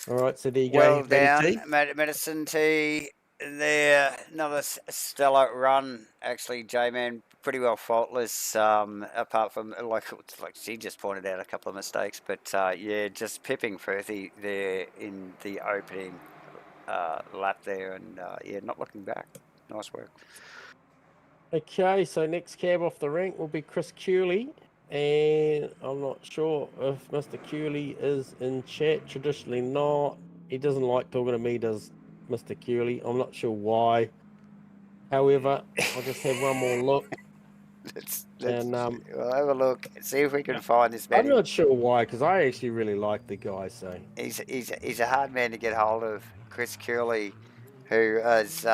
All right, so there you Well go, Maddie down, T. Medicine T. There, another stellar run. Actually, J-Man pretty well faultless. Apart from like she just pointed out a couple of mistakes, but yeah, just pipping Firthy there in the opening lap there, and yeah, not looking back. Nice work. Okay, so next cab off the rank will be Chris Cooley, and I'm not sure if Mr. Cooley is in chat. Traditionally not. He doesn't like talking to me, does Mr. Cooley? I'm not sure why. However, I'll just have one more look. Let's And we'll have a look. See if we can yeah, find this I'm man. not sure why, because I actually really like the guy. So He's a hard man to get hold of. Chris Curley, who has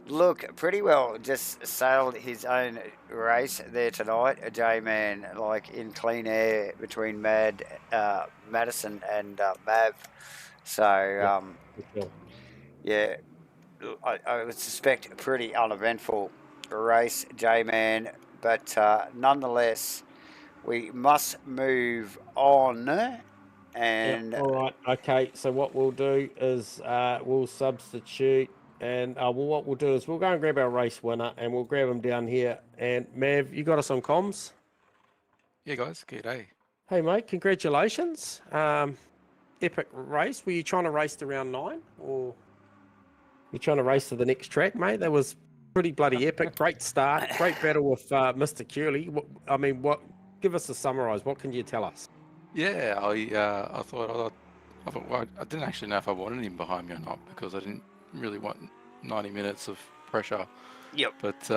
look pretty well just sailed his own race there tonight. A J-Man like in clean air between Madison and Mav. So for sure. yeah, I would suspect a pretty uneventful race, J-Man, but nonetheless, we must move on. And Yeah, all right. Okay. So what we'll do is we'll substitute, and well, what we'll do is we'll go and grab our race winner, and we'll grab him down here. And Mav, you got us on comms? Yeah, guys, g'day. Hey, mate. Congratulations. Epic race. Were you trying to race to round 9, or you trying to race to the next track, mate? That was pretty bloody epic. Great start. Great battle with Mr. Curley. I mean, what? Give us a summarise. What can you tell us? Yeah, I thought well, I didn't actually know if I wanted him behind me or not because I didn't really want 90 minutes of pressure. yep. But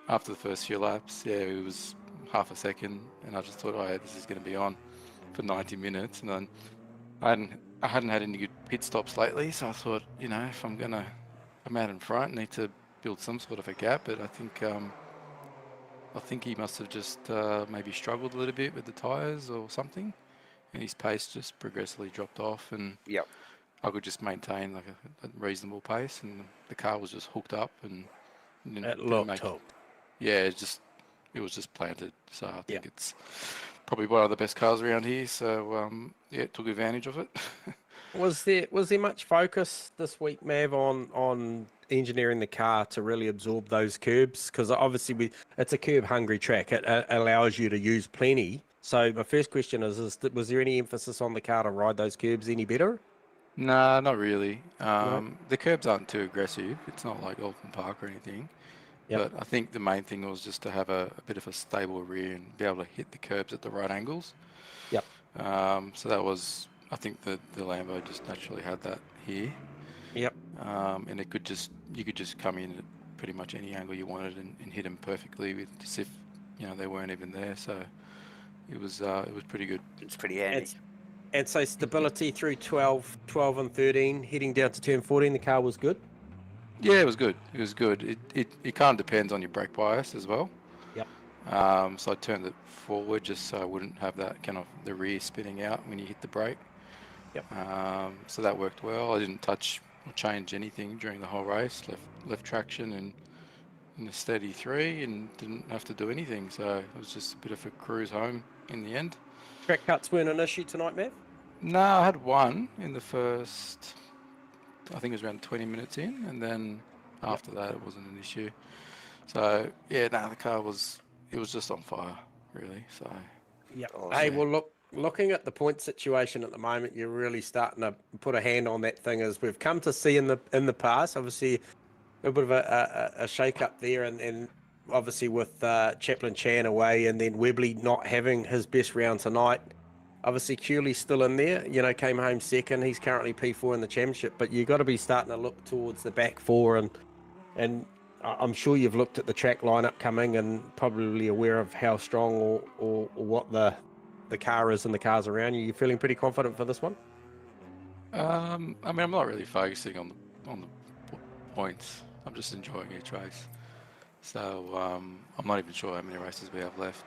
after the first few laps, yeah, it was half a second, and I just thought, oh, yeah, this is going to be on for 90 minutes. And then I hadn't had any good pit stops lately, so I thought, you know, if I'm gonna come out in front, I need to build some sort of a gap. But I think he must have just maybe struggled a little bit with the tyres or something, and his pace just progressively dropped off, and Yep. I could just maintain like a reasonable pace, and the car was just hooked up, and It looked hooked. yeah, it was just planted. So I think it's probably one of the best cars around here. So yeah, took advantage of it. Was there much focus this week, Mav, on engineering the car to really absorb those curbs? Because obviously it's a curb-hungry track. It allows you to use plenty. So my first question is was there any emphasis on the car to ride those curbs any better? Nah, not really. No? The curbs aren't too aggressive. It's not like Alton Park or anything. Yep. But I think the main thing was just to have a bit of a stable rear and be able to hit the curbs at the right angles. Yep. So that was, I think the Lambo just naturally had that here. Yep. And you could just come in at pretty much any angle you wanted and hit them perfectly with as if, you know, they weren't even there. So it was pretty good. It's pretty handy. And so stability through 12 and 13, heading down to turn 14, the car was good? Yeah, it was good. It was good. It kind of depends on your brake bias as well. Yep. So I turned it forward just so I wouldn't have that kind of the rear spinning out when you hit the brake. Yep. So that worked well. I didn't touch or change anything during the whole race. Left traction and in a steady 3 and didn't have to do anything. So it was just a bit of a cruise home in the end. Track cuts weren't an issue tonight, Mav? No, I had one in the first, I think it was around 20 minutes in, and then after that it wasn't an issue. So yeah, no, the car was just on fire, really. So Yeah. Awesome. Hey, well, look, looking at the point situation at the moment, you're really starting to put a hand on that thing, as we've come to see in the past. Obviously, a bit of a shake up there, and obviously with Chaplin Chan away, and then Webley not having his best round tonight. Obviously, Cooley's still in there. Came home second. He's currently P4 in the championship, but you've got to be starting to look towards the back four, and I'm sure you've looked at the track lineup coming and probably aware of how strong or what the car is and the cars around you. You feeling pretty confident for this one? I mean, I'm not really focusing on the points. I'm just enjoying each race. So I'm not even sure how many races we have left,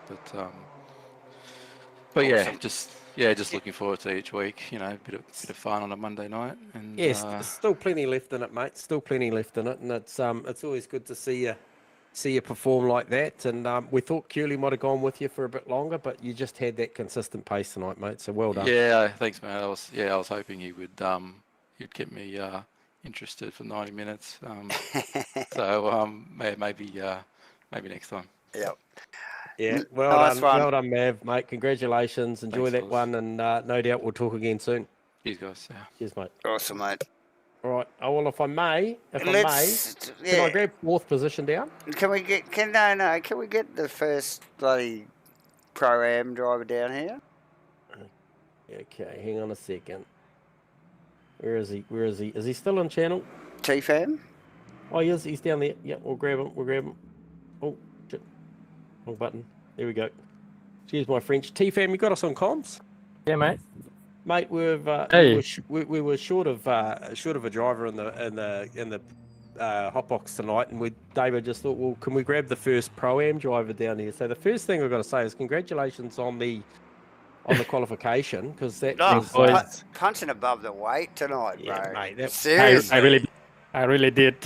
but yeah, just looking forward to each week. A bit of fun on a Monday night. And yes, there's still plenty left in it, mate. Still plenty left in it, and it's always good to see you perform like that. And we thought Cooley might have gone with you for a bit longer, but you just had that consistent pace tonight, mate. So well done. Yeah, thanks, mate. I was hoping he would he'd get me interested for 90 minutes. So maybe next time. Yep. Yeah, well done, Mav, mate. Congratulations. Enjoy that one, and no doubt we'll talk again soon. Cheers, guys. Yeah. Cheers, mate. Awesome, mate. All right. Oh, well, if I may, can I grab fourth position down? Can we get? Can we get the first bloody Pro-Am driver down here? Okay, hang on a second. Where is he? Is he still on channel? T-Fam? Oh, he is. He's down there. Yeah, we'll grab him. Oh, shit. Wrong button. There we go. Cheers, my French. T-Fam, you got us on comms? Yeah, mate. Mate, we were short of a driver in the hotbox tonight, and David just thought, well, can we grab the first Pro-Am driver down here? So the first thing I've got to say is congratulations on the qualification, because that was punching above the weight tonight, bro. Yeah, mate. Seriously. I really did.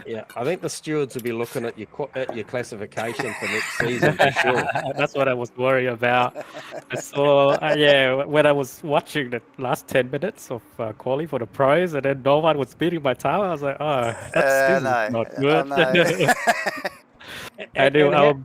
Yeah, I think the stewards will be looking at your classification for next season for sure. That's what I was worried about. I saw, when I was watching the last 10 minutes of quali for the pros, and then no one was beating my time, I was like, oh, this is not good. I knew.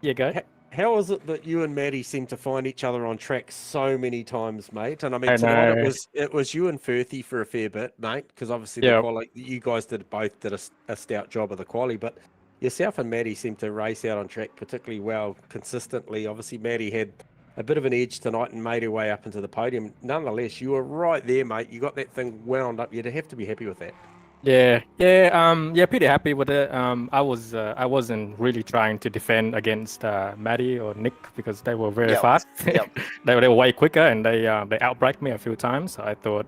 Yeah, go. How is it that you and Maddie seem to find each other on track so many times, mate? And I mean, tonight it was you and Firthy for a fair bit, mate, because obviously you guys both did a stout job of the quali, but yourself and Maddie seem to race out on track particularly well, consistently. Obviously, Maddie had a bit of an edge tonight and made her way up into the podium. Nonetheless, you were right there, mate. You got that thing wound up. You'd have to be happy with that. Yeah, pretty happy with it. I wasn't really trying to defend against Maddie or Nick because they were very fast. They were way quicker, and they outbraked me a few times. So I thought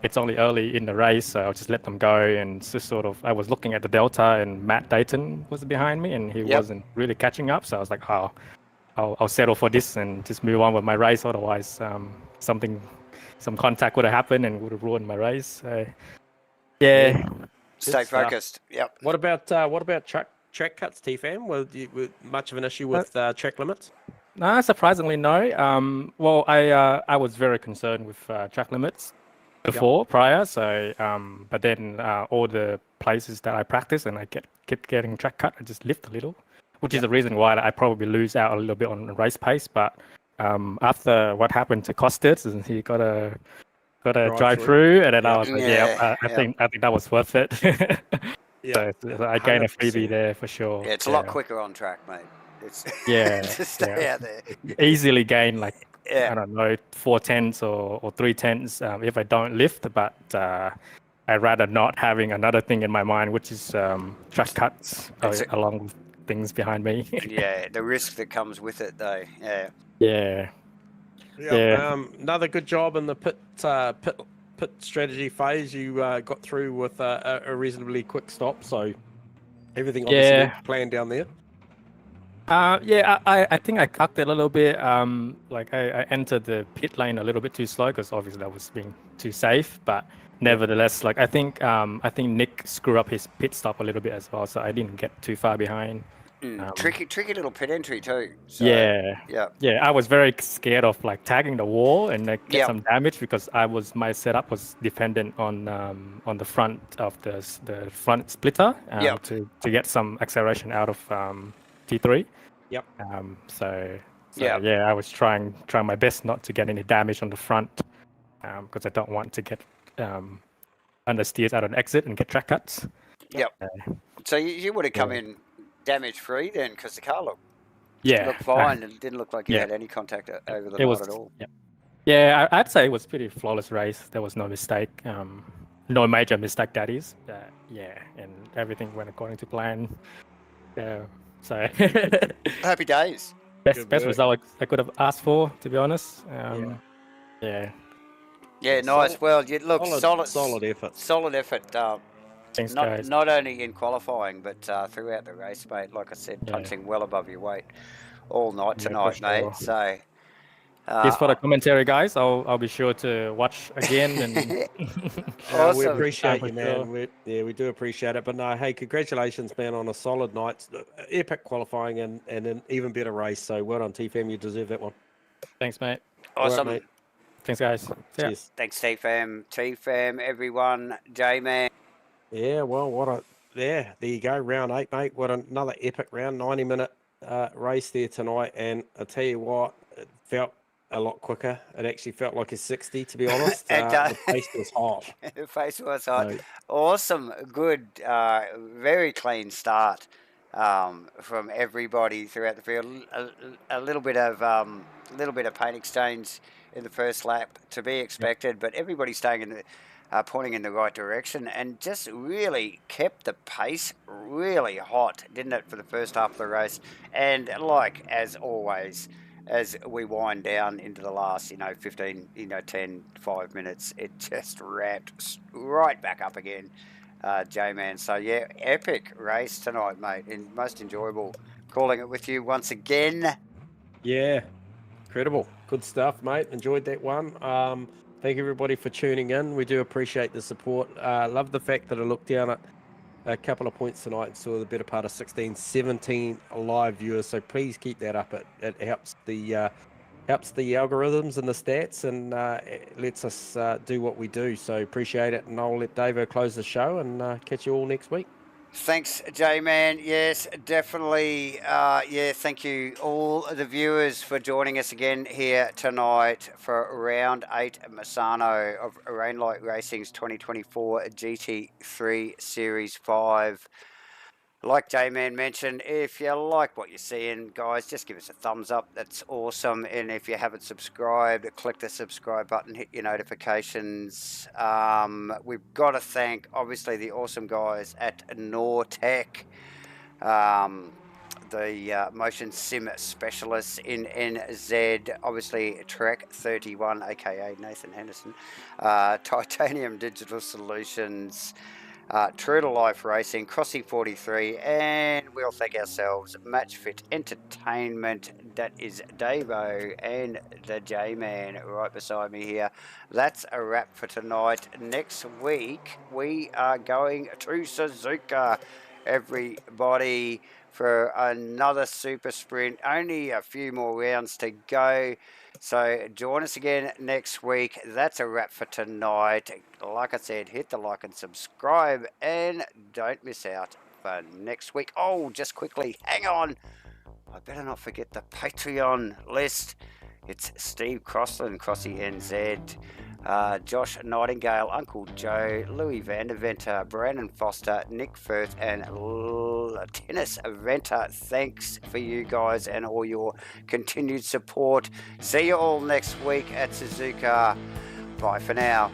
it's only early in the race, so I'll just let them go. And just I was looking at the delta, and Matt Dayton was behind me, and he wasn't really catching up. So I was like, I'll settle for this and just move on with my race. Otherwise, some contact would have happened and would have ruined my race. So, yeah. Stay focused. Yep. What about track cuts, T-Fam? Were much of an issue with track limits? No, surprisingly no. Well, I was very concerned with track limits prior. So, but then all the places that I practice and I kept getting track cut, I just lift a little, which is the reason why I probably lose out a little bit on race pace. But after what happened to Costas, and he got a drive through, and then I was like, I think that was worth it. So I gained a freebie there for sure. Yeah, it's a lot quicker on track, mate. It's just stay out there. Easily gain I don't know, 4/10 or 3/10 if I don't lift, but I'd rather not having another thing in my mind, which is track cuts along with things behind me. Yeah, the risk that comes with it, though. Yeah. Another good job in the pit strategy phase. You got through with a reasonably quick stop, so everything obviously planned down there. I think I cucked it a little bit. I entered the pit lane a little bit too slow because obviously that was being too safe. But nevertheless, I think Nick screwed up his pit stop a little bit as well, so I didn't get too far behind. Tricky little pit entry too. So, I was very scared of tagging the wall and get some damage because my setup was dependent on the front of the front splitter to get some acceleration out of T3. Yep. So Yeah. yeah, I was trying my best not to get any damage on the front, because I don't want to get understeers out of an exit and get track cuts. Yep. So you would have come Yeah. in damage free then, because the car looked Yeah, fine and didn't look like you yeah. had any contact over the it night was at all. yeah. I'd say it was pretty flawless race. There was no mistake, no major mistake, that is. Yeah, and everything went according to plan. So Happy days. best work. result I could have asked for, to be honest. Yeah, Yeah. nice. Solid- Well, you look solid effort. Solid effort. Thanks, guys. Not only in qualifying, but throughout the race, mate. Like I said, Yeah. punching well above your weight all night Yeah, tonight, for mate. sure. So. Just for the commentary, guys, I'll be sure to watch again. And We Awesome. appreciate For you, man. We do appreciate it. But no, hey, congratulations, man, on a solid night, epic qualifying, and an even better race. So well done, TFM. You deserve that one. Thanks, mate. Awesome. All right, mate. Thanks, guys. See ya. Cheers. Thanks, TFM, everyone. J-Man. Yeah, well, there you go, round 8, mate. What another epic round, 90-minute race there tonight. And I tell you what, it felt a lot quicker. It actually felt like a 60, to be honest. The pace was hot. The face was hot. So, Awesome, good, very clean start from everybody throughout the field. A little bit of paint exchange in the first lap to be expected, but everybody staying in the pointing in the right direction and just really kept the pace really hot, didn't it, for the first half of the race? And like as always, as we wind down into the last, 15, 10, 5 minutes, it just wrapped right back up again, J-Man. So, yeah, epic race tonight, mate, and most enjoyable calling it with you once again. yeah, incredible. Good stuff, mate. Enjoyed that one. Thank everybody for tuning in. We do appreciate the support. Love the fact that I looked down at a couple of points tonight and saw the better part of 16, 17 live viewers. So please keep that up. It helps the algorithms and the stats, and it lets us do what we do. So appreciate it. And I'll let Davo close the show and catch you all next week. Thanks, J-Man. Yes, definitely. Thank you all the viewers for joining us again here tonight for Round 8 Misano of Rainlight Racing's 2024 GT3 Series 5. Like J-Man mentioned, if you like what you're seeing, guys, just give us a thumbs up. That's awesome. And if you haven't subscribed, click the subscribe button, hit your notifications. We've got to thank, obviously, the awesome guys at Nortec, the motion sim specialists in NZ, obviously Trek 31, aka Nathan Henderson, Titanium Digital Solutions, True to Life Racing, Crossing 43, and we'll thank ourselves, Match Fit Entertainment. That is Davo and the J-Man right beside me here. That's a wrap for tonight. Next week, we are going to Suzuka, everybody, for another super sprint. Only a few more rounds to go. So join us again next week. That's a wrap for tonight. Like I said, hit the like and subscribe, and don't miss out for next week. Oh, just quickly, hang on. I better not forget the Patreon list. It's Steve Crossland, Crossy NZ, Josh Nightingale, Uncle Joe, Louis Vandeventer, Brandon Foster, Nick Firth, and Dennis Venter. Thanks for you guys and all your continued support. See you all next week at Suzuka. Bye for now.